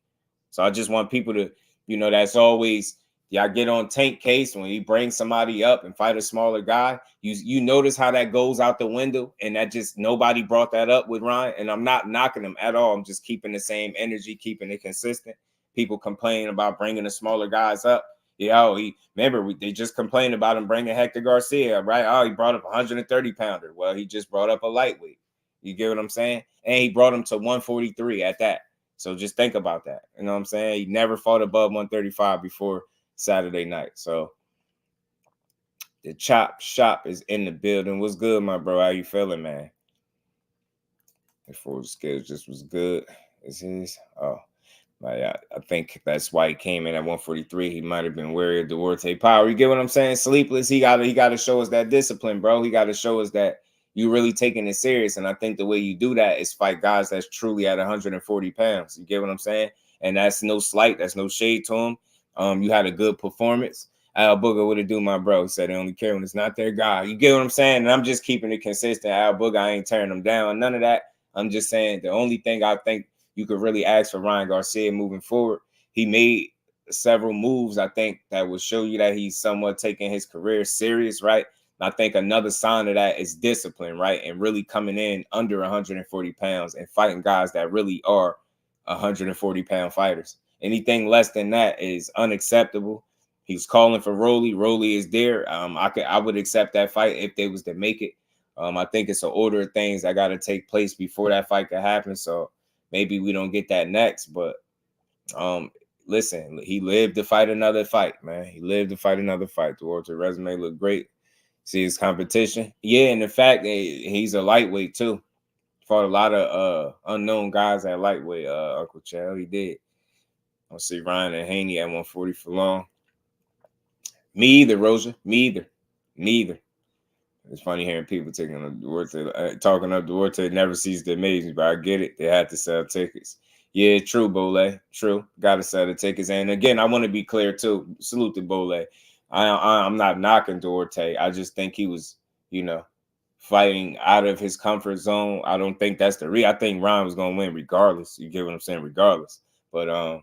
So I just want people to, you know, that's always, y'all get on Tank case when he brings somebody up and fight a smaller guy. You notice how that goes out the window, and that just nobody brought that up with Ryan. And I'm not knocking him at all. I'm just keeping the same energy, keeping it consistent. People complaining about bringing the smaller guys up. Yeah, they just complained about him bringing Hector Garcia, right? Oh, he brought up a 130 pounder. Well, he just brought up a lightweight. You get what I'm saying? And he brought him to 143 at that. So just think about that. You know what I'm saying? He never fought above 135 before Saturday night. So the chop shop is in the building. What's good, my bro? How you feeling, man? The forward skills just was good. Is his? Oh. I think that's why he came in at 143. He might have been wary of Duarte power. You get what I'm saying? Sleepless. He got to show us that discipline, bro. He got to show us that you really taking it serious. And I think the way you do that is fight guys that's truly at 140 pounds. You get what I'm saying? And that's no slight. That's no shade to him. You had a good performance. Al Booger, what it do, my bro? He said they only care when it's not their guy. You get what I'm saying? And I'm just keeping it consistent. Al Booger, I ain't tearing him down. None of that. I'm just saying the only thing I think you could really ask for Ryan Garcia moving forward. He made several moves, I think, that will show you that he's somewhat taking his career serious, right? And I think another sign of that is discipline, right? And really coming in under 140 pounds and fighting guys that really are 140-pound fighters. Anything less than that is unacceptable. He's calling for Rolly. Rolly is there. I would accept that fight if they was to make it. I think it's an order of things that got to take place before that fight could happen. So maybe we don't get that next, but listen, he lived to fight another fight, man. He lived to fight another fight. Duarte's resume looked great. See his competition. Yeah, and the fact that he's a lightweight too. Fought a lot of unknown guys at lightweight, Uncle Chad. He did. I'll see Ryan and Haney at 140 for long. Me either, Rosa. Me either. Neither. It's funny hearing people talking up Duarte. Never cease to amaze me, but I get it. They had to sell tickets. Yeah, true, Bole. True. Got to sell the tickets. And again, I want to be clear too. Salute to Bole. I'm not knocking Duarte. I just think he was, fighting out of his comfort zone. I don't think that's the reason. I think Ryan was going to win regardless. You get what I'm saying? Regardless. But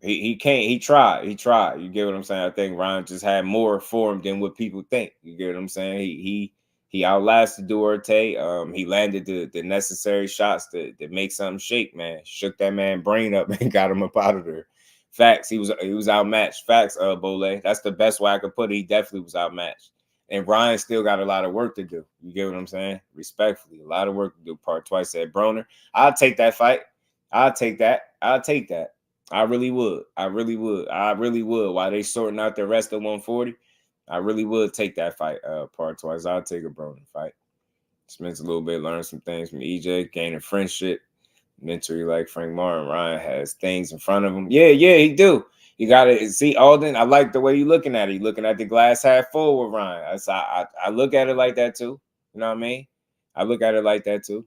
he can't. He tried. You get what I'm saying? I think Ryan just had more for him than what people think. You get what I'm saying? He outlasted Duarte. He landed the necessary shots to make something shake, man. Shook that man brain up and got him up out of there. Facts. He was outmatched. Facts, Bole. That's the best way I could put it. He definitely was outmatched. And Ryan still got a lot of work to do. You get what I'm saying? Respectfully, a lot of work to do. Part twice at Broner. I'll take that fight. I'll take that. I really would. While they sorting out the rest of 140, I really would take that fight. Part twice. I'll take a Broner fight. Spent a little bit, learned some things from EJ, gained a friendship. Mentally, like Frank Martin, Ryan has things in front of him. Yeah, he do. You gotta see Alden. I like the way you're looking at it. You're looking at the glass half full with Ryan. I look at it like that too. You know what I mean? I look at it like that too.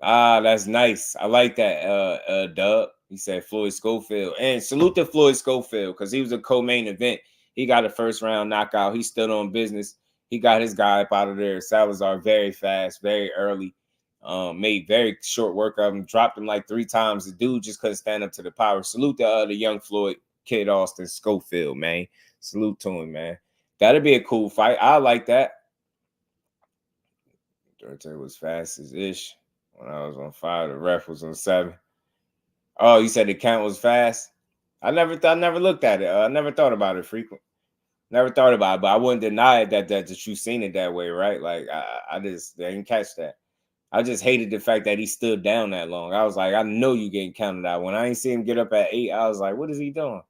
That's nice. I like that, Dub. He said Floyd Schofield. And salute to Floyd Schofield because he was a co-main event. He got a first-round knockout. He stood on business. He got his guy up out of there. Salazar very fast, very early. Made very short work of him. Dropped him like 3 times. The dude just couldn't stand up to the power. Salute to the young Floyd Kid Austin Schofield, man. Salute to him, man. That'd be a cool fight. I like that. Duarte was fast as ish. When I was on 5, the ref was on 7. Oh, you said the count was fast? I never looked at it. I never thought about it frequent. Never thought about it, but I wouldn't deny it that you seen it that way, right? Like I didn't catch that. I just hated the fact that he stood down that long. I was like, I know you getting counted out. When I ain't see him get up at 8, I was like, what is he doing?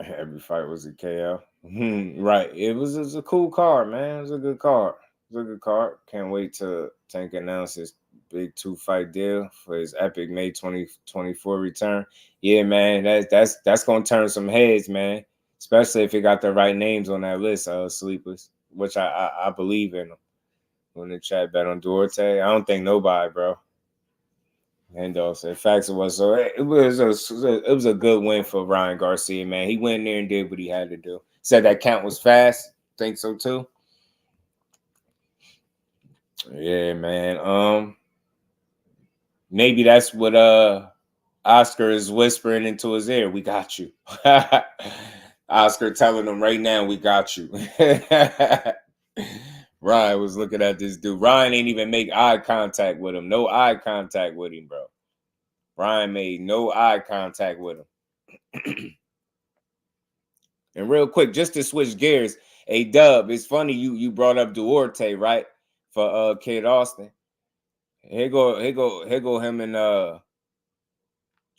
Every fight was a KO. Right. It was a cool card, man. It was a good card. Can't wait till Tank announces big 2-fight deal for his epic May 2024 return. Yeah, man, that's gonna turn some heads, man. Especially if he got the right names on that list, Sleepers, which I believe in them. When the chat bet on Duarte, I don't think nobody, bro. Hendo said facts it was. So it was a good win for Ryan Garcia, man. He went in there and did what he had to do. Said that count was fast. Think so too. Yeah, man. Maybe that's what Oscar is whispering into his ear. We got you. Oscar telling him right now, we got you. Ryan was looking at this dude. Ryan ain't even make eye contact with him. No eye contact with him, bro. Ryan made no eye contact with him. And real quick, just to switch gears, Dub, it's funny you brought up Duarte, right? For Kid Austin. Here go him and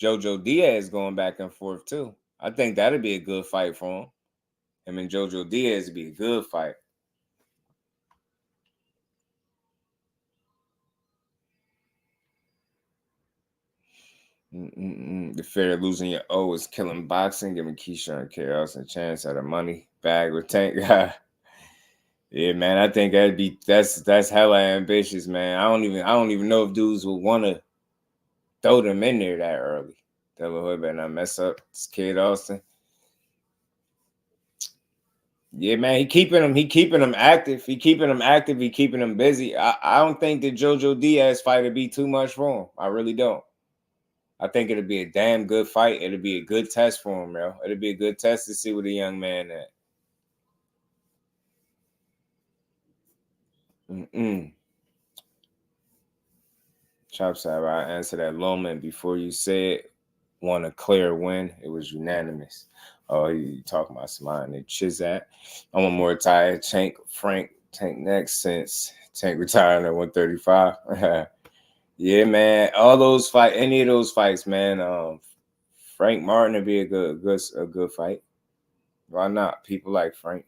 Jojo Diaz going back and forth too. I think that'd be a good fight for him. Him and Jojo Diaz would be a good fight. The fear of losing your O is killing boxing. Giving Keyshawn and Chaos a chance at a money bag with Tank. Yeah, man, I think that's hella ambitious, man. I don't even know if dudes would want to throw them in there that early. DeLaHoya better not mess up. This Kid Austin. Yeah, man, he keeping them active. He keeping them busy. I don't think the Jojo Diaz fight would be too much for him. I really don't. I think it'll be a damn good fight. It'll be a good test for him, bro. It'll be a good test to see what a young man at. Chop side, I answered that Loman before you said won a clear win. It was unanimous. Oh, you talking about somebody named Chizat. I'm a more tired. Tank next since Tank retired at 135. Yeah, man. All those fights, any of those fights, man. Frank Martin would be a good fight. Why not? People like Frank.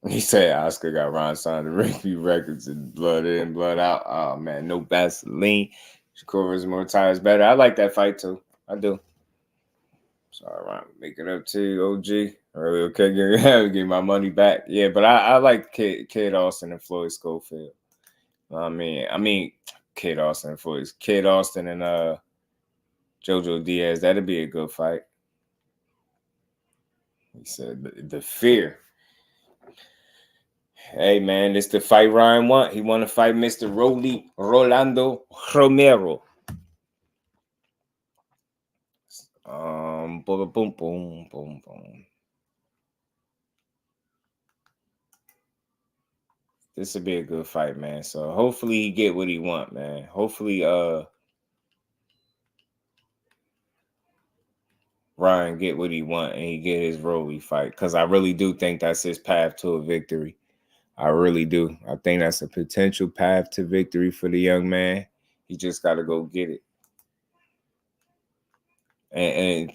He said Oscar got Ron signed to Ringview Records and blood in, blood out. Oh man, no Vaseline. SHAKUR is more tires better. I like that fight too. I do. Sorry, Ron. Make it up to you, OG. Really okay, give my money back. Yeah, but I like Kid Austin and Floyd Schofield. I mean, Kid Austin and Floyd. Kid Austin and Jojo Diaz. That'd be a good fight. He said the fear. Hey, man, this the fight Ryan want. He want to fight Mr. Rolando Romero. Boom, boom, boom, boom, boom. This would be a good fight, man. So hopefully he get what he want, man. Hopefully Ryan get what he want and he get his Rolly fight. Because I really do think that's his path to a victory. I really do. I think that's a potential path to victory for the young man. He just got to go get it. And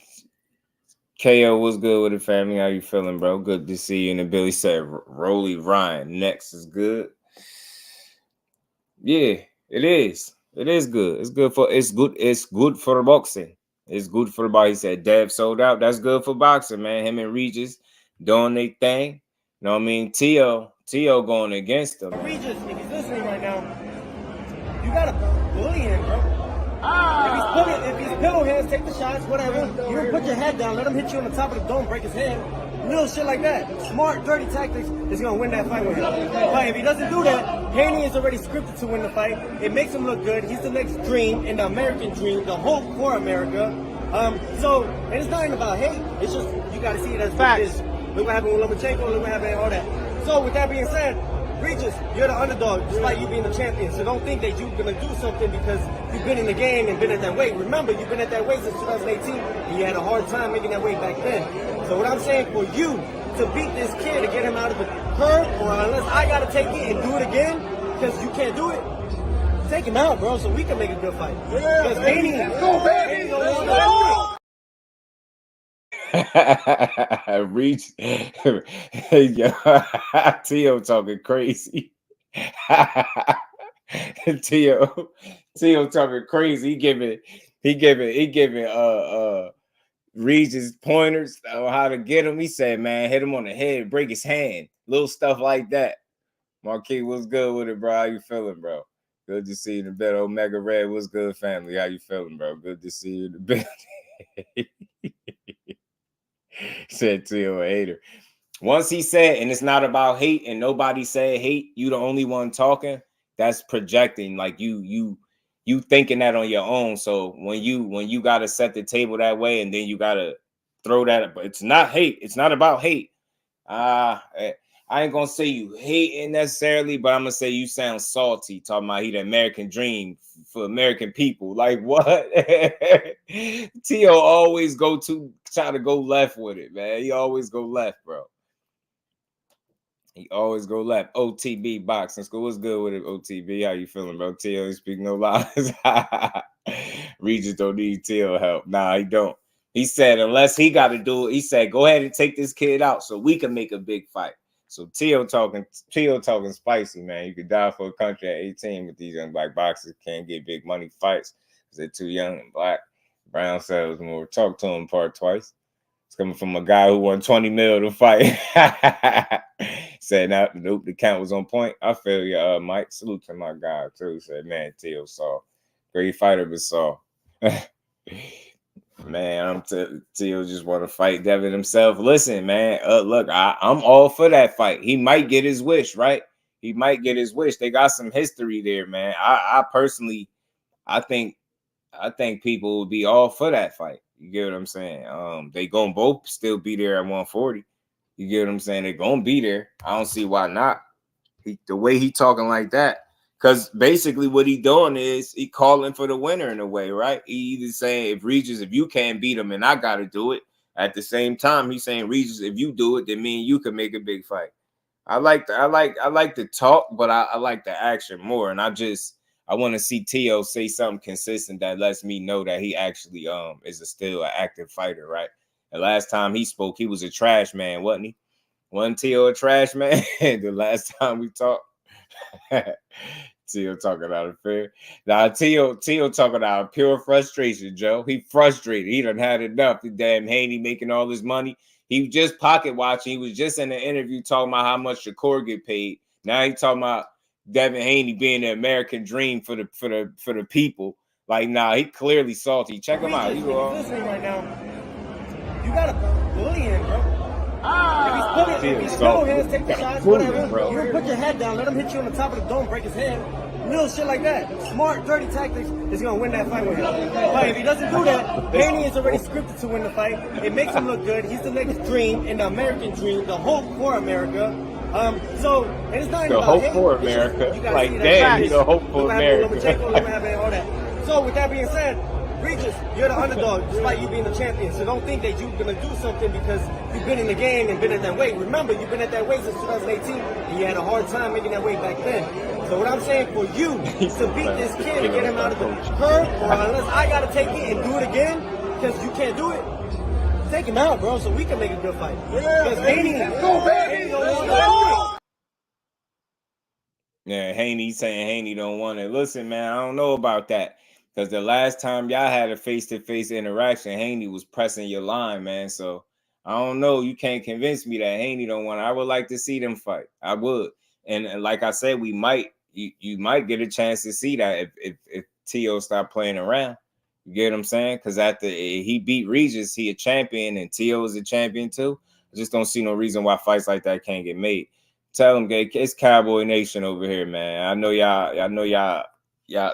KO, what's good with the family? How you feeling, bro? Good to see you. And Billy said, Rolly Ryan next is good. Yeah, it is. It is good. It's good for boxing. It's good for the body. He said Dev sold out. That's good for boxing, man. Him and Regis doing their thing. You know what I mean? Tio going against him. Regis, if he's listening right now, you gotta bully him, bro. If he's pillow hands, take the shots, whatever. You don't put your head down, let him hit you on the top of the dome, break his head. Little shit like that. Smart, dirty tactics is gonna win that fight with him. But if he doesn't do that, Haney is already scripted to win the fight. It makes him look good. He's the next dream and the American dream, the hope for America. And it's not even about hate. It's just you gotta see it as facts. Look what happened with Lomachenko, look what happened, all that. So with that being said, Regis, you're the underdog, despite you being the champion. So don't think that you're gonna do something because you've been in the game and been at that weight. Remember, you've been at that weight since 2018, and you had a hard time making that weight back then. So what I'm saying, for you to beat this kid and get him out of the curve, or unless I gotta take it and do it again, because you can't do it, take him out, bro, so we can make a good fight. Because Haney, Reach, Tio talking crazy. Tio talking crazy. He giving Regis pointers on how to get him. He said, man, hit him on the head, break his hand, little stuff like that. Marquis, what's good with it, bro? How you feeling, bro? Good to see you in the bed. Omega Red, what's good, family? How you feeling, bro? Good to see you in the bed. Said to a hater. Once he said, and it's not about hate, and nobody said hate, you the only one talking, that's projecting. Like you thinking that on your own. So when you gotta set the table that way, and then you gotta throw that, but it's not hate, it's not about hate. I I ain't gonna say you hating necessarily, but I'm gonna say you sound salty talking about he the American dream for American people. Like what? T.O. always try to go left with it, man. He always go left, bro. He always go left. OTB Boxing School. What's good with it, OTB? How you feeling, bro? T.O. You speak no lies. Regis don't need T.O. help. Nah, he don't. He said unless he got to do it, he said go ahead and take this kid out so we can make a big fight. So T.O. talking spicy, man. You could die for a country at 18, but these young black boxers can't get big money fights because they're too young and black. Brown sells more. Talk to him part twice. It's coming from a guy who won 20 mil to fight. Said, nope, the count was on point. I feel you, Mike. Salute to my guy, too. Said, man, T.O. saw. Great fighter, but saw. Man, T.O. just want to fight Devin himself. Listen, man, look, I'm all for that fight. He might get his wish, right? He might get his wish. They got some history there, man. I personally, I think people would be all for that fight. You get what I'm saying? They gonna both still be there at 140. You get what I'm saying? They're gonna be there. I don't see why not. The way he talking like that, because basically what he doing is he calling for the winner in a way, right? He either saying if Regis, if you can't beat him, and I gotta do it. At the same time, he's saying Regis, if you do it, then me and you can make a big fight. I like the talk, but I like the action more, and I want to see T.O. say something consistent that lets me know that he actually is still an active fighter, right? The last time he spoke, he was a trash man, wasn't he? Wasn't T.O. a trash man? The last time we talked, T.O. talking out of fear. Now T.O. talking out of pure frustration, Joe. He frustrated. He done had enough. The damn Haney making all his money. He just pocket watching. He was just in an interview talking about how much SHAKUR get paid. Now he talking about Devin Haney being the American dream for the people. Like, nah, he clearly salty. Check him out. He's listening right now. You gotta bully him, bro. If he's pulling hands, take the shots, whatever. You don't put your head down, let him hit you on the top of the dome, break his head. Real shit like that. Smart, dirty tactics is gonna win that fight with him. But if he doesn't do that, Haney is already scripted to win the fight. It makes him look good. He's the next dream and the American dream, the hope for America. So, and it's not the about hope him. for America. Like, damn, he's the hope for America. All that. So, with that being said, Regis, you're the underdog, despite you being the champion. So don't think that you're gonna do something because you've been in the game and been at that weight. Remember, you've been at that weight since 2018, and you had a hard time making that weight back then. So what I'm saying for you to beat this kid and get him out of the curve, or unless I gotta take it and do it again because you can't do it, take him out, bro, so we can make a good fight. Because Haney, yeah, Haney saying Haney don't want it. Listen, man, I don't know about that. Because the last time y'all had a face-to-face interaction, Haney was pressing your line, man. So I don't know. You can't convince me that Haney don't want it. I would like to see them fight. I would. And like I said, you might get a chance to see that if T.O. stop playing around. You get what I'm saying? Because after he beat Regis, he a champion, and T.O. is a champion too. I just don't see no reason why fights like that can't get made. Tell them, it's Cowboy Nation over here, man. I know y'all,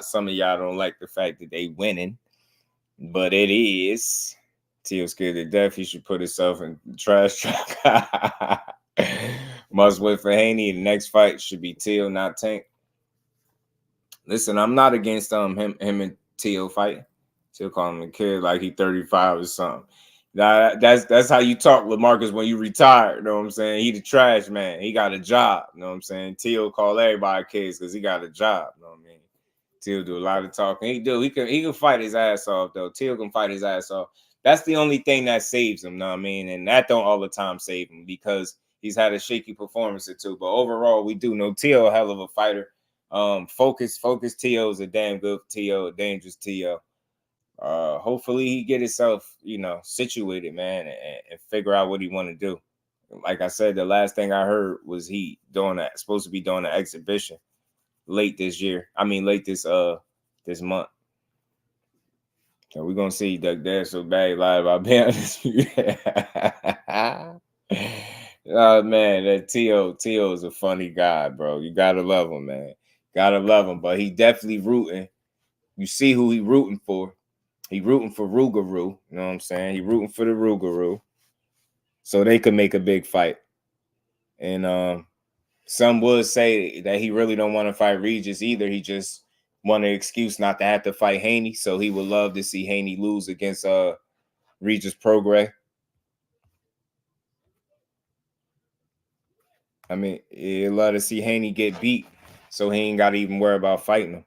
some of y'all don't like the fact that they winning, but it is. T.O. scared to death. He should put himself in the trash truck. Must wait for Haney. The next fight should be T.O., not Tank. Listen, I'm not against him and T.O. fighting. T.O. call him a kid like he 35 or something. Now, that's how you talk, LaMarcus, when you retire. You know what I'm saying? He the trash man. He got a job. You know what I'm saying? T.O. call everybody kids because he got a job. You know what I mean? T.O. do a lot of talking. He can fight his ass off, though. T.O. can fight his ass off. That's the only thing that saves him, you know what I mean? And that don't all the time save him because he's had a shaky performance or two. But overall, we do know T.O. a hell of a fighter. Focus T.O. is a damn good T.O., a dangerous T.O. Hopefully he get himself, situated, man, and figure out what he want to do. Like I said, the last thing I heard was he supposed to be doing an exhibition late this year. I mean, late this month. So we're gonna see Doug Dad so bad live about being honest. Oh man, that T.O. is a funny guy, bro. You gotta love him, man. Gotta love him, but he definitely rooting. You see who he rooting for. He rooting for Rougarou. You know what I'm saying? He rooting for the Rougarou. So they could make a big fight. And some would say that he really don't want to fight Regis either. He just want an excuse not to have to fight Haney. So he would love to see Haney lose against Regis Prograis. I mean, he'd love to see Haney get beat, so he ain't got to even worry about fighting him.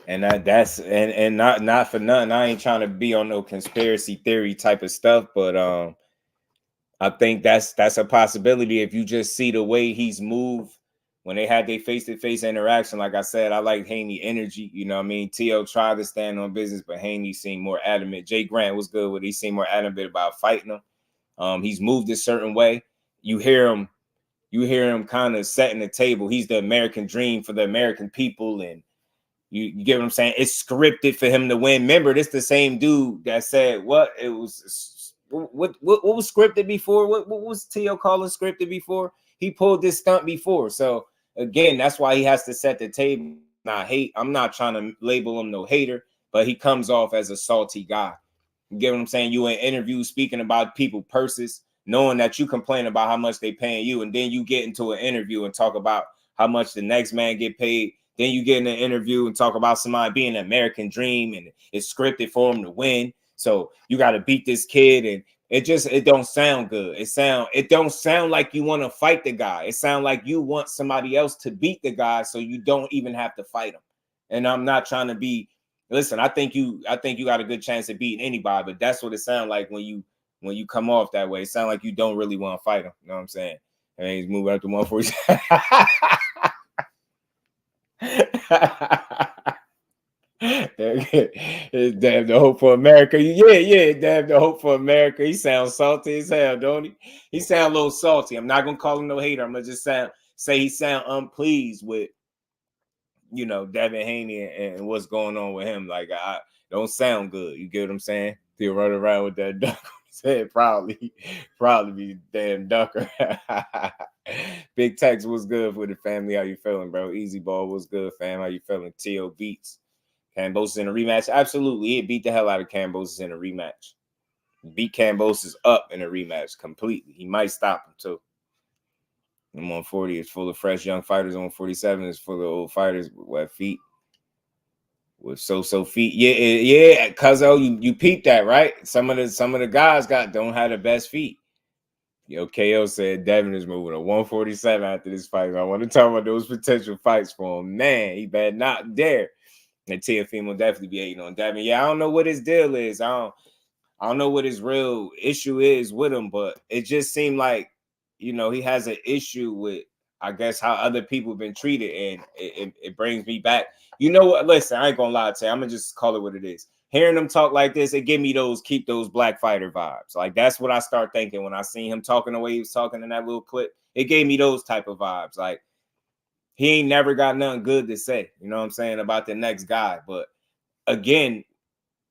And that's not for nothing. I ain't trying to be on no conspiracy theory type of stuff, but I think that's a possibility if you just see the way he's moved when they had their face-to-face interaction. Like I said, I like Haney energy. You know what I mean? T.O. tried to stand on business, but Haney seemed more adamant. Jay Grant was good with it. He seemed more adamant about fighting him. He's moved a certain way. You hear him kind of setting the table. He's the American dream for the American people, and you get what I'm saying? It's scripted for him to win. Remember, this the same dude that said what was scripted before? What was T.O. calling scripted before? He pulled this stunt before. So again, that's why he has to set the table. I'm not trying to label him no hater, but he comes off as a salty guy. You get what I'm saying? You in interviews speaking about people purses, knowing that you complain about how much they paying you, and then you get into an interview and talk about how much the next man get paid. Then you get in an interview and talk about somebody being an American dream and it's scripted for him to win. So you got to beat this kid, and it don't sound good. It don't sound like you want to fight the guy. It sounds like you want somebody else to beat the guy so you don't even have to fight him. And I'm not trying to be, listen, I think you got a good chance of beating anybody, but that's what it sounds like when you come off that way. It sounds like you don't really want to fight him. You know what I'm saying? And he's moving up to 147. Damn the hope for America. Yeah, damn the hope for America. He sounds salty as hell, don't he? He sound a little salty. I'm not gonna call him no hater. I'm gonna just say he sound unpleased with, you know, Devin Haney and what's going on with him. Like, I don't sound good. You get what I'm saying? He'll run around with that duck on his head. Probably be damn ducker. Big Tex was good for the family. How you feeling, bro? Easy Ball was good, fam. How you feeling? T.O. beats Kambosos in a rematch. Absolutely, he beat the hell out of Kambosos in a rematch. Beat Kambosos up in a rematch completely. He might stop him too. And 140 is full of fresh young fighters. 147 is full of old fighters with wet feet. With so feet. Yeah. Cuzzo, you peeped that, right? Some of the guys don't have the best feet. Yo, KO said Devin is moving to 147 after this fight. I want to talk about those potential fights for him. Man, he better not dare. And Teofimo will definitely be hating on Devin. Yeah, I don't know what his deal is. I don't know what his real issue is with him, but it just seemed like, you know, he has an issue with, I guess, how other people have been treated. And it brings me back. You know what? Listen, I ain't gonna lie to you. I'm gonna just call it what it is. Hearing him talk like this, it give me keep those black fighter vibes. Like, that's what I start thinking when I seen him talking the way he was talking in that little clip. It gave me those type of vibes. Like, he ain't never got nothing good to say, you know what I'm saying, about the next guy. But again,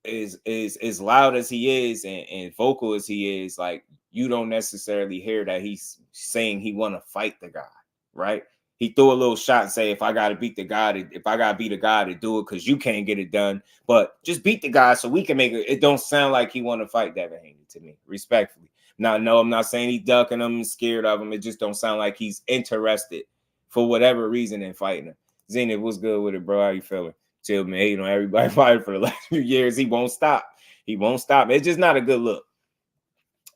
as loud as he is and vocal as he is, like, you don't necessarily hear that he's saying he want to fight the guy, right? He threw a little shot and say, if I got to beat the guy, if I got to beat a guy to do it because you can't get it done, but just beat the guy so we can make it. It don't sound like he want to fight Devin Haney to me, respectfully. Now, no, I'm not saying he's ducking him and scared of him. It just don't sound like he's interested for whatever reason in fighting him. Zenith, what's good with it, bro? How you feeling? Chill, man, hating on everybody fighting for the last few years. He won't stop. He won't stop. It's just not a good look.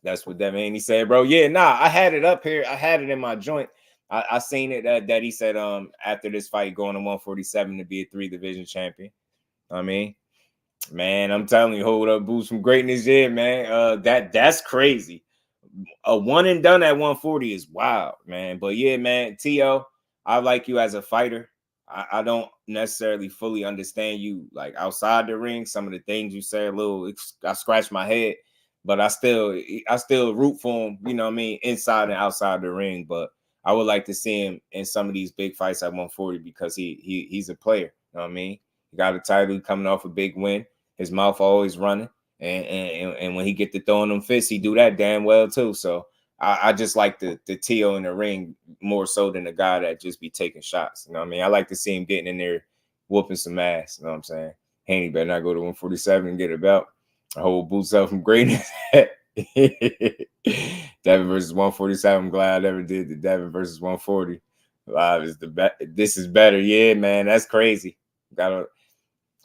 That's what Devin Haney said, bro. Yeah, nah, I had it up here. I had it in my joint. I seen it that he said after this fight going to 147 to be a 3 division champion. I mean, man, I'm telling you, hold up, boost some greatness, yeah, man. That's crazy. A one and done at 140 is wild, man. But yeah, man, T.O., I like you as a fighter. I don't necessarily fully understand you like outside the ring. Some of the things you say, I scratch my head, but I still root for him, you know what I mean, inside and outside the ring. But I would like to see him in some of these big fights at 140 because he's a player. You know what I mean? He got a title, coming off a big win. His mouth always running. And when he get to throwing them fists, he do that damn well too. So I just like the T.O. in the ring more so than the guy that just be taking shots. You know what I mean? I like to see him getting in there, whooping some ass. You know what I'm saying? Haney better not go to 147 and get a belt. I hold Boots up from greatness. Devin versus 147. I'm glad I never did the Devin versus 140. Live is the best. This is better. Yeah, man. That's crazy.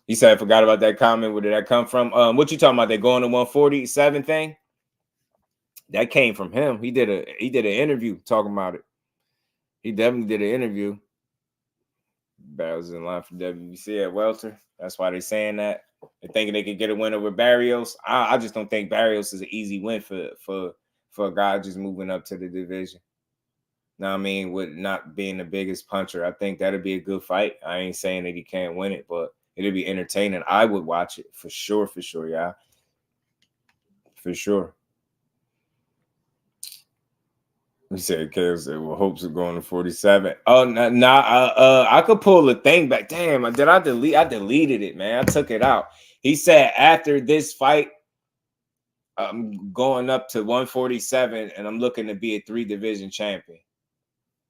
He said I forgot about that comment. Where did that come from? What you talking about? They going to 147 thing? That came from him. He did an interview talking about it. He definitely did an interview. Barrios in line for WBC at welter. That's why they're saying that. They're thinking they could get a win over Barrios. I just don't think Barrios is an easy win for a guy just moving up to the division. Know what I mean? With not being the biggest puncher, I think that'd be a good fight. I ain't saying that he can't win it, but it'd be entertaining. I would watch it for sure, yeah. For sure. He said, "Kale said, well, hopes of going to 47." Oh, I could pull the thing back. Damn, did I delete? I deleted it, man. I took it out. He said after this fight, I'm going up to 147, and I'm looking to be a 3-division champion.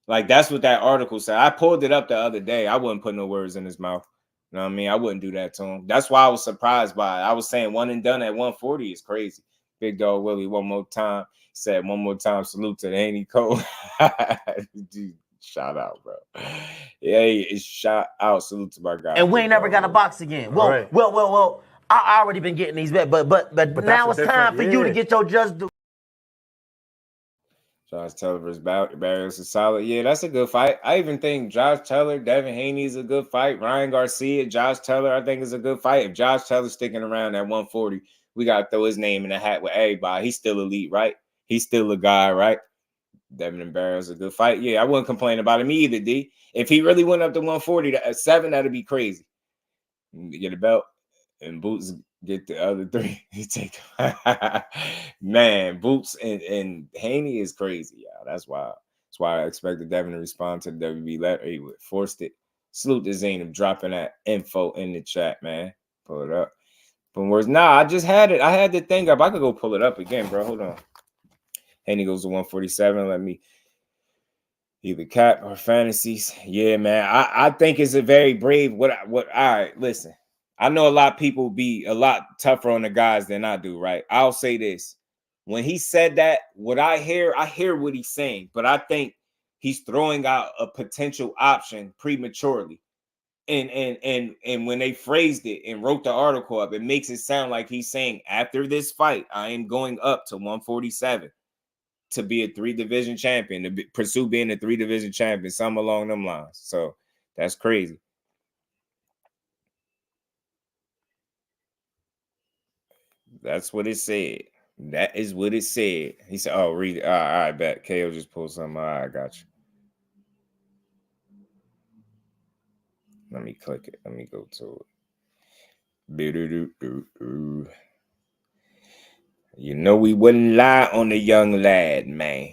Like, that's what that article said. I pulled it up the other day. I wouldn't put no words in his mouth. You know what I mean? I wouldn't do that to him. That's why I was surprised by it. I was saying one and done at 140 is crazy. Big Dog Willie, one more time. Said one more time, salute to the Haney Cole. Dude, shout out, bro. Yeah, shout out, salute to my guy. And we ain't never got a box again. Well, right. well. I already been getting these bets, but now it's time for you to get your just due. Josh Taylor versus Barrios is solid. Yeah, that's a good fight. I even think Josh Taylor, Devin Haney is a good fight. Ryan Garcia, Josh Taylor, I think is a good fight. If Josh Taylor's sticking around at 140, we got to throw his name in the hat with everybody. He's still elite, right? He's still a guy, right? Devin and Barrios is a good fight. Yeah, I wouldn't complain about him either, D. If he really went up to 140 to 7, that'd be crazy. Get a belt and Boots get the other 3. He take man, Boots and Haney is crazy, y'all. That's why I expected Devin to respond to the WB letter. He would forced it. Salute to Zainab dropping that info in the chat, man. Pull it up. From words. Nah, I just had it. I had the thing up. I could go pull it up again, bro. Hold on. Haney goes to 147. Let me either cap or fantasies. Yeah, man. I think it's a very brave. All right, listen. I know a lot of people be a lot tougher on the guys than I do, right? I'll say this. When he said that, I hear what he's saying, but I think he's throwing out a potential option prematurely. And when they phrased it and wrote the article up, it makes it sound like he's saying, after this fight, I am going up to 147 to be a 3-division champion, to pursue being a 3-division champion, something along them lines. So that's crazy. That's what it said. That is what it said. He said, oh, read it. All right, bet. KO just pulled something. All right, I got you. Let me click it. Let me go to it. You know we wouldn't lie on the young lad, man.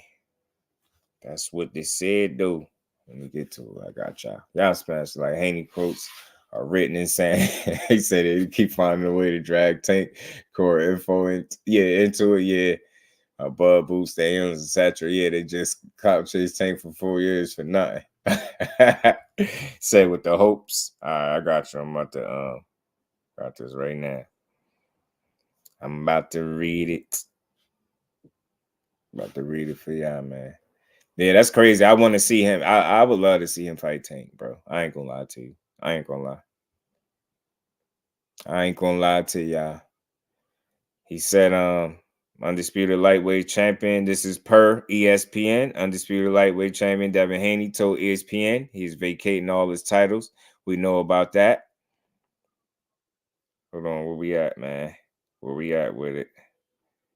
That's what they said, though. Let me get to it. I got y'all. Y'all smash like Haney quotes are written in saying he said he keep finding a way to drag Tank core info into it. Yeah. Above Boost, Stadiums, etc. Yeah, they just cop chase Tank for 4 years for nothing. Say with the hopes. All right, I got you. I'm about to got this right now. I'm about to read it. About to read it for y'all, man. Yeah, that's crazy. I want to see him. I would love to see him fight Tank, bro. I ain't gonna lie to you. I ain't gonna lie to y'all. He said, undisputed lightweight champion. This is per ESPN. Undisputed lightweight champion Devin Haney told ESPN he's vacating all his titles. We know about that. Hold on, where we at, man? Where we at with it?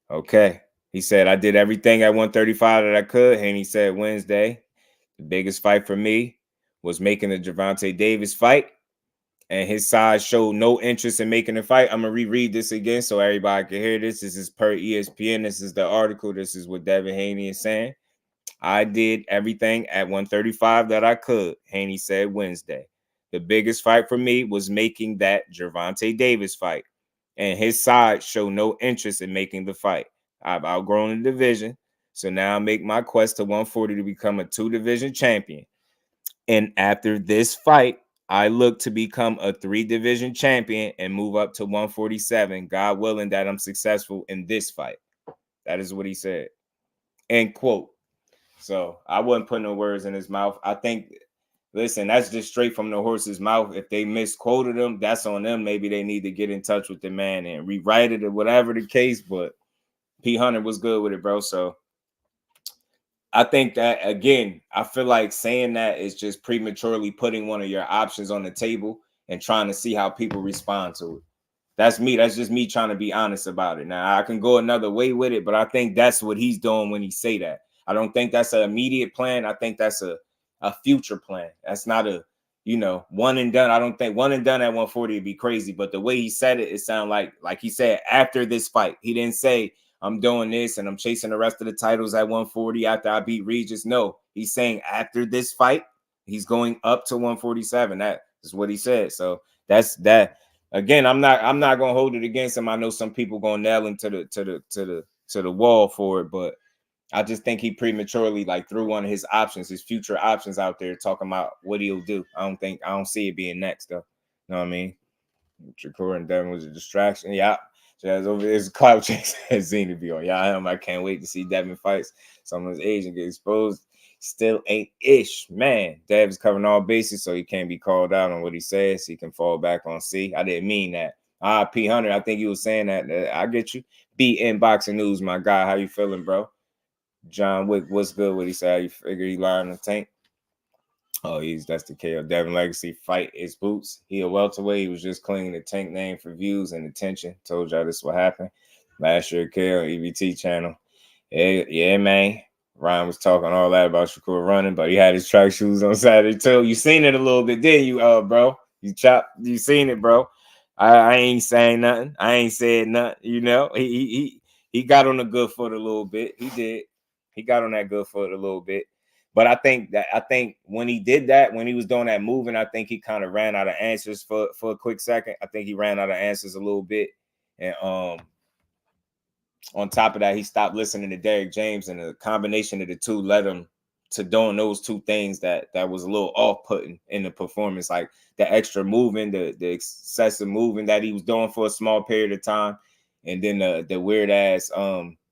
Okay. He said, I did everything at 135 that I could. Haney said Wednesday, the biggest fight for me was making the Gervonta Davis fight. And his side showed no interest in making a fight. I'm going to reread this again so everybody can hear this. This is per ESPN. This is the article. This is what Devin Haney is saying. I did everything at 135 that I could, Haney said Wednesday. The biggest fight for me was making that Gervonta Davis fight. And his side showed no interest in making the fight. I've outgrown the division. So now I make my quest to 140 to become a 2-division champion. And after this fight, I look to become a 3-division champion and move up to 147. God willing that I'm successful in this fight. That is what he said. End quote. So I wasn't putting no words in his mouth. I think, listen, that's just straight from the horse's mouth. If they misquoted him, that's on them. Maybe they need to get in touch with the man and rewrite it or whatever the case. But P. Hunter was good with it, bro. So I think that, again, I feel like saying that is just prematurely putting one of your options on the table and trying to see how people respond to it. That's me. That's just me trying to be honest about it. Now, I can go another way with it, but I think that's what he's doing when he say that. I don't think that's an immediate plan. I think that's a future plan. That's not a, one and done. I don't think one and done at 140 would be crazy. But the way he said it, it sounded like he said after this fight. He didn't say, I'm doing this and I'm chasing the rest of the titles at 140 after I beat Regis. No, he's saying after this fight, he's going up to 147. That is what he said. So that's that. Again, I'm not gonna hold it against him. I know some people gonna nail him to the wall for it, but I just think he prematurely threw one of his options, his future options out there, talking about what he'll do. I don't see it being next though. You know what I mean? Shakur and Devin was a distraction. Yeah. Jazz over there's a cloud chase at Zena be on. Yeah, I can't wait to see Devin fights. Some of his agent get exposed. Still ain't ish. Man, Dev's covering all bases, so he can't be called out on what he says. He can fall back on C. I didn't mean that. P. Hunter, I think he was saying that. I get you. BN Boxing News, my guy. How you feeling, bro? John Wick, what's good? What he said? How you figure he lying in the tank? Oh, that's the KO. Devin Legacy fight his boots. He a welterweight. He was just cleaning the tank name for views and attention. Told y'all this what happened last year. KO EBT channel. Yeah, man. Ryan was talking all that about Shakur running, but he had his track shoes on Saturday too. You seen it a little bit, didn't you, bro? You seen it, bro? I ain't saying nothing. I ain't said nothing. He got on the good foot a little bit. He did. He got on that good foot a little bit. But I think when he did that, when he was doing that moving, I think he kind of ran out of answers for a quick second. I think he ran out of answers a little bit. And on top of that, he stopped listening to Derrick James, and the combination of the two led him to doing those two things that was a little off-putting in the performance, like the extra moving, the excessive moving that he was doing for a small period of time, and then the weird-ass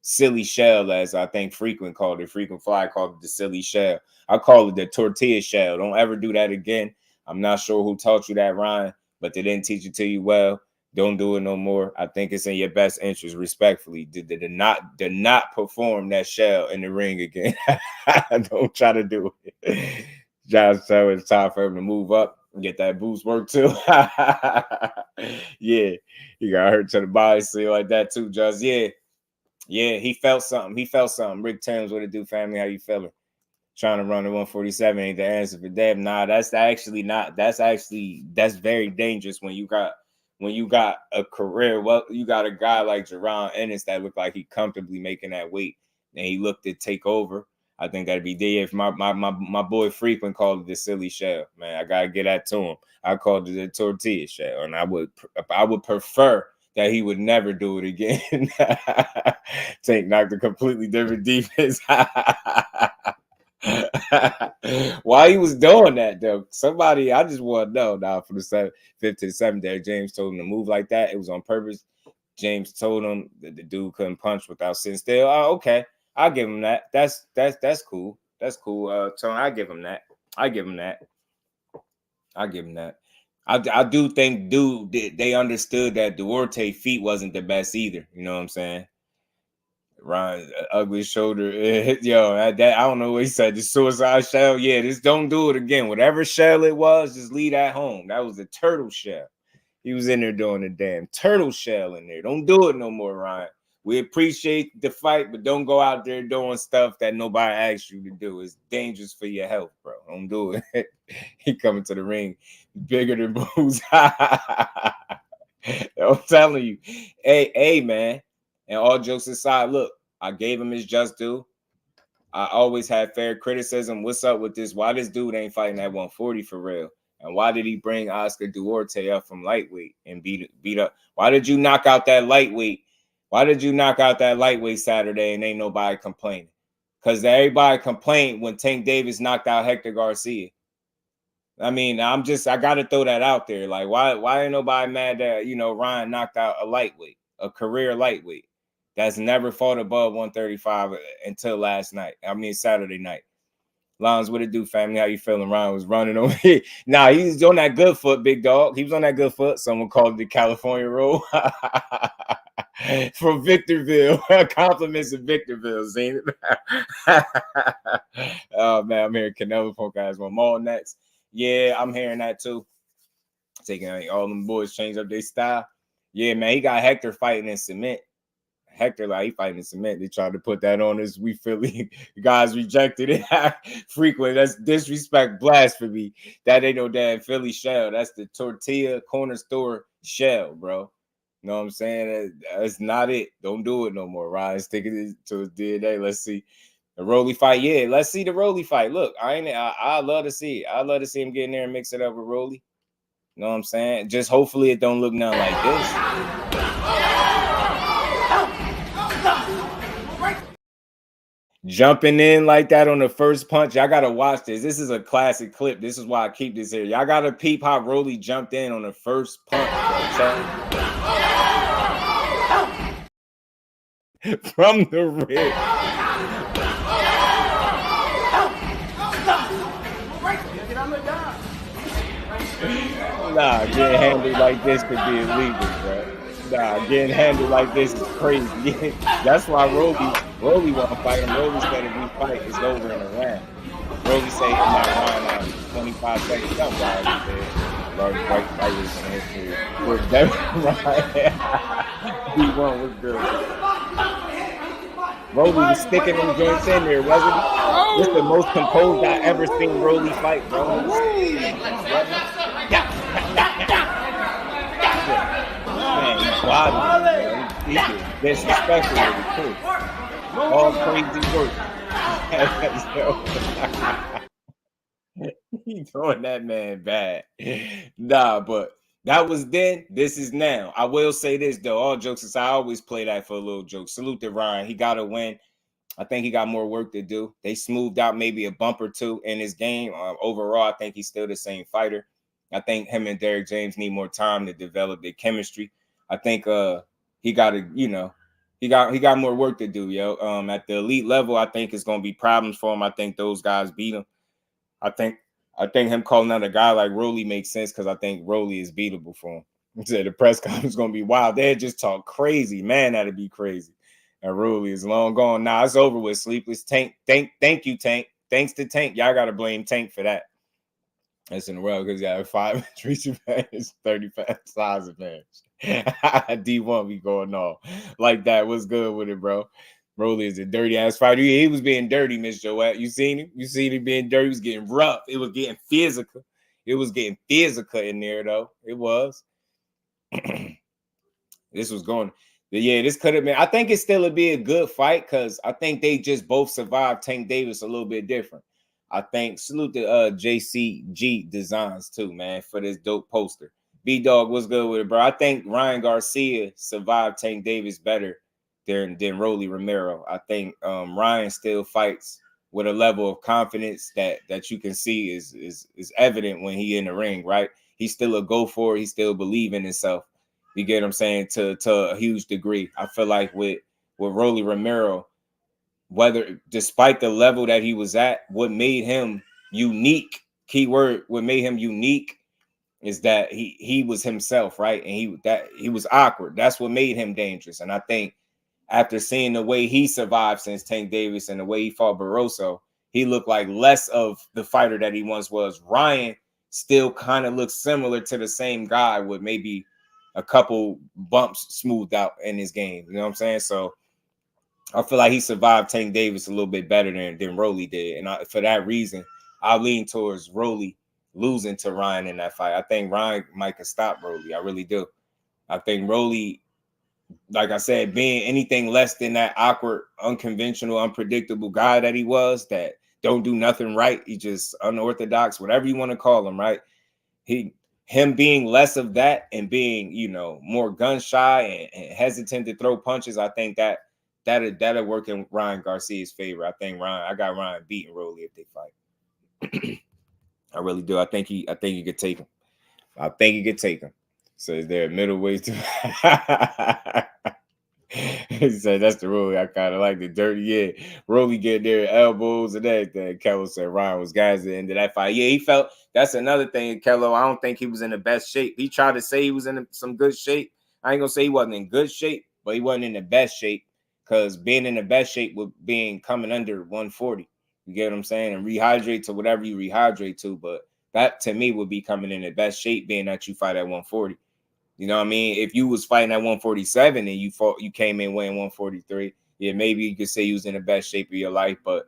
silly shell, as I think Frequent called it. Frequent Fly called it the silly shell. I call it the tortilla shell. Don't ever do that again. I'm not sure who taught you that, Ryan, but they didn't teach it to you well. Don't do it no more. I think it's in your best interest, respectfully, to not perform that shell in the ring again. Don't try to do it. Josh said it's time for him to move up and get that boost work too. Yeah, he got hurt to the body, so like that too, Josh. Yeah, he felt something. Rick Thames, what it do, family? How you feeling? Trying to run the 147 ain't the answer for Dev. Nah, that's very dangerous when you got a career. Well, you got a guy like Jerron Ennis that looked like he comfortably making that weight, and he looked to take over. I think that'd be there. If my boy Frequent called it the silly shell, man, I gotta get that to him. I called it the tortilla shell, and I would prefer that he would never do it again. Tank knocked a completely different defense. Why he was doing that though? Somebody, I just want to know now. For the 5th to the 7th, Derrick James told him to move like that. It was on purpose. James told him that the dude couldn't punch without sitting still. Oh, okay, I'll give him that. That's cool. That's cool. Tony, I give him that. I do think, they understood that Duarte feet wasn't the best either. You know what I'm saying? Ryan, ugly shoulder. Yo, I don't know what he said. The suicide shell. Yeah, just don't do it again. Whatever shell it was, just leave that home. That was a turtle shell. He was in there doing a damn turtle shell in there. Don't do it no more, Ryan. We appreciate the fight, but don't go out there doing stuff that nobody asked you to do. It's dangerous for your health, bro. Don't do it. He coming to the ring bigger than Booze. I'm telling you. Hey, man. And all jokes aside, look, I gave him his just due. I always had fair criticism. What's up with this? Why this dude ain't fighting at 140 for real? And why did he bring Oscar Duarte up from lightweight and beat up? Why did you knock out that lightweight? Why did you knock out that lightweight Saturday and ain't nobody complaining? Because everybody complained when Tank Davis knocked out Hector Garcia. I mean, I got to throw that out there. Like, why ain't nobody mad that, you know, Ryan knocked out a lightweight, a career lightweight that's never fought above 135 until last night. I mean, Saturday night. Lons, what it do, family? How you feeling? Ryan was running over here. Nah, he's on that good foot, big dog. He was on that good foot. Someone called it the California roll. From Victorville. Compliments of Victorville, seen it? Oh, man, I'm hearing Canelo Punk guys want Maul next. Yeah, I'm hearing that too. Taking all them boys change up their style. Yeah, man, he got Hector fighting in cement. Hector, like, he fighting in cement. They tried to put that on us. We Philly guys rejected it frequently. That's disrespect, blasphemy. That ain't no damn Philly shell. That's the tortilla corner store shell, bro. You know what I'm saying? That's not it. Don't do it no more, Ryan. Stick it to his DNA. Let's see. The Rolly fight, yeah. Let's see the Rolly fight. Look, I love to see it. I love to see him get in there and mix it up with Rolly. You know what I'm saying? Just hopefully it don't look nothing like this. Jumping in like that on the first punch. Y'all gotta watch this. This is a classic clip. This is why I keep this here. Y'all gotta peep how Rolly jumped in on the first punch. From the rib. Nah, getting handled like this could be illegal, bro. Nah, getting handled like this is crazy. That's why Rolly want to fight him. Rolly said if we fight, it's over in a round. Rolly say it might run out 25 seconds. Don't worry, right fighters in history. We're definitely right. D1 was good. Rolly was sticking them joints in there, wasn't he? This is the most composed I ever seen Rolly fight, bro. Man, he's body. He's disrespectful with it, too. All crazy work. He throwing that man bad. Nah, but that was then. This is now. I will say this, though. All jokes aside, I always play that for a little joke. Salute to Ryan. He got to win. I think he got more work to do. They smoothed out maybe a bump or two in his game. Overall, I think he's still the same fighter. I think him and Derrick James need more time to develop their chemistry. I think he got to, you know, he got more work to do, yo. At the elite level, I think it's gonna be problems for him. I think those guys beat him. I think him calling out a guy like Rolly makes sense because I think Rolly is beatable for him. He said the press conference is gonna be wild. They just talk crazy, man. That'd be crazy. And Rolly is long gone. Nah, it's over with. Sleepless Tank. Thank you, Tank. Thanks to Tank. Y'all gotta blame Tank for that. That's in the world because you got a 5-inch reach advantage, 30-pound size advantage. D1 be going off like that. What's good with it, bro? Rolly is a dirty ass fighter. He was being dirty, Miss Joette. You seen him? You seen him being dirty? He was getting rough. It was getting physical. It was getting physical in there, though. It was. This was going. Yeah, this could have been. I think it still would be a good fight because I think they just both survived Tank Davis a little bit different. I think salute to JCG Designs too, man, for this dope poster. B-Dog, what's good with it, bro? I think Ryan Garcia survived Tank Davis better than Rolly Romero. I think Ryan still fights with a level of confidence that you can see is evident when he in the ring, right? He's still a go for it. He still believe in himself. You get what I'm saying? To a huge degree. I feel like with Rolly Romero, whether despite the level that he was at, what made him unique, keyword, what made him unique is that he was himself, right? And he was awkward. That's what made him dangerous. And I think after seeing the way he survived since Tank Davis and the way he fought Barroso, he looked like less of the fighter that he once was. Ryan still kind of looks similar to the same guy with maybe a couple bumps smoothed out in his game. You know what I'm saying? So I feel like he survived Tank Davis a little bit better than Rolly did. And for that reason, I lean towards Rolly losing to Ryan in that fight. I think Ryan might could stop Rolly. I really do. I think Rolly, like I said, being anything less than that awkward, unconventional, unpredictable guy that he was, that don't do nothing right. He just unorthodox, whatever you want to call him, right? Him being less of that and being, you know, more gun shy and hesitant to throw punches, I think that'll work in Ryan Garcia's favor. I think I got Ryan beating Rolly if they fight. I really do. I think he could take him. I think he could take him. So is there a middleweight? He said that's the rule. I kind of like the dirty. Yeah, Rolly get their elbows and everything. Kello said Ryan was guys at the end of that fight. Yeah, he felt that's another thing. Kello, I don't think he was in the best shape. He tried to say he was in some good shape. I ain't gonna say he wasn't in good shape, but he wasn't in the best shape because being in the best shape would being coming under 140. You get what I'm saying? And rehydrate to whatever you rehydrate to. But that to me would be coming in the best shape, being that you fight at 140. You know what I mean? If you was fighting at 147 and you came in weighing 143, yeah, maybe you could say you was in the best shape of your life. But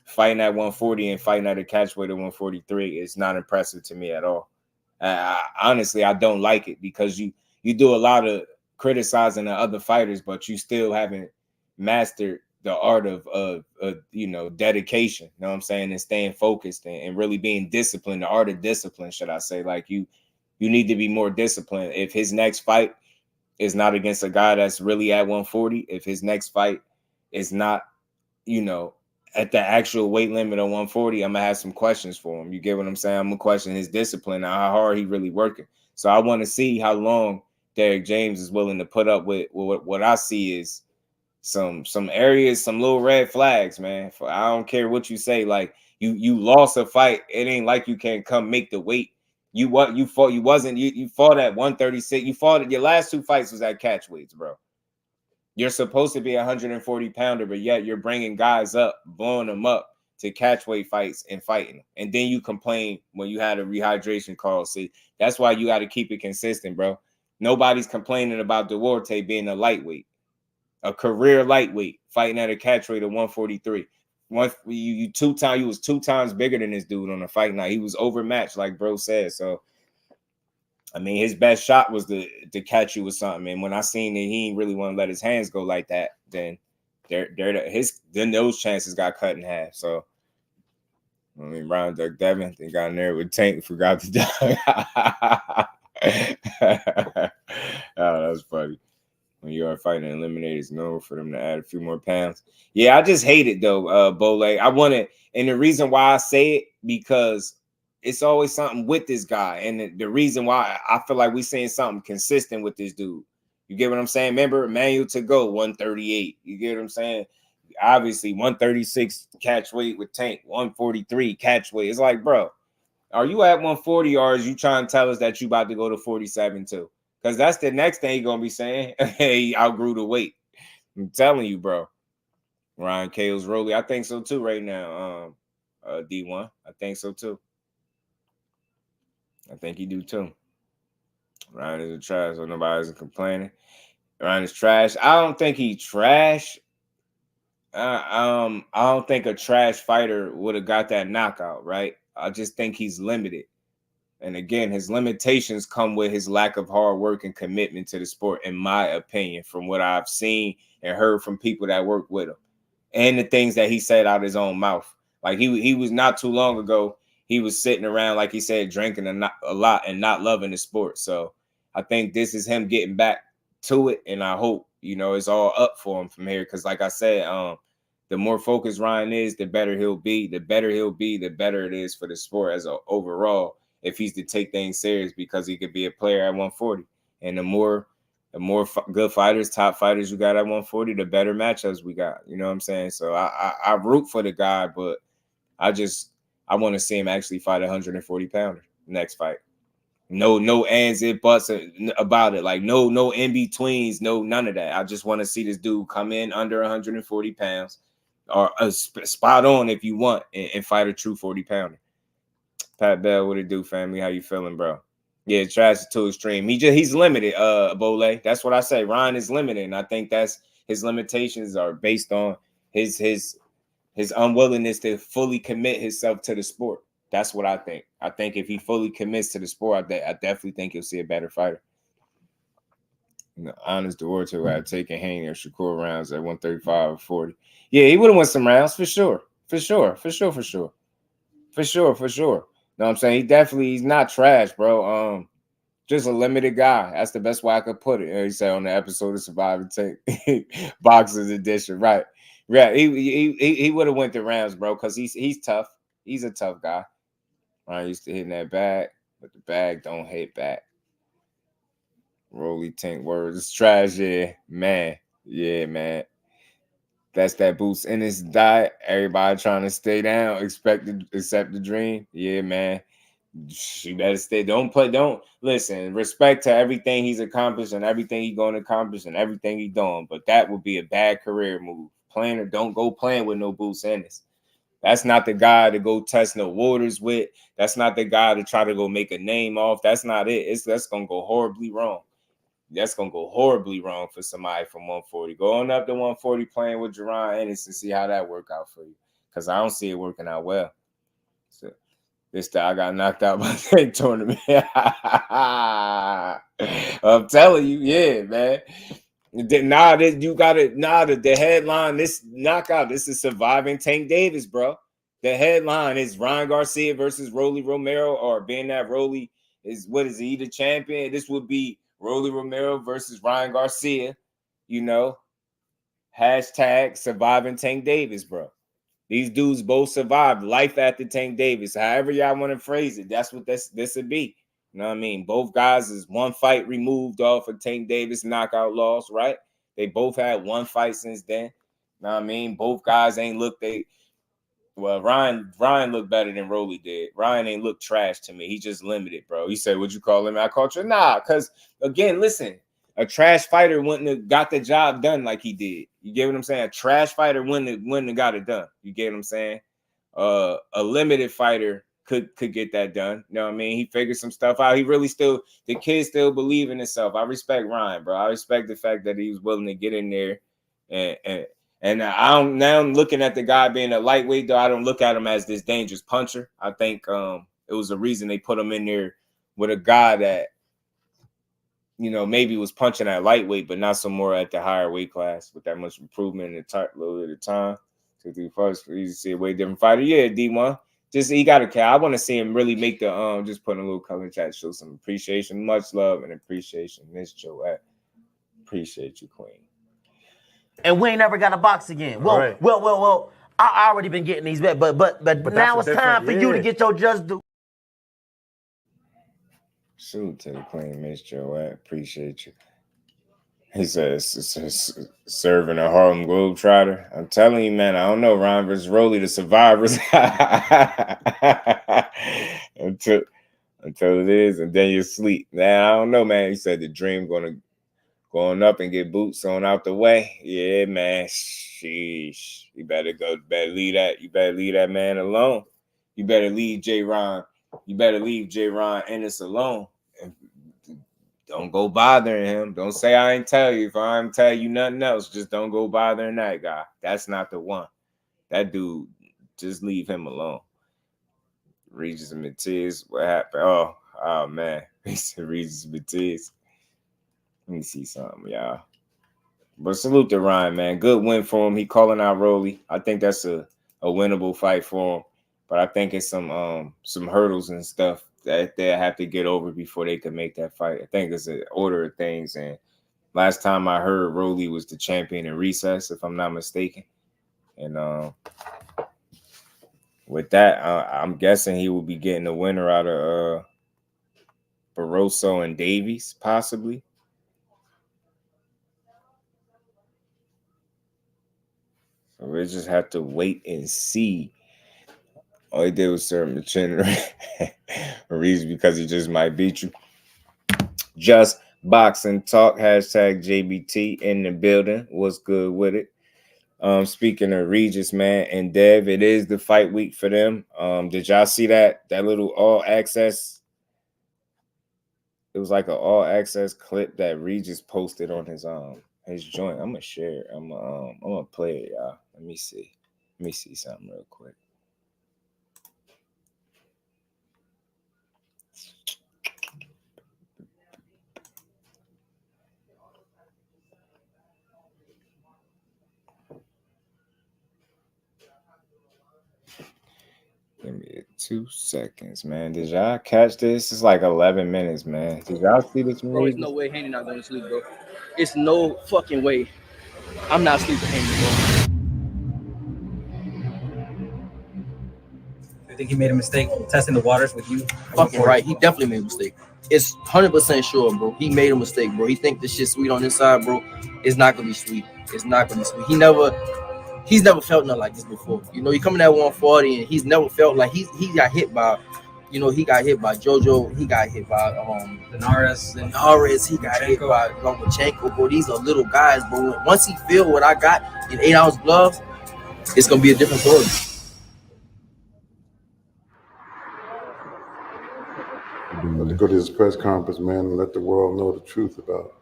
fighting at 140 and fighting at a catch weight of 143 is not impressive to me at all. Honestly, I don't like it because you do a lot of criticizing the other fighters, but you still haven't mastered the art of dedication. You know what I'm saying? And staying focused and really being disciplined. The art of discipline, should I say? Like you need to be more disciplined. If his next fight is not against a guy that's really at 140, if his next fight is not, at the actual weight limit of 140, I'm going to have some questions for him. You get what I'm saying? I'm going to question his discipline and how hard he really working. So I want to see how long Derrick James is willing to put up with what I see is some areas, some little red flags, man. I don't care what you say. Like you lost a fight. It ain't like you can't come make the weight. You fought at 136. You fought at your last two fights was at catch weights, bro. You're supposed to be a 140 pounder, but yet you're bringing guys up, blowing them up to catch weight fights and fighting. And then you complain when you had a rehydration call. See, that's why you got to keep it consistent, bro. Nobody's complaining about Duarte being a lightweight, a career lightweight, fighting at a catch weight of 143. You was 2 times bigger than this dude on the fight night. He was overmatched, like bro said. So, I mean, his best shot was to catch you with something. And when I seen that he didn't really want to let his hands go like that, then those chances got cut in half. So, I mean, Brian Duck Devin, they got in there with Tank, forgot to die. Oh, that's funny. When you are fighting eliminators, it's normal for them to add a few more pounds. Yeah, I just hate it though, Bole. I want to, and the reason why I say it, because it's always something with this guy. And the reason why I feel like we're seeing something consistent with this dude. You get what I'm saying? Remember, Emmanuel to go 138. You get what I'm saying? Obviously, 136 catch weight with Tank, 143 catch weight. It's like, bro, are you at 140 or is you trying to tell us that you about to go to 47 too? Because that's the next thing you're going to be saying. Hey, he outgrew the weight. I'm telling you, bro. Ryan Kale's Rolly. I think so too right now. D1. I think so too. I think he do too. Ryan is a trash, so nobody's complaining. Ryan is trash. I don't think he trash. I don't think a trash fighter would have got that knockout, right? I just think he's limited. And again, his limitations come with his lack of hard work and commitment to the sport, in my opinion, from what I've seen and heard from people that work with him. And the things that he said out his own mouth. Like he was not too long ago, he was sitting around, like he said, drinking a lot and not loving the sport. So I think this is him getting back to it. And I hope, it's all up for him from here. Because like I said, the more focused Ryan is, the better he'll be. The better he'll be, the better it is for the sport as a overall. If he's to take things serious, because he could be a player at 140. And the more good fighters, top fighters you got at 140, the better matchups we got. You know what I'm saying? So I root for the guy, but I want to see him actually fight a 140 pounder next fight. No ands, it buts about it. Like no in betweens, none of that. I just want to see this dude come in under 140 pounds or spot on if you want and fight a true 40 pounder. Pat Bell, what it do, family? How you feeling, bro? Yeah, trash is too extreme. He's limited, Bole. That's what I say. Ryan is limited, and I think that's his limitations are based on his unwillingness to fully commit himself to the sport. That's what I think. I think if he fully commits to the sport, I definitely think you'll see a better fighter. Honest Duarte would have taken Haney or SHAKUR rounds at 135 or 40. Yeah, he would have won some rounds for sure. For sure. Know what I'm saying? He's not trash, bro. Just a limited guy. That's the best way I could put it. He said on the episode of Survivor Tank Boxers Edition, right? Yeah, he would have went the rounds, bro, because he's tough. He's a tough guy. Ryan used to hitting that bag, but the bag don't hit back. Rolly Tank words. It's trash, yeah, man. Yeah, man. That's that boost in his diet. Everybody trying to stay down, accept the dream. Yeah, man. You better stay. Don't listen. Respect to everything he's accomplished and everything he's going to accomplish and everything he's doing. But that would be a bad career move. Playing or don't go playing with no boost in this. That's not the guy to go test no waters with. That's not the guy to try to go make a name off. That's not it. That's gonna go horribly wrong. That's gonna go horribly wrong for somebody from 140. Going up to 140 playing with Jerron Ennis and see how that work out for you. Because I don't see it working out well. So this time I got knocked out by the tournament. I'm telling you, yeah, man. The headline, this knockout, this is surviving Tank Davis, bro. The headline is Ryan Garcia versus Rolly Romero, or being that Rolly is, he the champion? This would be Rolly Romero versus Ryan Garcia, hashtag surviving Tank Davis, bro. These dudes both survived life after Tank Davis. However y'all want to phrase it, that's what this would be. You know what I mean? Both guys is one fight removed off of Tank Davis knockout loss, right? They both had one fight since then. You know what I mean? Both guys ain't looked Ryan looked better than Rolly did. Ryan ain't look trash to me. He just limited, bro. He said, "Would you call him out culture?" Nah, because again, listen, a trash fighter wouldn't have got the job done like he did. You get what I'm saying? A trash fighter wouldn't have got it done. You get what I'm saying? A limited fighter could get that done. You know what I mean? He figured some stuff out. He really the kid still believe in himself. I respect Ryan, bro. I respect the fact that he was willing to get in there. And I'm looking at the guy being a lightweight, though. I don't look at him as this dangerous puncher. I think it was a reason they put him in there with a guy that, maybe was punching at lightweight, but not so more at the higher weight class with that much improvement in a little bit of time. 2-3 fights, you see a way different fighter. Yeah, D1. Just he got a cat. I want to see him really make the just put in a little color chat, show some appreciation, much love and appreciation. Miss Joette, appreciate you, Queen. And we ain't never got a box again. Well, Right. well. I already been getting these, but now it's time for you to get your just due. Salute to the Queen, Miss Joette. Appreciate you. He says serving a Harlem Globetrotter. I'm telling you, man, I don't know. Ryan versus Rolly, the survivors. until it is, and then you sleep. Now I don't know, man. He said the dream going up and get boots on out the way. Yeah, man. Sheesh. You better leave that. You better leave that man alone. You better leave J-Ron. You better leave J-Ron Ennis alone. Don't go bothering him. Don't say I ain't tell you. If I ain't tell you nothing else, just don't go bothering that guy. That's not the one. That dude, just leave him alone. Regis and Matiz, what happened? Oh man. He said Regis and Matiz. Let me see something, y'all. But salute to Ryan, man. Good win for him. He calling out Rolly. I think that's a winnable fight for him. But I think it's some hurdles and stuff that they have to get over before they can make that fight. I think it's an order of things. And last time I heard, Rolly was the champion in recess, if I'm not mistaken. And with that, I'm guessing he will be getting a winner out of Barroso and Davies, possibly. So we just have to wait and see. All he did was serve him the chin reason because he just might beat you. Just boxing talk, hashtag JBT in the building. What's good with it? Speaking of Regis, man, and Dev, it is the fight week for them. Did y'all see that little all access? It was like an all access clip that Regis posted on his joint. I'm gonna share it. I'm gonna play it, y'all. Let me see something real quick. Give me 2 seconds, man. Did y'all catch this? It's like 11 minutes, man. Did y'all see this movie? Bro, there's no way Haney not going to sleep, bro. It's no fucking way. I'm not sleeping Haney, bro. think he made a mistake testing the waters with you? Fucking right. He definitely made a mistake. It's 100% sure, bro. He made a mistake, bro. He think this shit sweet on this side, bro. It's not gonna be sweet. It's not gonna be sweet. He's never felt nothing like this before. You know, he coming at 140 and he's never felt like he got hit by, you know, he got hit by JoJo. He got hit by Linares. He got hit by Lomachenko, bro. These are little guys, bro. Once he feel what I got in 8-ounce gloves, it's gonna be a different story. Let's go to this press conference, man, and let the world know the truth about it.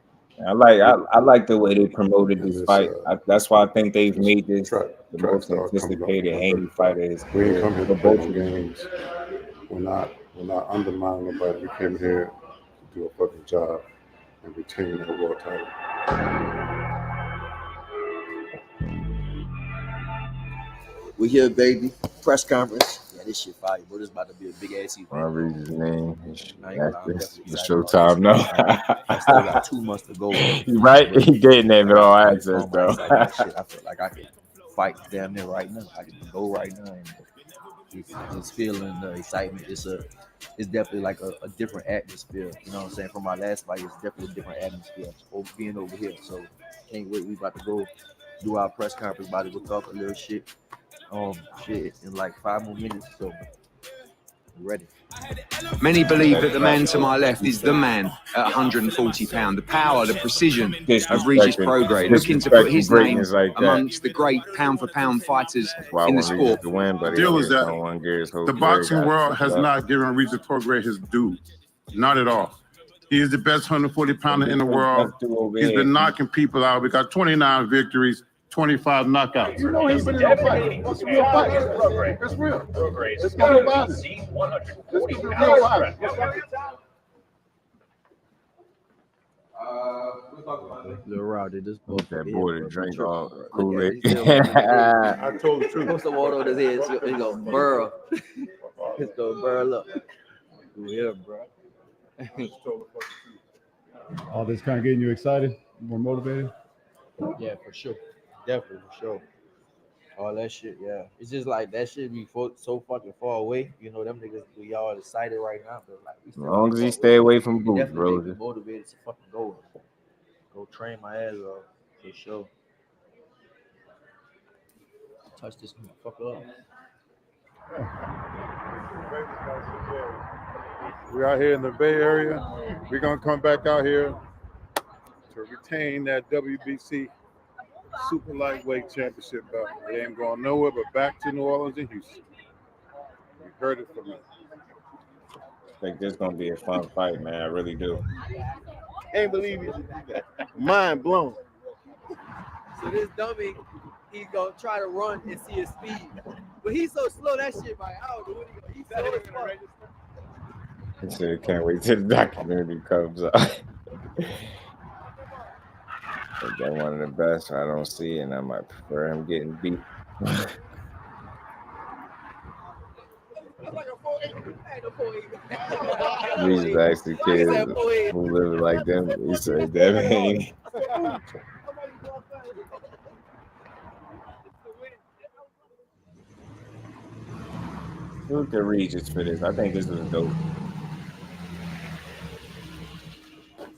I like the way they promoted this fight. That's why I think they've made this the most anticipated Haney fight is. We ain't come here to play no games. We're not undermining nobody. We came here to do a fucking job and retain that world title. We here, baby. Press conference. Yeah, this shit fire, bro. This about to be a big ass event. I read his name. It's showtime now. I still got 2 months to go. Right? He didn't name it all access, though. I feel like I can fight damn near right now. I can go right now. And just feeling the excitement. It's definitely like a different atmosphere. You know what I'm saying? From my last fight, it's definitely a different atmosphere being over here. So can't wait. We about to go do our press conference. About to go talk a little shit. In like 5 more minutes, so we're ready. Many believe that the man to my left is the man at 140 pounds. The power, the precision of Regis PROGRAIS, looking to put his name amongst the great pound-for-pound fighters in the sport. The deal is that the boxing world has not given Regis PROGRAIS his due. Not at all. He is the best 140-pounder in the world. He's been knocking people out. We got 29 victories. 25 knockouts. You know he's been in a fight. It's a real fight. It's real. It's real fight. It's a real fight. Little rowdy, this book. That boy to drink all Kool-Aid. I told the truth. Put some water on his head. He go burr. He's gonna burr up. Yeah, bro. All this kind of getting you excited, more motivated? Yeah, for sure. Definitely, for sure. All that shit, yeah. It's just like that shit be so fucking far away. You know, them niggas, we all excited right now. But like, as long as he stay away from boots, bro. Motivated to fucking go train my ass off, for sure. Touch this motherfucker up. We're out here in the Bay Area. We're going to come back out here to retain that WBC Super Lightweight Championship belt. It ain't going nowhere but back to New Orleans and Houston. You heard it from me. I think this is going to be a fun fight, man. I really do. Can't believe it. Mind blown. So this dummy, he's going to try to run and see his speed. But he's so slow, that shit, like, I don't know what he's slow as fuck. I said, can't wait till the documentary comes out. They're one of the best. I don't see it, and I might prefer him getting beat. These actually kids who live like them. He said, Devin. Look at Regis for this. I think this was dope.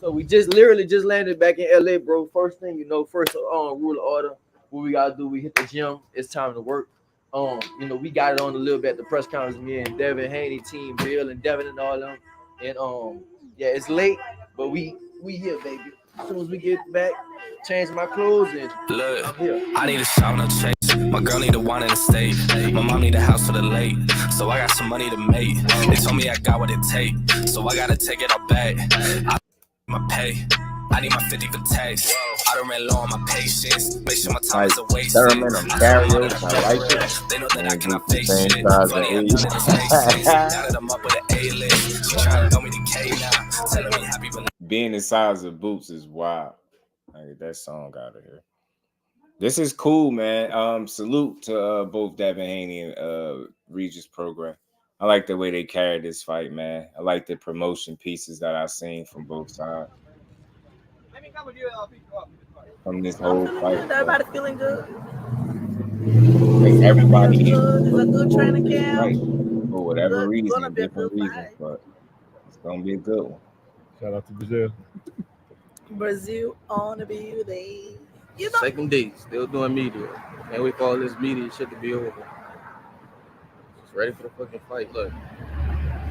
So we literally just landed back in LA, bro. First thing, you know, first rule of order. What we gotta do, we hit the gym. It's time to work. You know, we got it on a little bit at the press conference. Me and Devin, Haney, team, Bill, and Devin, and all them. And yeah, it's late, but we here, baby. As soon as we get back, change my clothes and look, I'm here. I need a shot, no chase. My girl need a wine in the state. My mom need a house for the late. So I got some money to make. They told me I got what it take. So I gotta take it all back. My pay, I need my 50 for tax. I done ran low on my patience. Make sure my time isn't wasted. I like it. They know that I cannot face shit. Funny, I'm doing this face. Now that I'm up with an A-list, she trying to throw me the K now. Telling me happy but being the size of boots is wild. I get that song out of here. This is cool, man. Salute to both Devin Haney and Regis PROGRAIS. I like the way they carried this fight, man. I like the promotion pieces that I've seen from both sides. From this whole fight. Everybody feeling good. Like everybody good. It's a good training camp. Right. for whatever reason, different reasons, but it's gonna be a good one. Shout out to Brazil. Brazil on the building. You know. Second day, still doing media. Can't wait for all this media shit to be over. Just ready for the fucking fight. Look,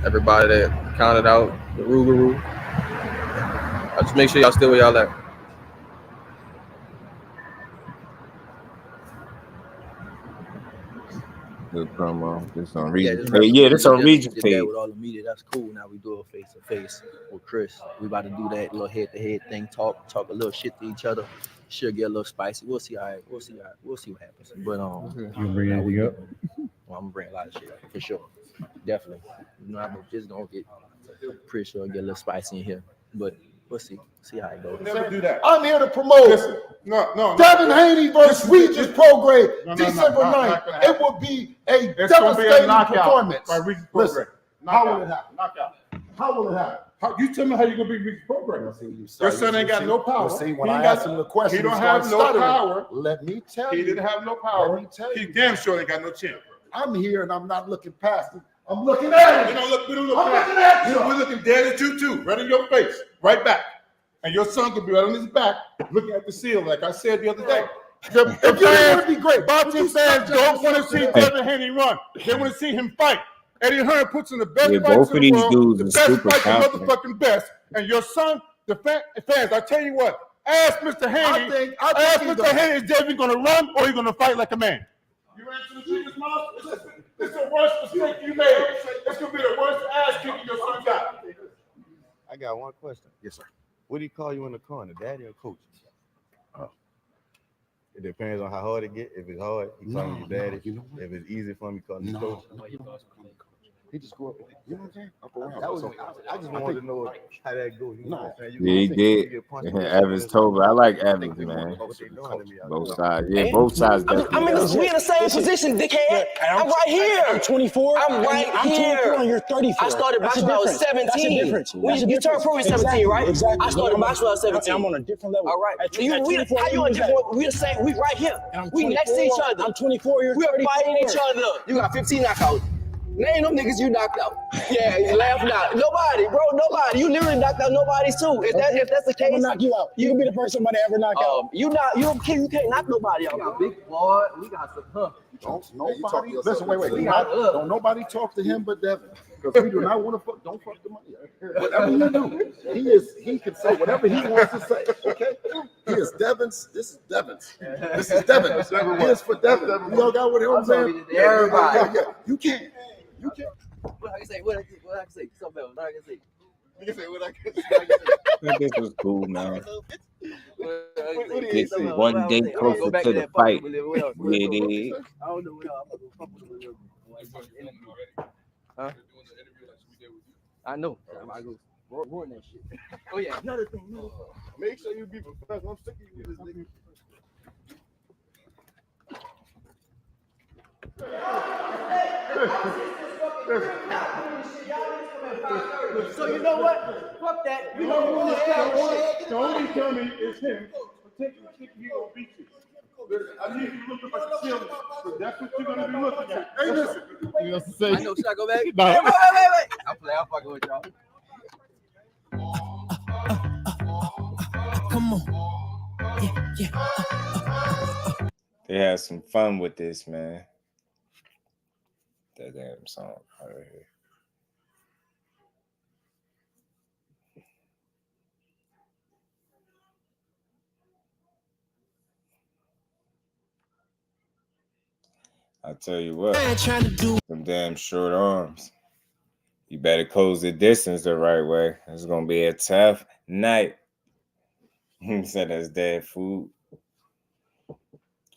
everybody that counted out the Rougarou. I just make sure y'all still where y'all at. Good promo. This on Regis. Yeah, this on Regis page. With all the media, that's cool. Now we do it face to face with Chris. We about to do that little head to head thing. Talk a little shit to each other. Should get a little spicy. We'll see we'll see what happens. But You bring anything up? Well, I'm gonna bring a lot of shit up, for sure. Definitely. You know, I'm just gonna get pretty sure get a little spicy in here. But we'll see. See how it goes. Never do that. I'm here to promote. Listen, no. Devin Haney versus Regis Prograis, December 9th. It will be a devastating performance. By Regis Listen, Prograis. how will it happen? Knockout. How will it happen? You tell me how you gonna be Regis Prograis. Your son ain't got no power. See, when I asked him the question, he don't have no power. Let me tell you. He didn't have no power. Let me tell you. He damn sure ain't got no chin. I'm here and I'm not looking past him. I'm looking at him. We don't look I'm past looking at you. We're looking dead at you too, right in your face, right back. And your son could be right on his back, looking at the ceiling, like I said the other day. The fans, be great. boxing fans don't want to see Devin Haney run. They want to see him fight. Eddie Hearn puts in the best fights in the world, the best fight, the motherfucking best. And your son, the fans, I tell you what, ask Mr. Haney, ask Mr. Haney, is Devin going to run or he going to fight like a man? You ran to the Jesus mom? It's the worst mistake you made. It's going to be the worst ass kicking your son got. I got one question. Yes, sir. What do you call you in the corner, daddy or coach? It depends on how hard it get. If it's hard, he call you daddy. If it's easy for him, he call you coach. He just grew up, you know what I'm saying? Up around. I just wanted to know how that goes. You know what I'm saying? Yeah, he did. Evans told me. I like Evans, man. Both sides. Yeah, both sides. We in the same position, dickhead. I'm right here. I'm 24. I'm right here. 24 and you're 34. I started boxing when I was 17. You turned pro at 17, right? Exactly. I started boxing when I was 17. I'm on a different level. All right. We right here. We 24, next to each other. I'm 24. You're 34. We're fighting each other. You got 15 knockouts. Name them niggas you knocked out. Yeah, you laughing out. Nobody, bro, nobody. You literally knocked out nobody's too. If that's the case, I'm gonna knock you out. You can be the first somebody ever knocked out. You can't knock nobody out. Big boy, we got some huh. Don't nobody listen. Wait. Don't nobody talk to him but Devin, because we do not want to fuck. Don't fuck the money. Whatever you do, he can say whatever he wants to say. Okay, he is Devin's. This is Devin's. This is Devin's. He is for Devin. You all got what I'm saying? Everybody. Yeah. You can't. What I can say? What I can say? Something else. What I can say? You can say what I can say. This was cool, man. What This is one day closer to the fight. Yeah, it is. I don't know what else. I'm gonna huh? I know. I go ruin that shit. Oh yeah. Another thing. Make sure you be professional. I'm sick of you, this nigga. So you know what? Fuck that. You know what? Don't tell me it's him. Take the kick, he gonna beat you. I need you to look up at the ceiling. So that's what you're gonna be looking at. Hey, listen. You know, say, I know. Should I go back? No. Wait. I'm fucking with y'all. Come on. Yeah. They had some fun with this, man. That damn song right here. I tell you what, them damn short arms. You better close the distance the right way. It's gonna be a tough night. He said that's dead food.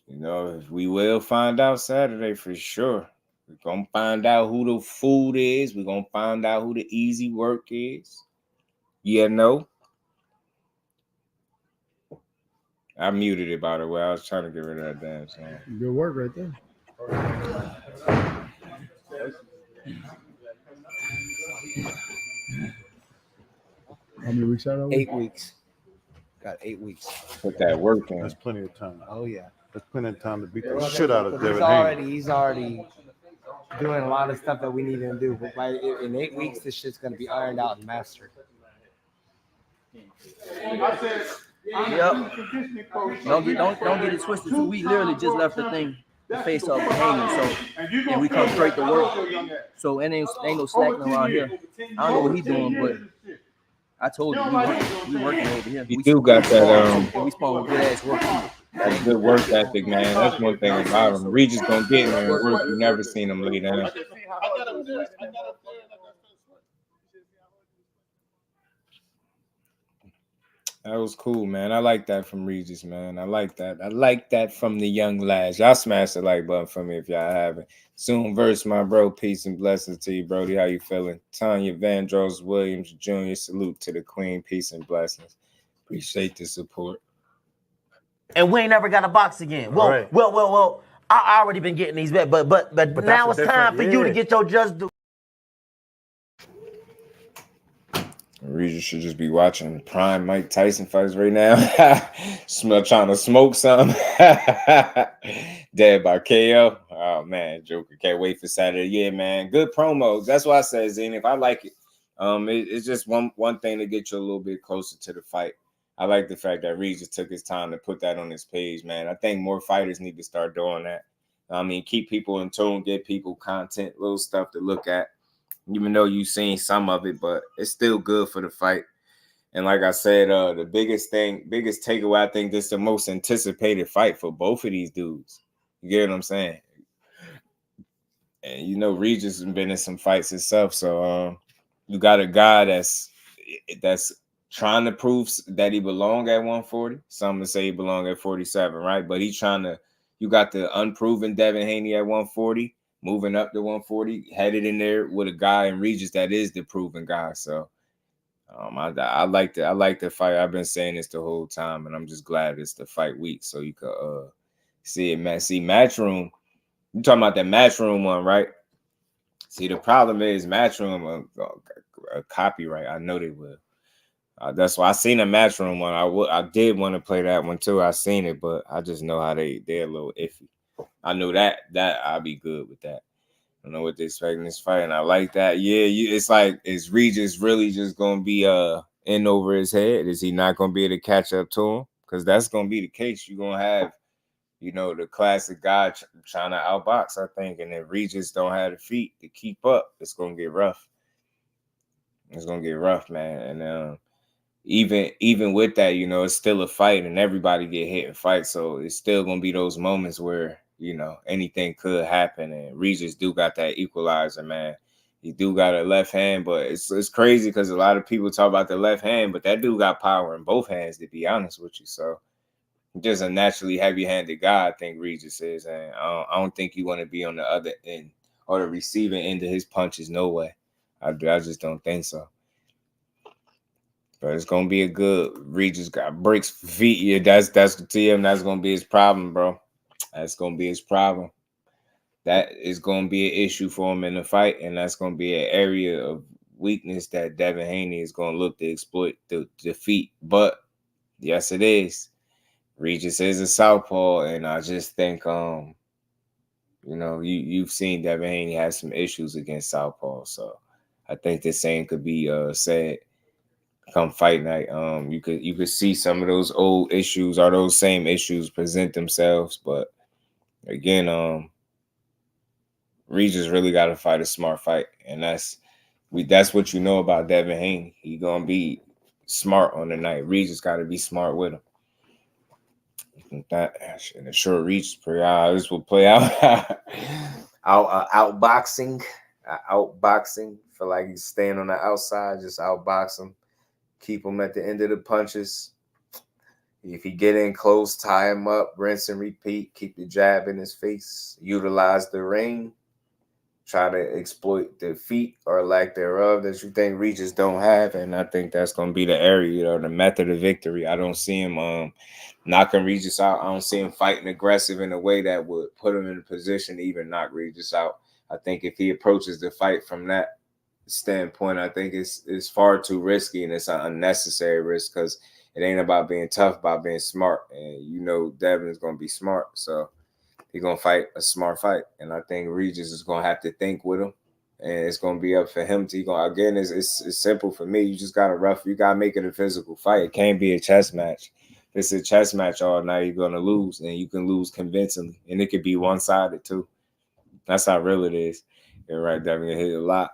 You know, we will find out Saturday for sure. We're gonna find out who the food is. We're gonna find out who the easy work is. Yeah, no. I muted it, by the way. I was trying to get rid of that damn song. Good work right there. How many weeks out of 8 weeks. Got 8 weeks. Put that work in. That's plenty of time. Oh yeah. That's plenty of time to beat the shit out of Devin Haney. He's already doing a lot of stuff that we need him to do. But in 8 weeks, this shit's gonna be ironed out and mastered. Yep. Don't get it twisted. Too. We literally just left the face of Haney, so and we come straight to work. So ain't no slacking around here. I don't know what he's doing, but I told you we working over here. You do got that and we spawn with good ass work. That's good work ethic, man. That's one thing about him. Regis gonna get in there and work. You never seen him lay down. That was cool, man. I like that from Regis, man. I like that. I like that from the young lads. Y'all smash the like button for me if y'all haven't. Soon verse, my bro. Peace and blessings to you, Brody. How you feeling? Tanya Vandross Williams Jr. Salute to the Queen. Peace and blessings. Appreciate the support. And we ain't never got a box again. Well, Right. well. I already been getting these bet, but now it's time for you to get your just due. Regis should just be watching prime Mike Tyson fights right now. Smell trying to smoke something. Dead by KO. Oh man, Joker can't wait for Saturday. Yeah, man, good promos. That's why I said, Zenith, I like it. It's just one thing to get you a little bit closer to the fight. I like the fact that Regis took his time to put that on his page, man. I think more fighters need to start doing that. I mean, keep people in tune, get people content, little stuff to look at. Even though you've seen some of it, but it's still good for the fight. And like I said, the biggest takeaway, I think this is the most anticipated fight for both of these dudes. You get what I'm saying? And you know, Regis has been in some fights himself, so you got a guy that's trying to prove that he belong at 140. Some would say he belong at 47, right? But he's trying to. You got the unproven Devin Haney at 140. Moving up to 140, headed in there with a guy in Regis that is the proven guy. So I like the fight. I've been saying this the whole time, and I'm just glad it's the fight week. So you could see it, see Matchroom. You talking about that Matchroom one, right? See, the problem is Matchroom a copyright. I know they will. That's why I seen a Matchroom one. I did want to play that one too. I seen it, but I just know how they're a little iffy. I know that I'll be good with that. I don't know what they expect in this fight, and I like that. Yeah, it's like, is Regis really just gonna be in over his head? Is he not gonna be able to catch up to him? Because that's gonna be the case. You're gonna have, you know, the classic guy trying to outbox, I think, and if Regis don't have the feet to keep up, it's gonna get rough. It's gonna get rough, man. And even with that, you know, it's still a fight, and everybody get hit in fights, so it's still gonna be those moments where, you know, anything could happen. And Regis do got that equalizer, man. He do got a left hand, but it's crazy because a lot of people talk about the left hand, but that dude got power in both hands, to be honest with you. So just a naturally heavy-handed guy, I think Regis is. And I don't think you want to be on the other end or the receiving end of his punches. No way. I just don't think so. But it's gonna be a good. Regis got breaks for feet. Yeah, that's to him. That's gonna be his problem, bro. That's gonna be his problem. That is gonna be an issue for him in the fight, and that's gonna be an area of weakness that Devin Haney is gonna look to exploit the defeat. But yes, it is. Regis is a southpaw, and I just think, you know, you've seen Devin Haney have some issues against southpaw, so I think the same could be said come fight night. You could see some of those old issues or those same issues present themselves, but again, Regis really got to fight a smart fight, and that's what you know about Devin Haney. He gonna be smart on the night. Regis got to be smart with him. That in a short reach, this will play out. Outboxing. Feel like he's staying on the outside, just outbox him. Keep him at the end of the punches. If he get in close, tie him up, rinse and repeat. Keep the jab in his face. Utilize the ring. Try to exploit the feet or lack thereof that you think Regis don't have. And I think that's going to be the area or the method of victory. I don't see him knocking Regis out. I don't see him fighting aggressive in a way that would put him in a position to even knock Regis out. I think if he approaches the fight from that standpoint, I think it's far too risky, and it's an unnecessary risk because it ain't about being tough, about being smart. And you know Devin is going to be smart. So He's gonna fight a smart fight, and I think Regis is gonna have to think with him, and it's gonna be up for him to. Again, it's simple for me. You just you gotta make it a physical fight. It can't be a chess match. If it's a chess match all night, you're gonna lose, and you can lose convincingly, and it could be one-sided too. That's how real it is. You're right, Devin. You hit a lot.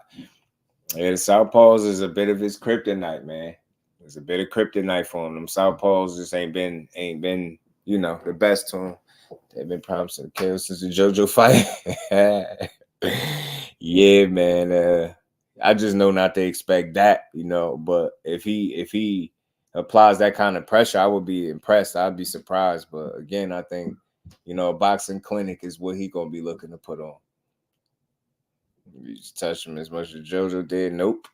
Yeah, the Southpaws is a bit of his kryptonite, man. There's a bit of kryptonite for him. Them Southpaws just ain't been, the best to him. They've been promising to kill since the JoJo fight. Yeah, man. I just know not to expect that, But if he applies that kind of pressure, I would be impressed. I'd be surprised. But again, I think, a boxing clinic is what he gonna be looking to put on. You just touch him as much as JoJo did. Nope.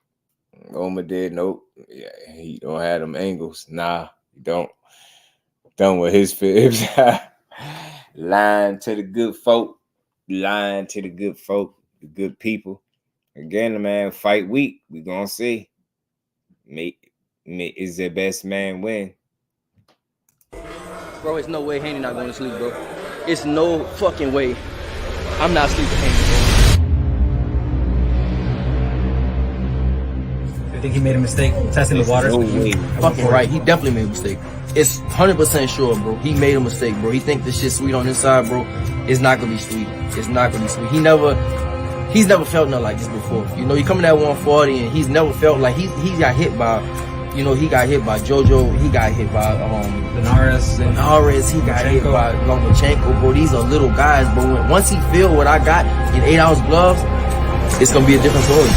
Oma did. Nope. Yeah, he don't have them angles. Nah, he don't. Done with his fibs. Lying to the good folk. Lying to the good folk. The good people. Again, man, fight week. We gonna see. Is the best man win? Bro, it's no way Haney not going to sleep, bro. It's no fucking way. I'm not sleeping Haney, bro. I think he made a mistake testing the waters. Fucking right. He definitely made a mistake. It's 100% sure, bro. He made a mistake, bro. He think this shit sweet on his side, bro. It's not gonna be sweet. It's not gonna be sweet. He's never felt nothing like this before. He coming at 140 and he's never felt like he got hit by, he got hit by JoJo. He got hit by Benavidez. He got hit by Lomachenko, bro. These are little guys, bro. Once he feel what I got in 8-ounce gloves, it's gonna be a different story.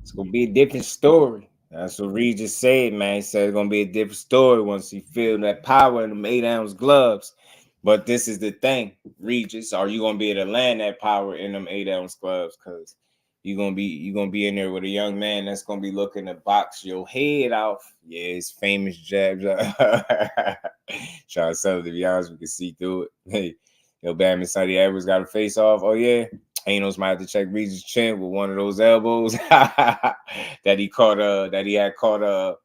It's gonna be a different story. That's what Regis said, man. He said it's gonna be a different story once he feel that power in them 8-ounce gloves. But this is the thing, Regis, are you gonna be able to land that power in them 8-ounce gloves? Because you're gonna be in there with a young man that's gonna be looking to box your head off. Yeah, his famous jabs. Trying to sell it, to be honest, we can see through it. Hey, Bam Sonny Edwards got a face off. Oh yeah. Hanos might have to check Regis' chin with one of those elbows that he had caught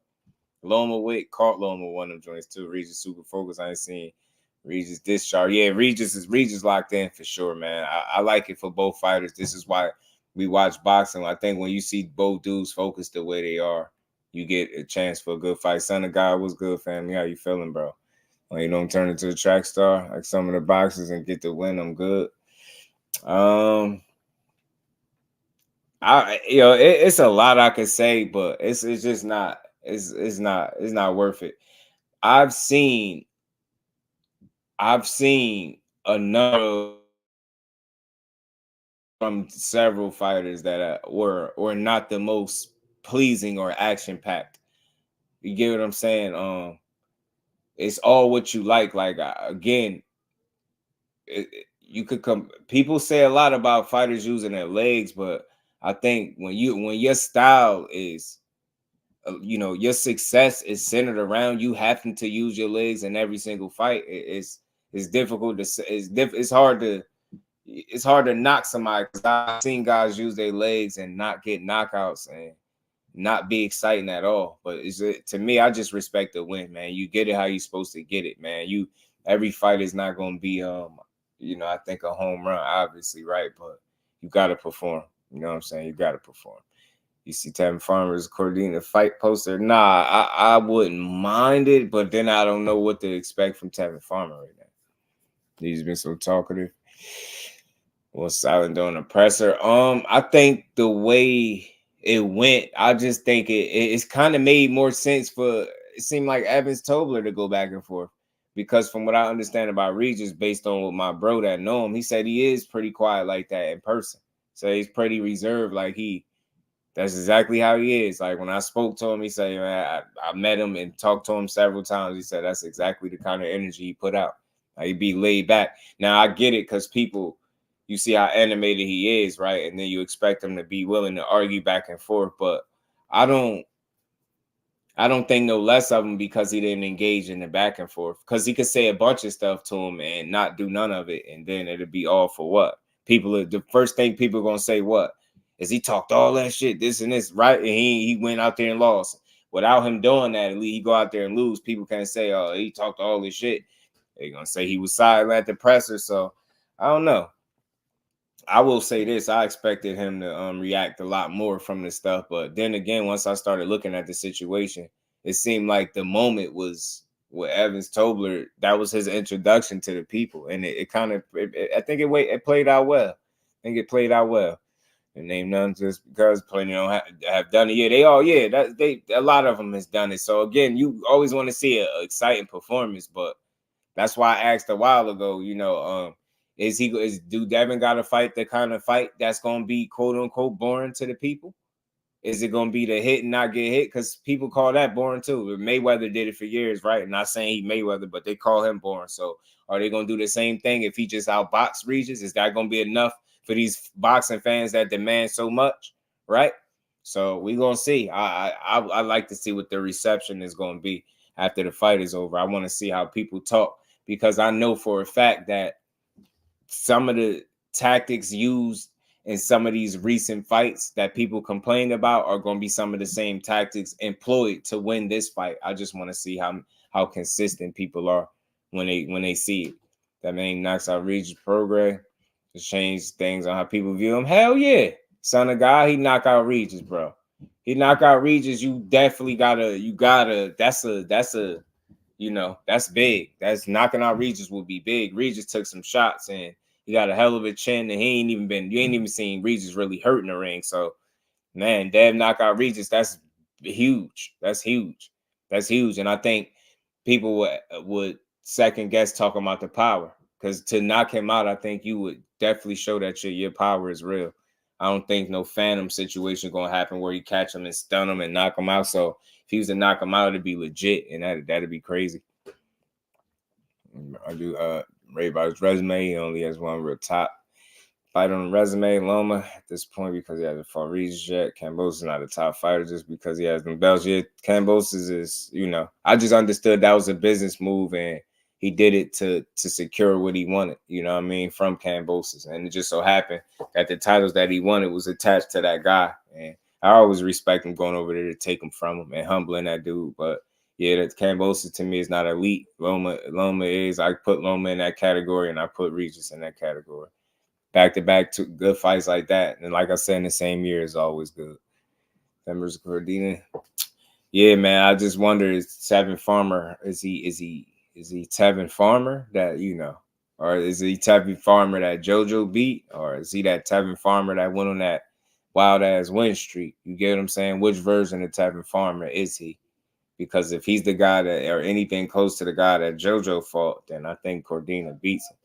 Loma with. Caught Loma one of them joints too. Regis super focused. I ain't seen Regis discharge. Yeah, Regis locked in for sure, man. I like it for both fighters. This is why we watch boxing. I think when you see both dudes focused the way they are, you get a chance for a good fight. Son of God, what's good, family? How you feeling, bro? When you don't turn into a track star like some of the boxers and get the win, I'm good. It's a lot I could say, but it's just not. It's not worth it. I've seen enough from several fighters that were not the most pleasing or action packed. You get what I'm saying? It's all what you like. Like again, you could come. People say a lot about fighters using their legs, but I think when your style is, your success is centered around you having to use your legs in every single fight, it's difficult to say. It's hard to knock somebody, because I've seen guys use their legs and not get knockouts and not be exciting at all. But to me, I just respect the win, man. You get it how you're supposed to get it, man. Every fight is not going to be I think a home run, obviously, right? But you got to perform. You know what I'm saying? You got to perform. You see Tevin Farmer's Cordina fight poster. Nah, I wouldn't mind it, but then I don't know what to expect from Tevin Farmer right now. He's been so talkative. Was silent during the presser. I think the way it went, I just think it's kind of made more sense for, it seemed like Evans Tobler to go back and forth. Because from what I understand about Regis, based on what my bro that know him, he said he is pretty quiet like that in person. So he's pretty reserved. Like that's exactly how he is. Like when I spoke to him, he said, man, I met him and talked to him several times. He said that's exactly the kind of energy he put out. Like, he'd be laid back. Now I get it, because people, you see how animated he is, right? And then you expect him to be willing to argue back and forth. But I don't think no less of him because he didn't engage in the back and forth. Because he could say a bunch of stuff to him and not do none of it, and then it'll be all for what? The first thing people are gonna say, what? Is he talked all that shit, this and this, right? And he went out there and lost. Without him doing that, he go out there and lose. People can't say, oh, he talked all this shit. They're gonna say he was silent at the presser. So I don't know. I will say this: I expected him to react a lot more from this stuff, but then again, once I started looking at the situation, it seemed like the moment was with Evans Tobler. That was his introduction to the people, and I think it played out well. I think it played out well. And name none just because plenty don't have done it. Yeah, a lot of them has done it. So again, you always want to see an exciting performance, but that's why I asked a while ago, do Devin got to fight the kind of fight that's gonna be quote unquote boring to the people? Is it gonna be the hit and not get hit? Because people call that boring too. Mayweather did it for years, right? Not saying he Mayweather, but they call him boring. So are they gonna do the same thing if he just outbox Regis? Is that gonna be enough for these boxing fans that demand so much, right? So we're gonna see. I like to see what the reception is gonna be after the fight is over. I want to see how people talk, because I know for a fact that some of the tactics used in some of these recent fights that people complain about are going to be some of the same tactics employed to win this fight. I just want to see how consistent people are when they see it. That man knocks out Regis Prograis to change things on how people view him. Hell yeah. Son of God, he knock out Regis, bro. He knock out Regis, you definitely gotta, that's big. That's knocking out Regis will be big. Regis took some shots and he got a hell of a chin, and you ain't even seen Regis really hurt in the ring. So, man, Dev knock out Regis, that's huge. That's huge. That's huge. And I think people would second guess talking about the power, because to knock him out, I think you would definitely show that your power is real. I don't think no phantom situation going to happen where you catch him and stun him and knock him out. So if he was to knock him out, it'd be legit, and that'd be crazy. I do Ray about his resume. He only has one real top fight on the resume, Loma, at this point, because he hasn't fought Regis yet. Kambosos is not a top fighter just because he has them belts yet. Kambosos is, I just understood that was a business move, and he did it to secure what he wanted, from Kambosos. And it just so happened that the titles that he wanted was attached to that guy. And I always respect him going over there to take him from him and humbling that dude. But yeah, that Kambosos to me is not elite. Loma is. I put Loma in that category, and I put Regis in that category. Back-to-back two good fights like that. And like I said, in the same year is always good. Members of Cordina. Yeah, man, I just wonder, is Tevin Farmer, is he Tevin Farmer that, or is he Tevin Farmer that JoJo beat, or is he that Tevin Farmer that went on that wild-ass win streak? You get what I'm saying? Which version of Tevin Farmer is he? Because if he's the guy that, or anything close to the guy that JoJo fought, then I think Cordina beats him.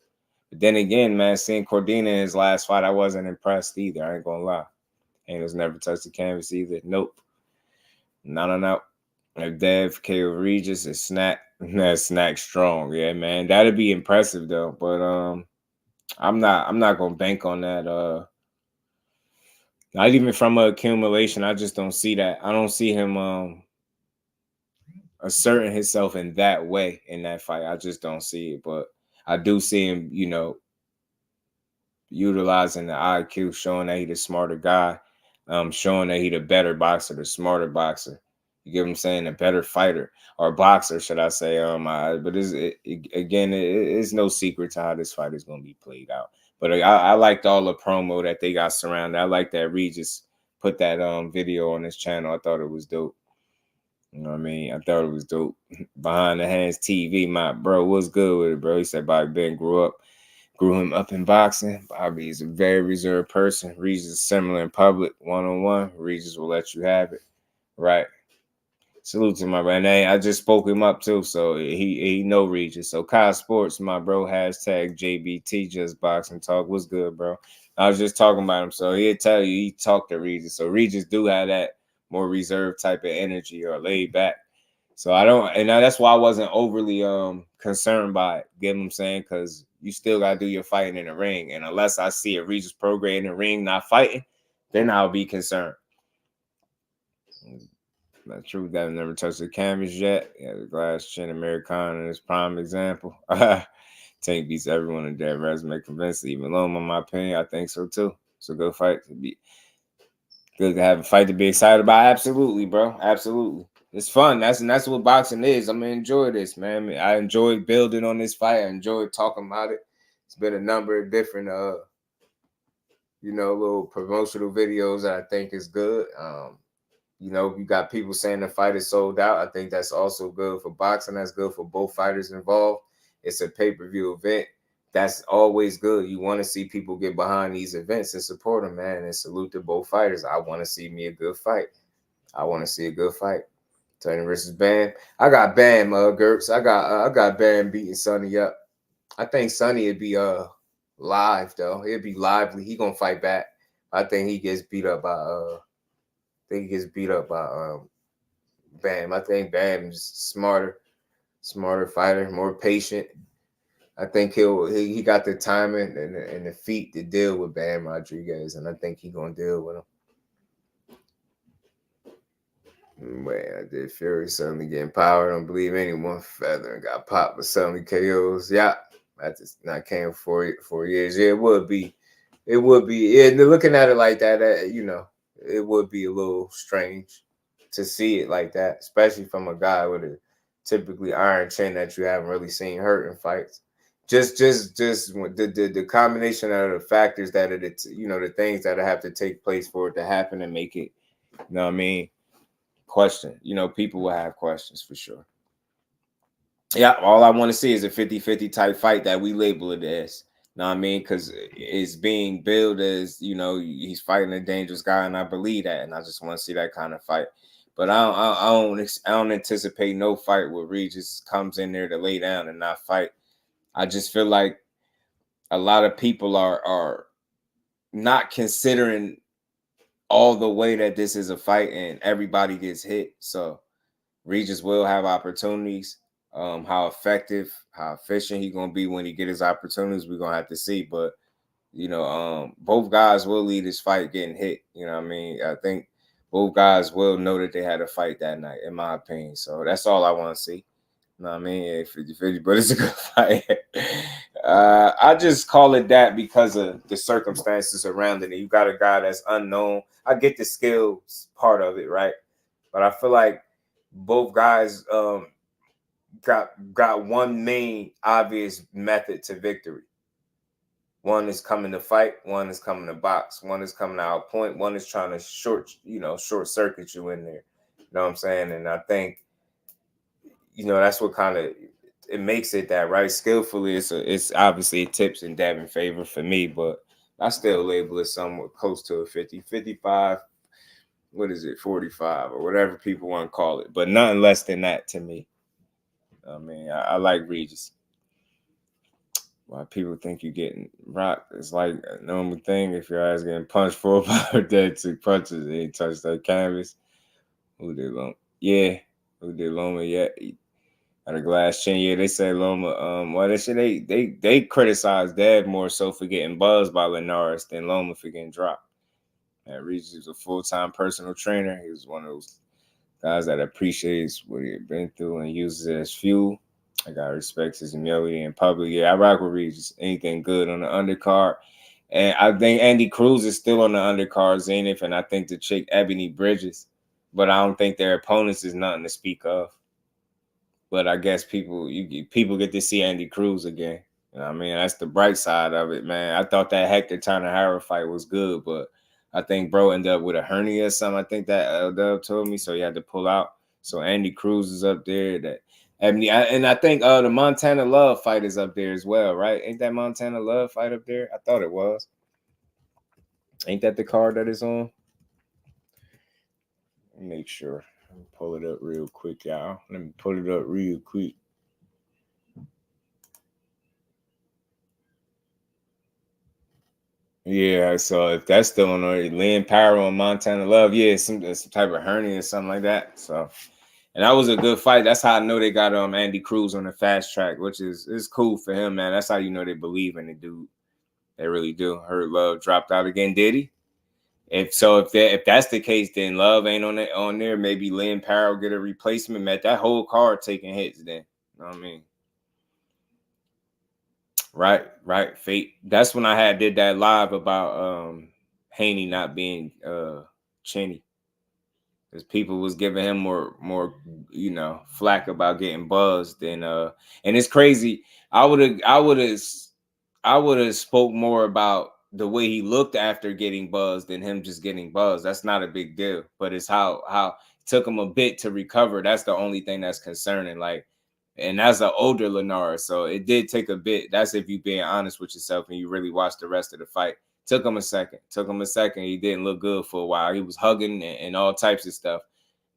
But then again, man, seeing Cordina in his last fight, I wasn't impressed either. I ain't gonna lie. And was never touched the canvas either. Nope. No. If Dev KO Regis is snack strong. Yeah, man. That'd be impressive though. But I'm not gonna bank on that. Not even from an accumulation. I just don't see that. I don't see him asserting himself in that way in that fight. I just don't see it. But I do see him, utilizing the IQ, showing that he's the smarter guy, showing that he's the better boxer, the smarter boxer. You get what I'm saying? A better fighter, or boxer, should I say? But it's no secret to how this fight is going to be played out. But I liked all the promo that they got surrounded. I like that Regis put that video on his channel. I thought it was dope. You know what I mean? I thought it was dope. Behind the Hands TV, my bro, what's good with it, bro? He said Bobby Ben grew him up in boxing. Bobby is a very reserved person. Regis is similar in public, one-on-one. Regis will let you have it. Right. Salute to my man. I just spoke him up too, so he know Regis. So Kyle Sports, my bro, hashtag JBT Just Boxing Talk. What's good, bro? I was just talking about him, so he'll tell you he talked to Regis. So Regis do have that more reserved type of energy or laid back. So that's why I wasn't overly concerned by it. Get what I'm saying? Because you still gotta do your fighting in the ring. And unless I see a Regis Prograis in the ring not fighting, then I'll be concerned. Not true that I've never touched the canvas yet. Yeah, the glass chin Americana is prime example. Tank beats everyone in that resume convincingly, even though, in my opinion, I think so too. So go fight to be good to have a fight to be excited about. Absolutely, bro. Absolutely. It's fun. That's what boxing is. I'm gonna enjoy this, man. I enjoyed building on this fight. I enjoyed talking about it. It's been a number of different little promotional videos that I think is good. You got people saying the fight is sold out. I think that's also good for boxing. That's good for both fighters involved. It's a pay-per-view event. That's always good. You want to see people get behind these events and support them, man, and salute to both fighters. I want to see me a good fight. I want to see a good fight. Turner versus Bam. I got Bam, Gertz. I got Bam beating Sonny up. I think Sonny would be live though. He'd be lively. He gonna fight back. I think he gets beat up by Bam. I think Bam's smarter fighter, more patient. I think he got the timing and the feet to deal with Bam Rodriguez, and I think he's gonna deal with him. Man, I did Fury suddenly getting power. I don't believe anyone feather and got popped, but suddenly KOs. Yeah, I just not came for 4 years. Yeah, it would be. Yeah, looking at it like that, it would be a little strange to see it like that, especially from a guy with a typically iron chin that you haven't really seen hurt in fights. Just the combination of the factors that the things that have to take place for it to happen and make it, you know what I mean? Question. People will have questions for sure. Yeah, all I want to see is a 50-50 type fight that we label it as. Know what I mean? Because it's being billed as, he's fighting a dangerous guy, and I believe that, and I just want to see that kind of fight. But I don't anticipate no fight where Regis comes in there to lay down and not fight. I just feel like a lot of people are not considering all the way that this is a fight and everybody gets hit. So Regis will have opportunities. How effective, how efficient he's gonna be when he get his opportunities, we're gonna have to see. But both guys will lead this fight getting hit. You know what I mean? I think both guys will know that they had a fight that night, in my opinion. So that's all I want to see. You know what I mean? 50-50, but it's a good fight. I just call it that because of the circumstances surrounding it. You got a guy that's unknown. I get the skills part of it, right? But I feel like both guys got one main obvious method to victory. One is coming to fight, one is coming to box, one is coming to outpoint, one is trying to short circuit you in there. You know what I'm saying? And I think, that's what kind of it makes it that, right? Skillfully, it's obviously it tips in Devin favor for me, but I still label it somewhat close to a 50, 55, 45 or whatever people want to call it, but nothing less than that to me. I mean, I like Regis. Why people think you're getting rocked? It's like a normal thing. If your ass getting punched 4 or 5 dead 2 punches, and he touched that canvas. Who did Loma? Yeah, who did Loma? Yeah, had a glass chin. Yeah, they say Loma. Well, they criticize Dad more so for getting buzzed by Linares than Loma for getting dropped. And Regis was a full-time personal trainer. He was one of those guys that appreciates what he had been through and uses it as fuel. I got respect his humility in public. Yeah, I rock with Regis. Anything good on the undercard. And I think Andy Cruz is still on the undercard, Zenith, and I think the chick Ebony Bridges. But I don't think their opponents is nothing to speak of. But I guess people get to see Andy Cruz again. You know what I mean? That's the bright side of it, man. I thought that Hector Tanahara fight was good, but I think bro ended up with a hernia or something. I think that L-Dub told me, so he had to pull out. So Andy Cruz is up there. That Ebony, and I think the Montana Love fight is up there as well, right? Ain't that Montana Love fight up there? I thought it was. Ain't that the card that is on? Let me make sure. Let me pull it up real quick, y'all. Let me pull it up real quick. Yeah, so if that's still on there, Lynn Power on Montana Love, yeah, some type of hernia or something like that. So, and that was a good fight. That's how I know they got Andy Cruz on the fast track, which is cool for him, man. That's how you know they believe in the dude. They really do. Heard Love dropped out again, did he? If that's the case, then Love ain't on there. Maybe Lynn Power will get a replacement. Met that whole card taking hits then. You know what I mean? Right. Fate. That's when I did that live about Haney not being chinny. Because people was giving him more flack about getting buzzed and it's crazy. I would have spoke more about the way he looked after getting buzzed than him just getting buzzed. That's not a big deal, but it's how it took him a bit to recover. That's the only thing that's concerning. Like, and that's an older Linares, so it did take a bit. That's if you being honest with yourself and you really watch the rest of the fight. Took him a second. He didn't look good for a while. He was hugging and all types of stuff.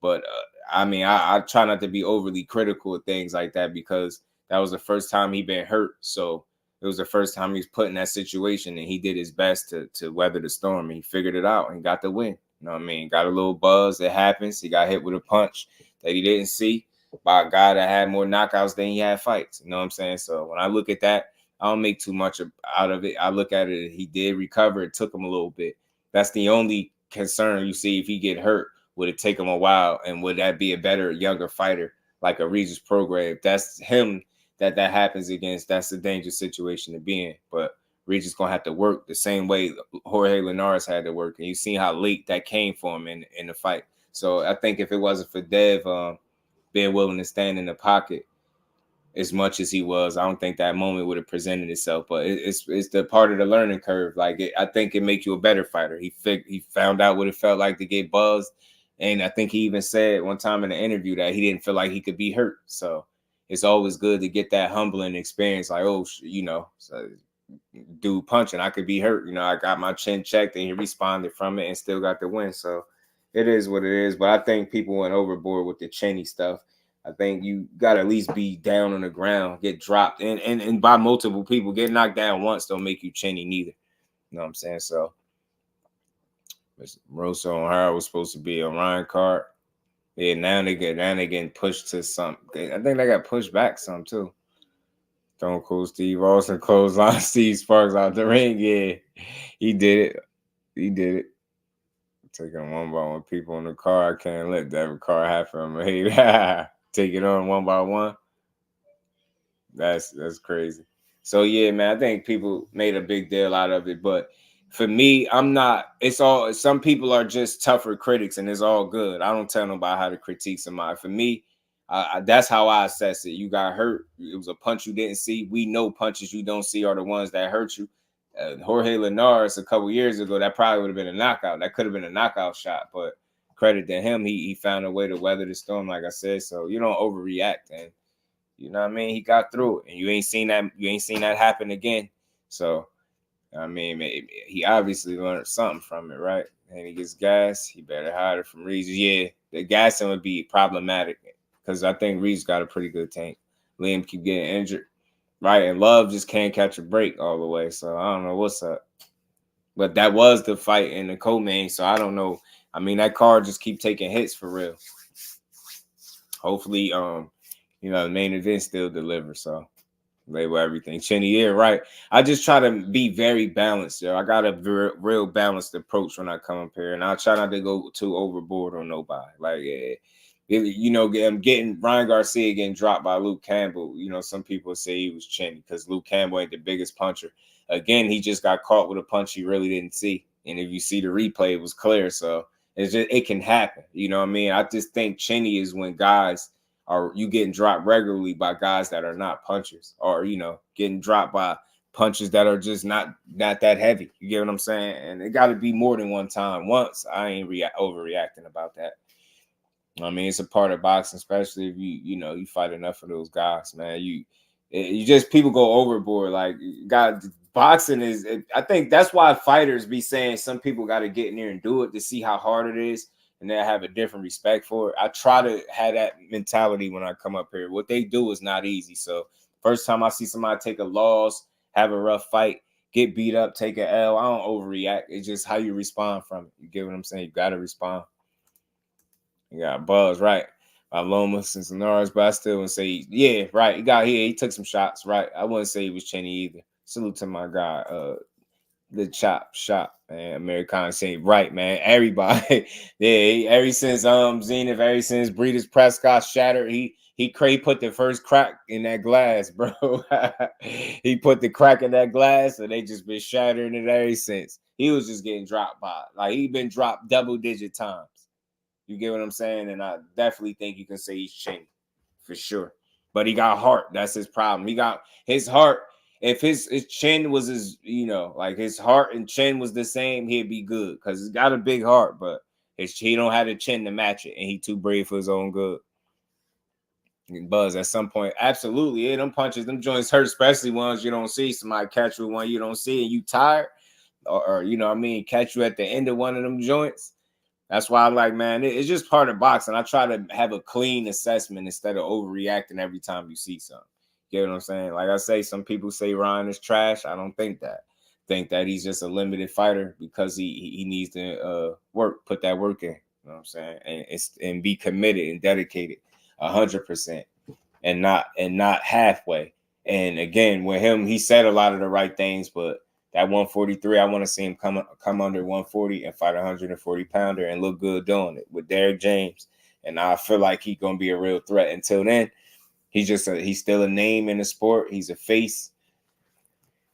But I mean, I try not to be overly critical of things like that because that was the first time he been hurt. So it was the first time he was put in that situation, and he did his best to weather the storm. And he figured it out and got the win. You know what I mean? Got a little buzz. It happens. He got hit with a punch that he didn't see by a guy that had more knockouts than he had fights. You know what I'm saying? So when I look at that, I don't make too much out of it. I look at it, he did recover. It took him a little bit. That's the only concern you see. If he get hurt, would it take him a while? And would that be a better, younger fighter like a Regis Prograis? If that's him that happens against, that's a dangerous situation to be in. But Regis going to have to work the same way Jorge Linares had to work. And you see how late that came for him in the fight. So I think if it wasn't for Dev being willing to stand in the pocket as much as he was, I don't think that moment would have presented itself. But it's the part of the learning curve. Like I think it makes you a better fighter. He found out what it felt like to get buzzed, and I think he even said one time in the interview that he didn't feel like he could be hurt. So it's always good to get that humbling experience. Like, oh, so dude punching, I could be hurt. I got my chin checked, and he responded from it and still got the win. So it is what it is. But I think people went overboard with the chinny stuff. I think you got to at least be down on the ground, get dropped, and by multiple people. Get knocked down once don't make you chinny neither. You know what I'm saying? So Rosso and Howard was supposed to be a Ryan card. Yeah, now they getting pushed to some. I think they got pushed back some too. Stone Cold Steve Austin clothesline Steve Sparks out the ring. Yeah, he did it. Taking one by one people in the car. I can't let that car happen. Hey, take it on one by one. That's crazy. So yeah, man, I think people made a big deal out of it, but for me, I'm not. It's all. Some people are just tougher critics, and it's all good. I don't tell nobody how to critique somebody. For me, that's how I assess it. You got hurt. It was a punch you didn't see. We know punches you don't see are the ones that hurt you. Jorge Linares a couple years ago, that probably would have been a knockout. That could have been a knockout shot, but credit to him, he found a way to weather the storm, like I said. So you don't overreact, and you know what I mean. He got through it, and you ain't seen that happen again. So I mean, he obviously learned something from it, right? And he gets gas, he better hide it from Regis. Yeah, the gassing would be problematic because I think Regis got a pretty good tank. Liam keep getting injured. Right, and Love just can't catch a break all the way, so I don't know what's up. But that was the fight in the co-main, so I don't know. I mean, that card just keep taking hits for real. Hopefully, the main event still delivers. So label everything. Chinny, yeah, right. I just try to be very balanced, yo. I got a real balanced approach when I come up here, and I try not to go too overboard on nobody. Like, I'm getting Ryan Garcia getting dropped by Luke Campbell. Some people say he was chinny because Luke Campbell ain't the biggest puncher. Again, he just got caught with a punch he really didn't see. And if you see the replay, it was clear. So it can happen. You know what I mean? I just think chinny is when you getting dropped regularly by guys that are not punchers, or, getting dropped by punches that are just not that heavy. You get what I'm saying? And it got to be more than one time. Once, I ain't overreacting about that. I mean, it's a part of boxing, especially if you fight enough of those guys, man. You just, people go overboard. Like, God, boxing is. I think that's why fighters be saying some people got to get in there and do it to see how hard it is, and they have a different respect for it. I try to have that mentality when I come up here. What they do is not easy. So first time I see somebody take a loss, have a rough fight, get beat up, take an L, I don't overreact. It's just how you respond from it. You get what I'm saying? You got to respond. You got buzz, right? By Lomas and Linares, but I still wouldn't say, yeah, right. He took some shots, right? I wouldn't say he was chinny either. Salute to my guy, the shop, man. Americana saying, right, man. Everybody, yeah. Ever since Zenith, ever since Breeders Prescott shattered, he put the first crack in that glass, bro. He put the crack in that glass, and they just been shattering it ever since. He was just getting dropped by, like, he been dropped double-digit times. You get what I'm saying? And I definitely think you can say he's chinny for sure. But he got heart. That's his problem. He got his heart. If his chin was his, you know, like his heart and chin was the same, he'd be good because he's got a big heart, but he don't have a chin to match it, and he too brave for his own good. Buzz at some point, absolutely. Yeah, them punches, them joints hurt, especially ones you don't see. Somebody catch you with one you don't see, and you tired, or you know what I mean, catch you at the end of one of them joints. That's why I like, man, it's just part of boxing. I try to have a clean assessment instead of overreacting every time you see something. You get what I'm saying? Like I say, some people say Ryan is trash. I don't think that. I think that he's just a limited fighter because he needs to put that work in. You know what I'm saying? And be committed and dedicated 100% and not halfway. And again, with him, he said a lot of the right things, but that 143, I want to see him come under 140 and fight a 140-pounder and look good doing it with Derrick James. And I feel like he's gonna be a real threat. Until then, he's still a name in the sport. He's a face,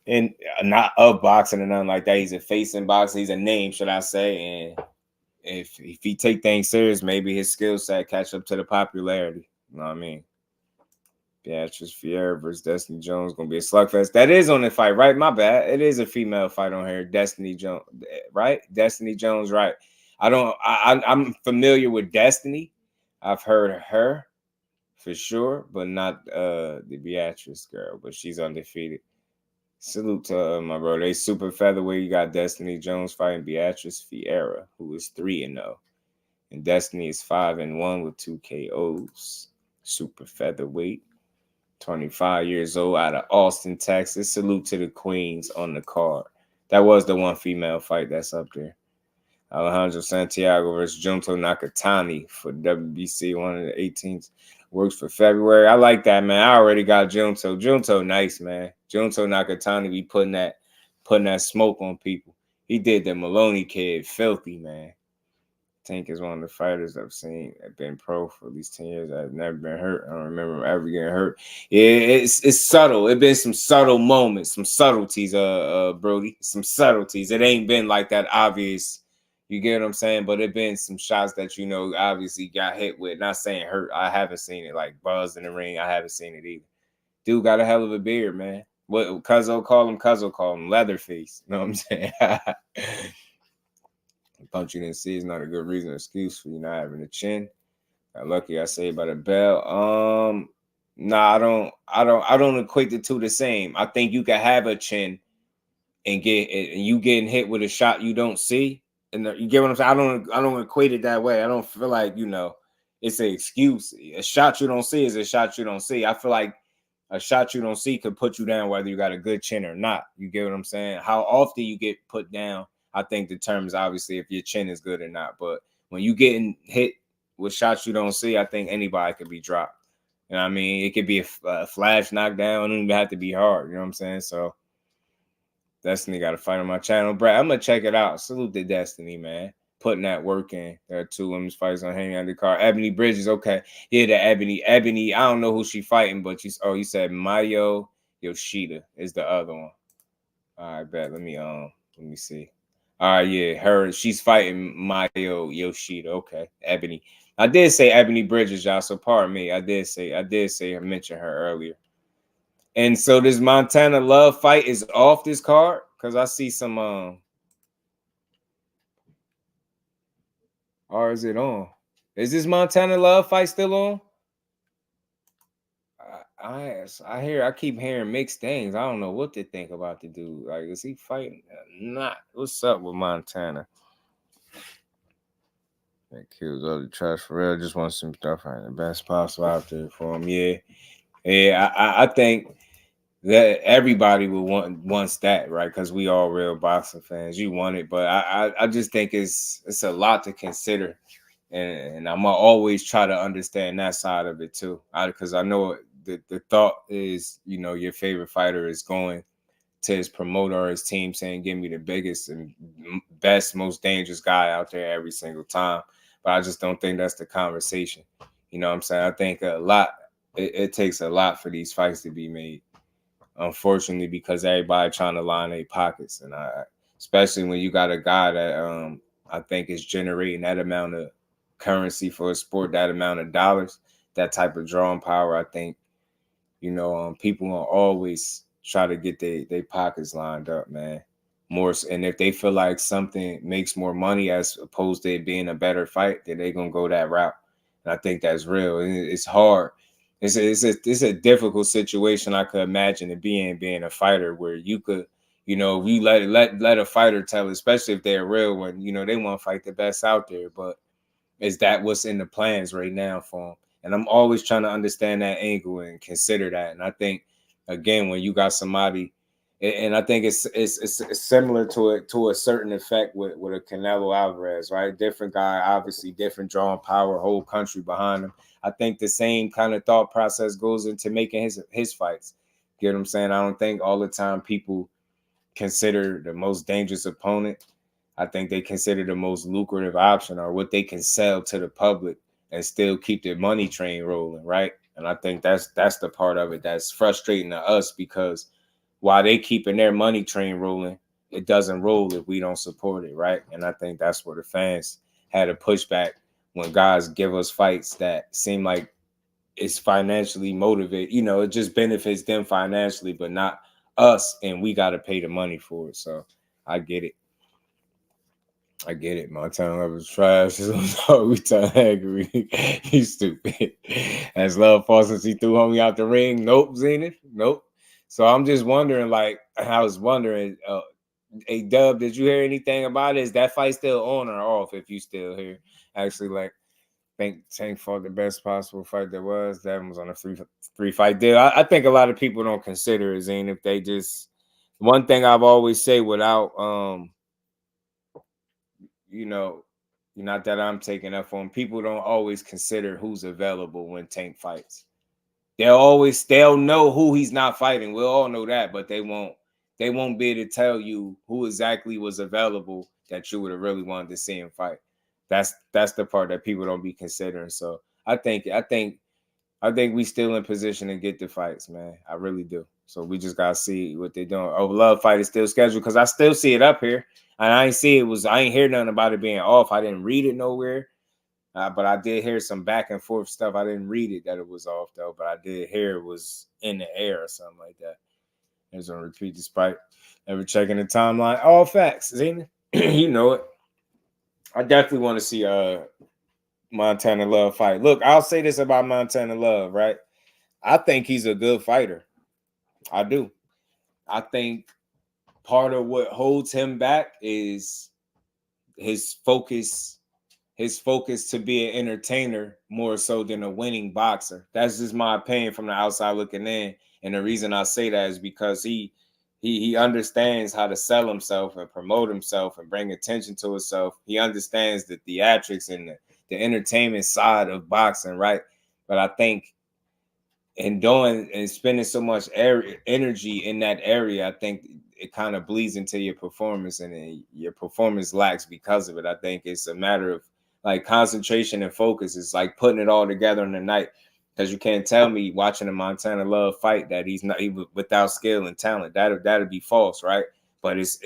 and not of boxing and nothing like that. He's a face in boxing. He's a name, should I say? And if he take things serious, maybe his skill set catch up to the popularity. You know what I mean? Beatrice Fiera versus Destiny Jones gonna be a slugfest. That is on the fight, right? My bad. It is a female fight on here. Destiny Jones, right? Destiny Jones, right? I'm familiar with Destiny. I've heard of her for sure, but not the Beatrice girl. But she's undefeated. Salute to my bro. They super featherweight. You got Destiny Jones fighting Beatrice Fiera, who is 3-0, and Destiny is 5-1 with 2 KOs. Super featherweight. 25 years old, out of Austin, Texas. Salute to the queens on the card. That was the one female fight that's up there. Alejandro Santiago versus Junto Nakatani for WBC, one of the 18th. Works for February. I like that, man. I already got Junto. Junto nice, man. Junto Nakatani be putting that smoke on people. He did the Maloney kid filthy, man. Tank is one of the fighters I've seen have been pro for at least 10 years. I've never been hurt. I don't remember him ever getting hurt. Yeah, it's subtle. It's been some subtle moments, some subtleties, Brody. Some subtleties. It ain't been like that obvious. You get what I'm saying? But it been some shots that, you know, obviously got hit with. Not saying hurt. I haven't seen it like buzz in the ring. I haven't seen it either. Dude got a hell of a beard, man. What Cuzzo call him Leatherface. You know what I'm saying? Punch you didn't see is not a good reason or excuse for you not having a chin. Got lucky, I say, by the bell. Nah, I don't equate the two the same. I think you can have a chin and you getting hit with a shot you don't see, and you get what I'm saying. I don't equate it that way. I don't feel like, you know, it's an excuse. A shot you don't see is a shot you don't see. I feel like a shot you don't see could put you down whether you got a good chin or not. You get what I'm saying? How often you get put down, I think determines obviously if your chin is good or not. But when you getting hit with shots you don't see, I think anybody could be dropped. You know what I mean? It could be a flash knockdown. It don't even have to be hard. You know what I'm saying? So Destiny got to fight on my channel. Brad, I'm going to check it out. Salute to Destiny, man. Putting that work in. There are 2 women's fights on Hanging on the card. Ebony Bridges, okay. Yeah, the Ebony. Ebony, I don't know who she fighting, but you said Mayo Yoshida is the other one. All right, bet. Let me see. All right, yeah, she's fighting Mayo Yoshida. Okay, Ebony. I did say Ebony Bridges, y'all, so pardon me. I mention her earlier. And so this Montana Love fight is off this card because I see some or is it on? Is this Montana Love fight still on? I keep hearing mixed things. I don't know what to think about the dude. Like, is he fighting? Not. What's up with Montana? That kills other trash for real. Just want some stuff right, the best possible out there for him. Yeah. I think that everybody wants that, right? Because we all real boxing fans. You want it, but I just think it's a lot to consider, and I'm gonna always try to understand that side of it too, because I know. The thought is, you know, your favorite fighter is going to his promoter or his team saying, give me the biggest and best, most dangerous guy out there every single time. But I just don't think that's the conversation. You know what I'm saying? I think it takes a lot for these fights to be made, unfortunately, because everybody trying to line their pockets. And especially when you got a guy that I think is generating that amount of currency for a sport, that amount of dollars, that type of drawing power. I think, people will always try to get their pockets lined up, man. More, and if they feel like something makes more money as opposed to it being a better fight, then they're gonna go that route. And I think that's real. And it's hard. It's a difficult situation I could imagine it being a fighter, where you could, if you let a fighter tell, especially if they're real one, they want to fight the best out there. But is that what's in the plans right now for them? And I'm always trying to understand that angle and consider that. And I think, again, when you got somebody, and I think it's similar to a certain effect with a Canelo Alvarez, right? Different guy, obviously different drawing power, whole country behind him. I think the same kind of thought process goes into making his fights. You know what I'm saying? I don't think all the time people consider the most dangerous opponent. I think they consider the most lucrative option, or what they can sell to the public and still keep their money train rolling, right? And I think that's the part of it that's frustrating to us, because while they keeping their money train rolling, it doesn't roll if we don't support it, right? And I think that's where the fans had a pushback when guys give us fights that seem like it's financially motivated. It just benefits them financially, but not us, and we got to pay the money for it. So I get it. Montana Love is trash. We tell angry. He's stupid. As Love falls since he threw homie out the ring. Nope, Zenith. Nope. So I'm just wondering, hey, Dub, did you hear anything about it? Is that fight still on or off, if you still here? Actually, I think Tank fought the best possible fight there was. Devin was on a three fight deal. I think a lot of people don't consider it, Zane, if they just, one thing I've always say without, not that I'm taking up on, people don't always consider who's available when Tank fights. They'll know who he's not fighting. We'll all know that, but they won't be able to tell you who exactly was available that you would have really wanted to see him fight. That's the part that people don't be considering. So I think we still in position to get the fights, man. I really do. So we just gotta see what they're doing. Oh, Love fight is still scheduled, because I still see it up here, and I ain't hear nothing about it being off. I didn't read it nowhere. But I did hear some back and forth stuff. I didn't read it that it was off, though, but I did hear it was in the air or something like that. It's on repeat despite ever checking the timeline. All facts, Zena. You know it. I definitely want to see Montana Love fight. Look, I'll say this about Montana Love, right? I think he's a good fighter. I do. I think part of what holds him back is his focus to be an entertainer more so than a winning boxer. That's just my opinion from the outside looking in. And the reason I say that is because he understands how to sell himself and promote himself and bring attention to himself. He understands the theatrics and the entertainment side of boxing, right? But I think in doing and spending so much energy in that area, I think it kind of bleeds into your performance, and your performance lacks because of it. I think it's a matter of concentration and focus. It's like putting it all together in the night, because you can't tell me watching a Montana Love fight that he's without skill and talent. That'd be false, right? But it's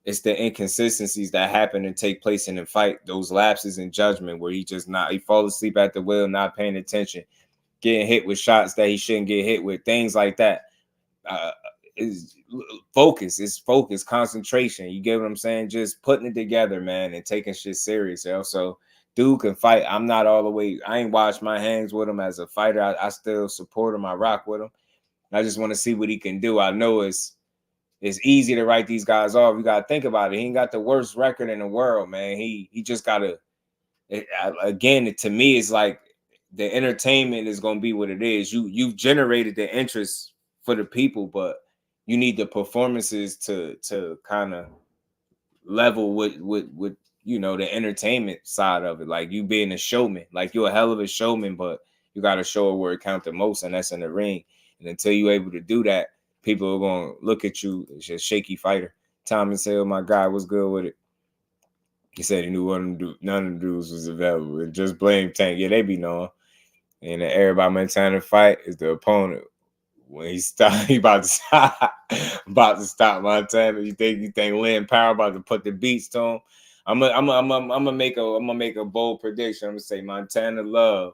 the inconsistencies that happen and take place in the fight, those lapses in judgment where he falls asleep at the wheel, not paying attention, getting hit with shots that he shouldn't get hit with, things like that. Is focus, concentration. You get what I'm saying? Just putting it together, man, and taking shit serious. So dude can fight. I'm not all the way. I ain't washed my hands with him as a fighter. I still support him. I rock with him. I just want to see what he can do. I know it's easy to write these guys off. You got to think about it. He ain't got the worst record in the world, man. He just got to, again, to me, it's like the entertainment is going to be what it is. You've generated the interest for the people, but you need the performances to kind of level with the entertainment side of it. Like you being a showman, like you're a hell of a showman, but you got to show it where it counts the most, and that's in the ring. And until you're able to do that, people are going to look at you as a shaky fighter. Thomas said, "Oh my God, what's good with it?" He said he knew none of the dudes was available. And just blame Tank. Yeah, they be knowing. And everybody Montana fight is the opponent. When he about to stop Montana. You think Lynn Power about to put the beats to him? I'm gonna make a bold prediction. I'm gonna say Montana Love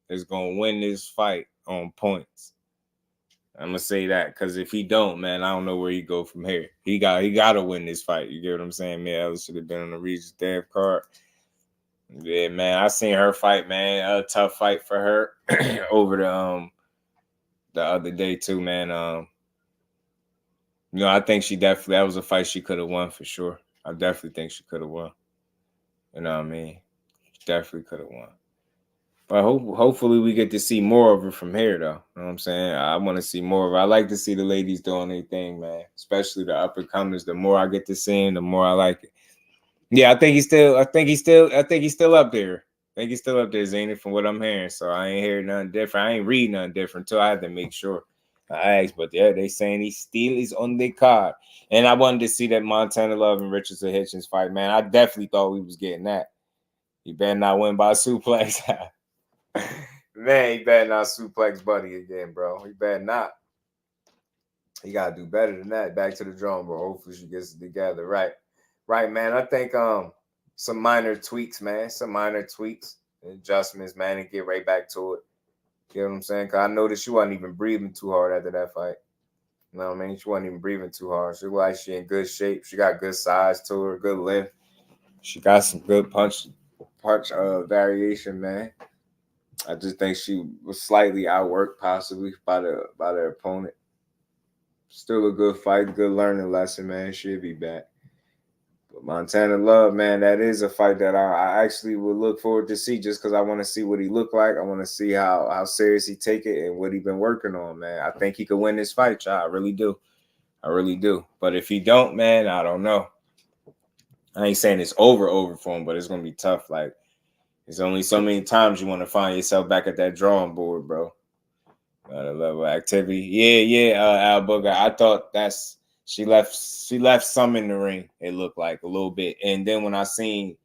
is gonna win this fight on points. I'm gonna say that because if he don't, man, I don't know where he go from here. He gotta win this fight. You get what I'm saying? Man, Ellis should have been on the Regis damn card. Yeah, man, I seen her fight, man. A tough fight for her over the other day too, man. I think that was a fight she could have won for sure. I definitely think she could have won. You know what I mean? She definitely could have won. But hopefully we get to see more of her from here, though. You know what I'm saying? I want to see more of her. I like to see the ladies doing their thing, man. Especially the up and comers. The more I get to see them, the more I like it. Yeah, I think he's still up there. I think he's still up there, Zenith, from what I'm hearing. So I ain't hearing nothing different. I ain't reading nothing different too. I had to make sure. I asked, but yeah, they saying he still is on the card. And I wanted to see that Montana Love and Richardson Hitchens fight, man. I definitely thought we was getting that. He better not win by suplex. Man, he better not suplex Buddy again, bro. He better not. He got to do better than that. Back to the drawing board. Hopefully she gets it together. Right, man. I think some minor tweaks, man. Some minor tweaks, adjustments, man, and get right back to it. You know what I'm saying? Because I noticed she wasn't even breathing too hard after that fight. You know what I mean? She wasn't even breathing too hard. She looked like she in good shape. She got good size to her, good length. She got some good punch variation, man. I just think she was slightly outworked possibly by the opponent. Still a good fight, good learning lesson, man. She'll be back. But Montana Love, man, that is a fight that I actually would look forward to see just because I want to see what he look like. I want to see how serious he take it and what he been working on, man. I think he could win this fight, y'all. I really do. But if he don't, man, I don't know. I ain't saying it's over for him, but it's going to be tough. Like, there's only so many times you want to find yourself back at that drawing board, bro. The level of activity. Yeah, Al Booger. I thought she left some in the ring, it looked like a little bit. And then when I seen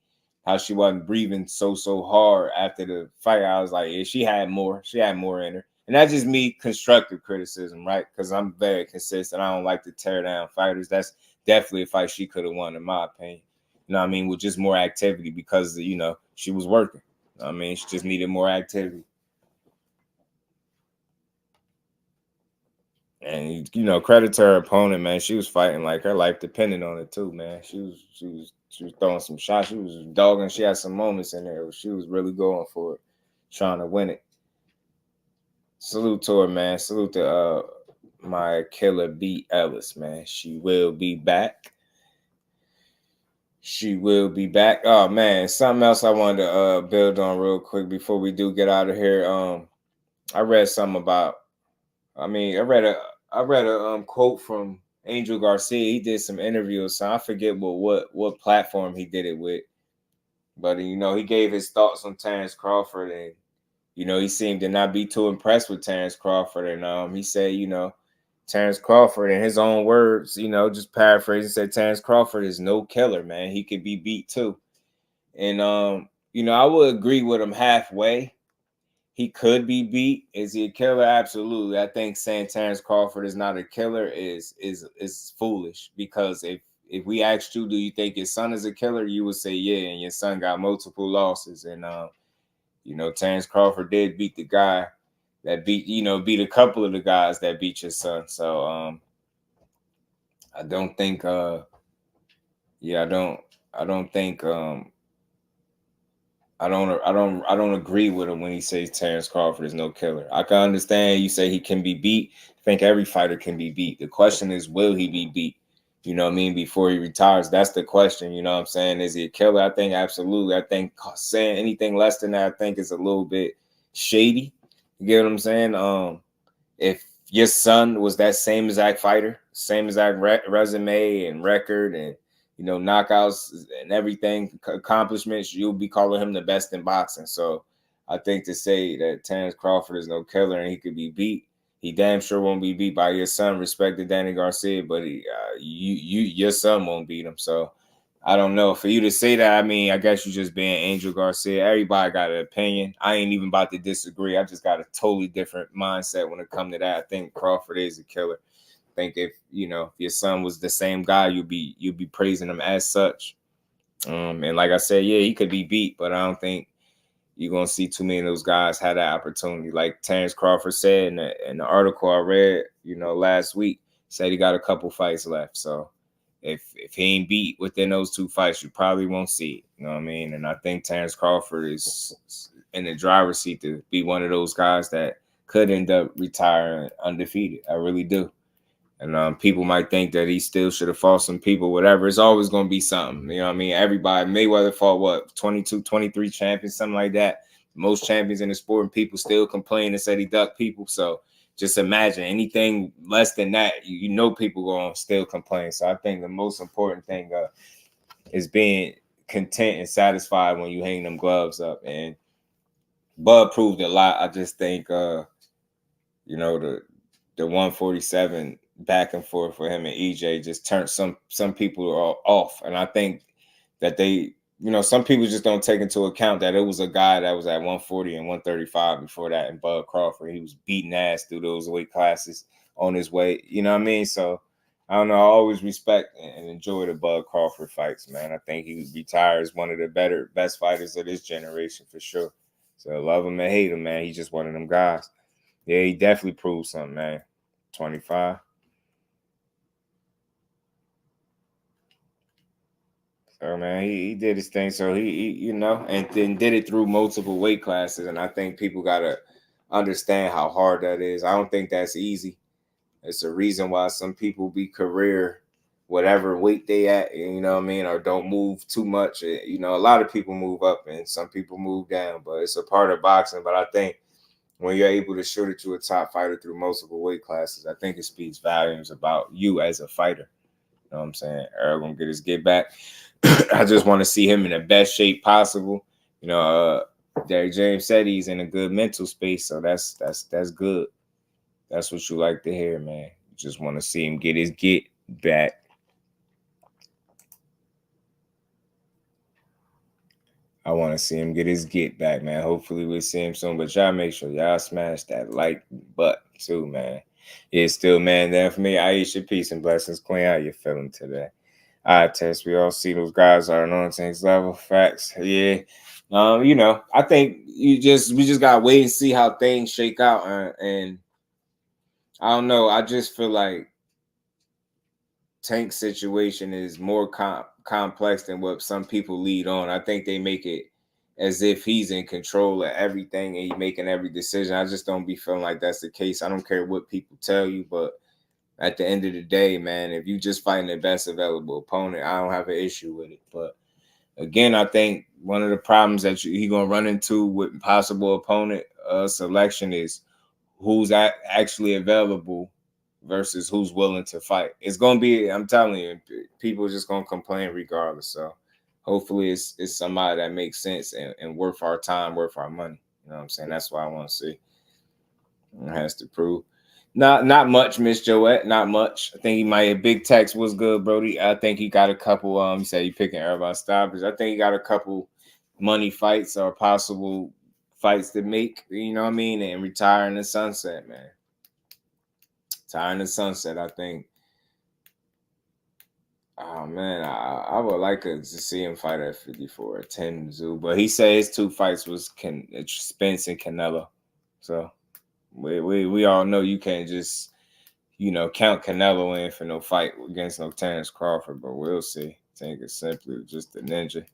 how she wasn't breathing so hard after the fight, I was like, yeah, she had more in her. And that's just me constructive criticism, right? Because I'm very consistent. I don't like to tear down fighters. That's definitely a fight she could have won, in my opinion. You know what I mean? With just more activity because, she was working. You know what I mean? She just needed more activity. And, credit to her opponent, man. She was fighting like her life depended on it too, man. She was throwing some shots. She was dogging. She had some moments in there where she was really going for it, trying to win it. Salute to her, man. Salute to my killer B. Ellis, man. She will be back. Oh, man. Something else I wanted to build on real quick before we do get out of here. I read something about, I read a quote from Angel Garcia. He did some interviews, so I forget what platform he did it with. But, he gave his thoughts on Terence Crawford, and, he seemed to not be too impressed with Terence Crawford. And he said, Terence Crawford, in his own words, just paraphrasing, said Terence Crawford is no killer, man. He could be beat too. And, I would agree with him halfway. He could be beat. Is he a killer? Absolutely. I think saying Terence Crawford is not a killer is foolish, because if we asked you, do you think your son is a killer? You would say, yeah, and your son got multiple losses. And, Terence Crawford did beat the guy that beat a couple of the guys that beat your son. So I don't think I don't agree with him when he says Terence Crawford is no killer. I can understand you say he can be beat. I think every fighter can be beat. The question is, will he be beat? Before he retires. That's the question. You know what I'm saying? Is he a killer? I think absolutely. I think saying anything less than that, I think, is a little bit shady. You get what I'm saying? If your son was that same exact fighter, same exact resume and record and, knockouts and everything, accomplishments, you'll be calling him the best in boxing. So I think to say that Terence Crawford is no killer and he could be beat, he damn sure won't be beat by your son. Respect to Danny Garcia, but your son won't beat him. So I don't know. For you to say that, I guess you're just being Angel Garcia. Everybody got an opinion. I ain't even about to disagree. I just got a totally different mindset when it comes to that. I think Crawford is a killer. I think if your son was the same guy, you'd be praising him as such. And like I said, yeah, he could be beat, but I don't think you're gonna see too many of those guys have that opportunity. Like Terence Crawford said in the article I read, last week, said he got a couple fights left. So if he ain't beat within those 2 fights, you probably won't see it. You know what I mean? And I think Terence Crawford is in the driver's seat to be one of those guys that could end up retiring undefeated. I really do. And people might think that he still should have fought some people, whatever. It's always going to be something. You know what I mean? Everybody, Mayweather fought, 22, 23 champions, something like that. Most champions in the sport, and people still complain and said he ducked people. So just imagine anything less than that, people going to still complain. So I think the most important thing is being content and satisfied when you hang them gloves up. And Bud proved a lot. I just think, the 147 back and forth for him and EJ just turned some people off. And I think that some people just don't take into account that it was a guy that was at 140 and 135 before that, and Bud Crawford. He was beating ass through those weight classes on his way. You know what I mean? So I don't know. I always respect and enjoy the Bud Crawford fights, man. I think he retires one of the best fighters of this generation for sure. So love him and hate him, man. He's just one of them guys. Yeah, he definitely proved something, man. 25. So, man, he did his thing. So he and then did it through multiple weight classes. And I think people got to understand how hard that is. I don't think that's easy. It's a reason why some people be career whatever weight they at, you know what I mean, or don't move too much. A lot of people move up and some people move down, but it's a part of boxing. But I think when you're able to show that you're a top fighter through multiple weight classes, I think it speaks volumes about you as a fighter. You know what I'm saying? Earl gonna get his get back. I just want to see him in the best shape possible. Derrick James said he's in a good mental space, so that's good. That's what you like to hear, man. You just want to see him get his get back. I want to see him get his get back, man. Hopefully we'll see him soon. But y'all make sure y'all smash that like button too, man. It's still man there for me. Aisha, peace and blessings. Queen, how you feeling today? All right, Tess. We all see those guys are on things level. Facts. Yeah. I think we just gotta wait and see how things shake out. And I don't know. I just feel like Tank's situation is more complex than what some people lead on. I think they make it as if he's in control of everything and he's making every decision. I just don't be feeling like that's the case. I don't care what people tell you, but at the end of the day, man, if you just fighting the best available opponent, I don't have an issue with it. But again, I think one of the problems that he's going to run into with possible opponent selection is who's actually available versus who's willing to fight. It's going to be, I'm telling you, people are just going to complain regardless. So hopefully it's somebody that makes sense and worth our time, worth our money. You know what I'm saying? That's what I want to see. It has to prove. Not much, Miss Joette. Not much. I think he might have Big Tex was good, Brody. I think he got a couple. He said he picking everybody stoppers. I think he got a couple money fights or possible fights to make. You know what I mean? And retire in the sunset, man. Retire in the sunset. I think. Oh man, I would like to see him fight at 54 at 10 Zoo, but he said his 2 fights was Spence and Canelo. So. We all know you can't just, count Canelo in for no fight against no Terence Crawford, but we'll see. Tank is simply just a ninja.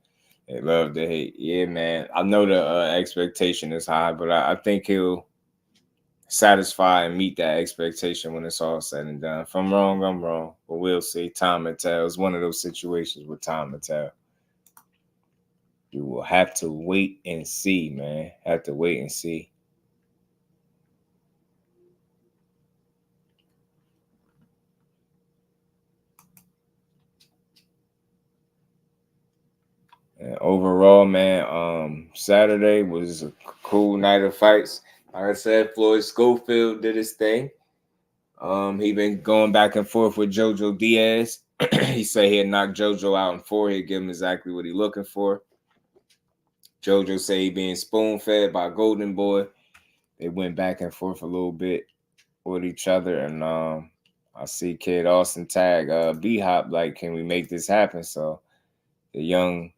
They love to hate. Yeah, man. I know the expectation is high, but I think he'll satisfy and meet that expectation when it's all said and done. If I'm wrong, I'm wrong. But we'll see. Time will tell. It's one of those situations where time will tell. You will have to wait and see, man. Have to wait and see. And overall, man, Saturday was a cool night of fights. Like I said, Floyd Schofield did his thing. He been going back and forth with Jojo Diaz. He said he'd knock Jojo out in 4. He'd give him exactly what he's looking for. Jojo said he being spoon-fed by Golden Boy. They went back and forth a little bit with each other. And I see Kid Austin tag B-Hop like, can we make this happen? So the young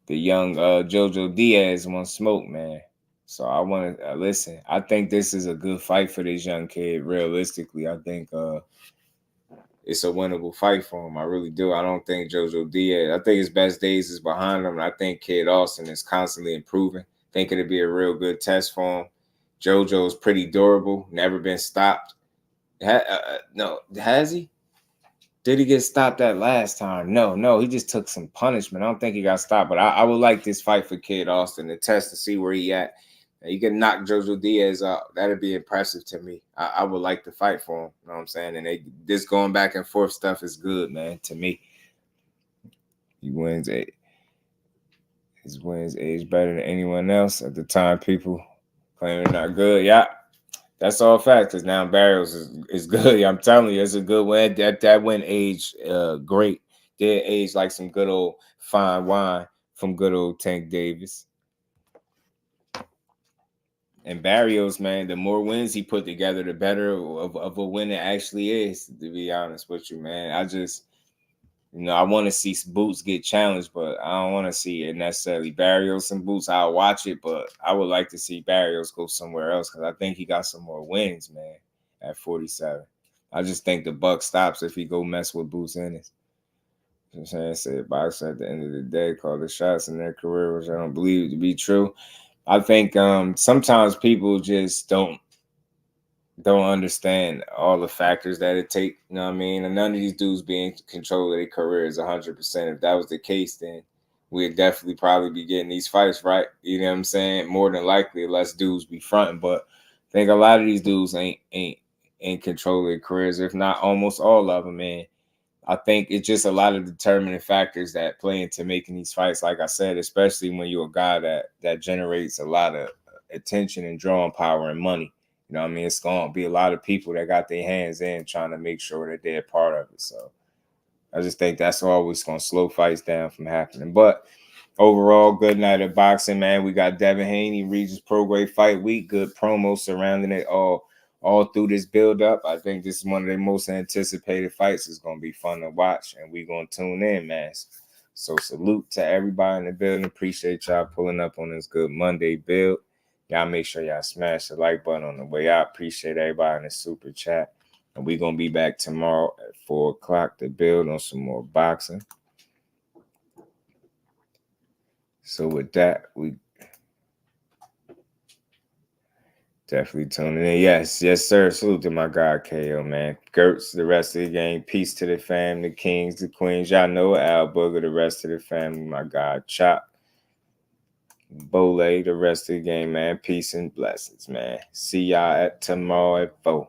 the young JoJo Diaz want smoke, man. So I want to listen. I think this is a good fight for this young kid. Realistically, I think it's a winnable fight for him. I really do. I don't think JoJo Diaz. I think his best days is behind him. And I think Kid Austin is constantly improving. I think it'll be a real good test for him. JoJo is pretty durable. Never been stopped. No, has he? Did he get stopped that last time? No, he just took some punishment. I don't think he got stopped, but I would like this fight for Kid Austin to test to see where he at. You can knock JoJo Diaz out. That'd be impressive to me. I would like to fight for him. You know what I'm saying? And this going back and forth stuff is good, man, to me. His wins age better than anyone else. At the time, people claiming they're not good. Yeah. That's all fact, because now Barrios is good. I'm telling you, it's a good win. That win aged great. Did age like some good old fine wine from good old Tank Davis. And Barrios, man, the more wins he put together, the better of a win it actually is, to be honest with you, man. I just, I want to see Boots get challenged, but I don't want to see it necessarily Barrios and Boots. I'll watch it, but I would like to see Barrios go somewhere else because I think he got some more wins, man, at 47. I just think the buck stops if he go mess with Boots Ennis. You know what I'm saying? Said boxers at the end of the day call the shots in their career, which I don't believe to be true. I think sometimes people just don't understand all the factors that it take. You know what I mean? And none of these dudes be in control of their careers 100%. If that was the case, then we'd definitely probably be getting these fights, right? You know what I'm saying? More than likely, less dudes be fronting. But I think a lot of these dudes ain't in control of their careers, if not almost all of them, man. I think it's just a lot of determining factors that play into making these fights, like I said, especially when you're a guy that generates a lot of attention and drawing power and money. You know what I mean? It's going to be a lot of people that got their hands in trying to make sure that they're part of it. So I just think that's always going to slow fights down from happening. But overall, good night of boxing, man. We got Devin Haney, Regis ProGrais Fight Week. Good promo surrounding it all through this build-up. I think this is one of the most anticipated fights. It's going to be fun to watch, and we're going to tune in, man. So salute to everybody in the building. Appreciate y'all pulling up on this good Monday build. Y'all make sure y'all smash the like button on the way out. Appreciate everybody in the super chat. And we're going to be back tomorrow at 4 o'clock to build on some more boxing. So with that, we definitely tuning in. Yes, sir. Salute to my guy, KO, man. Gertz, the rest of the game. Peace to the fam, the kings, the queens. Y'all know Al Booger, the rest of the family. My guy, Chop. Bole, the rest of the game, man. Peace and blessings, man. See y'all at tomorrow at 4.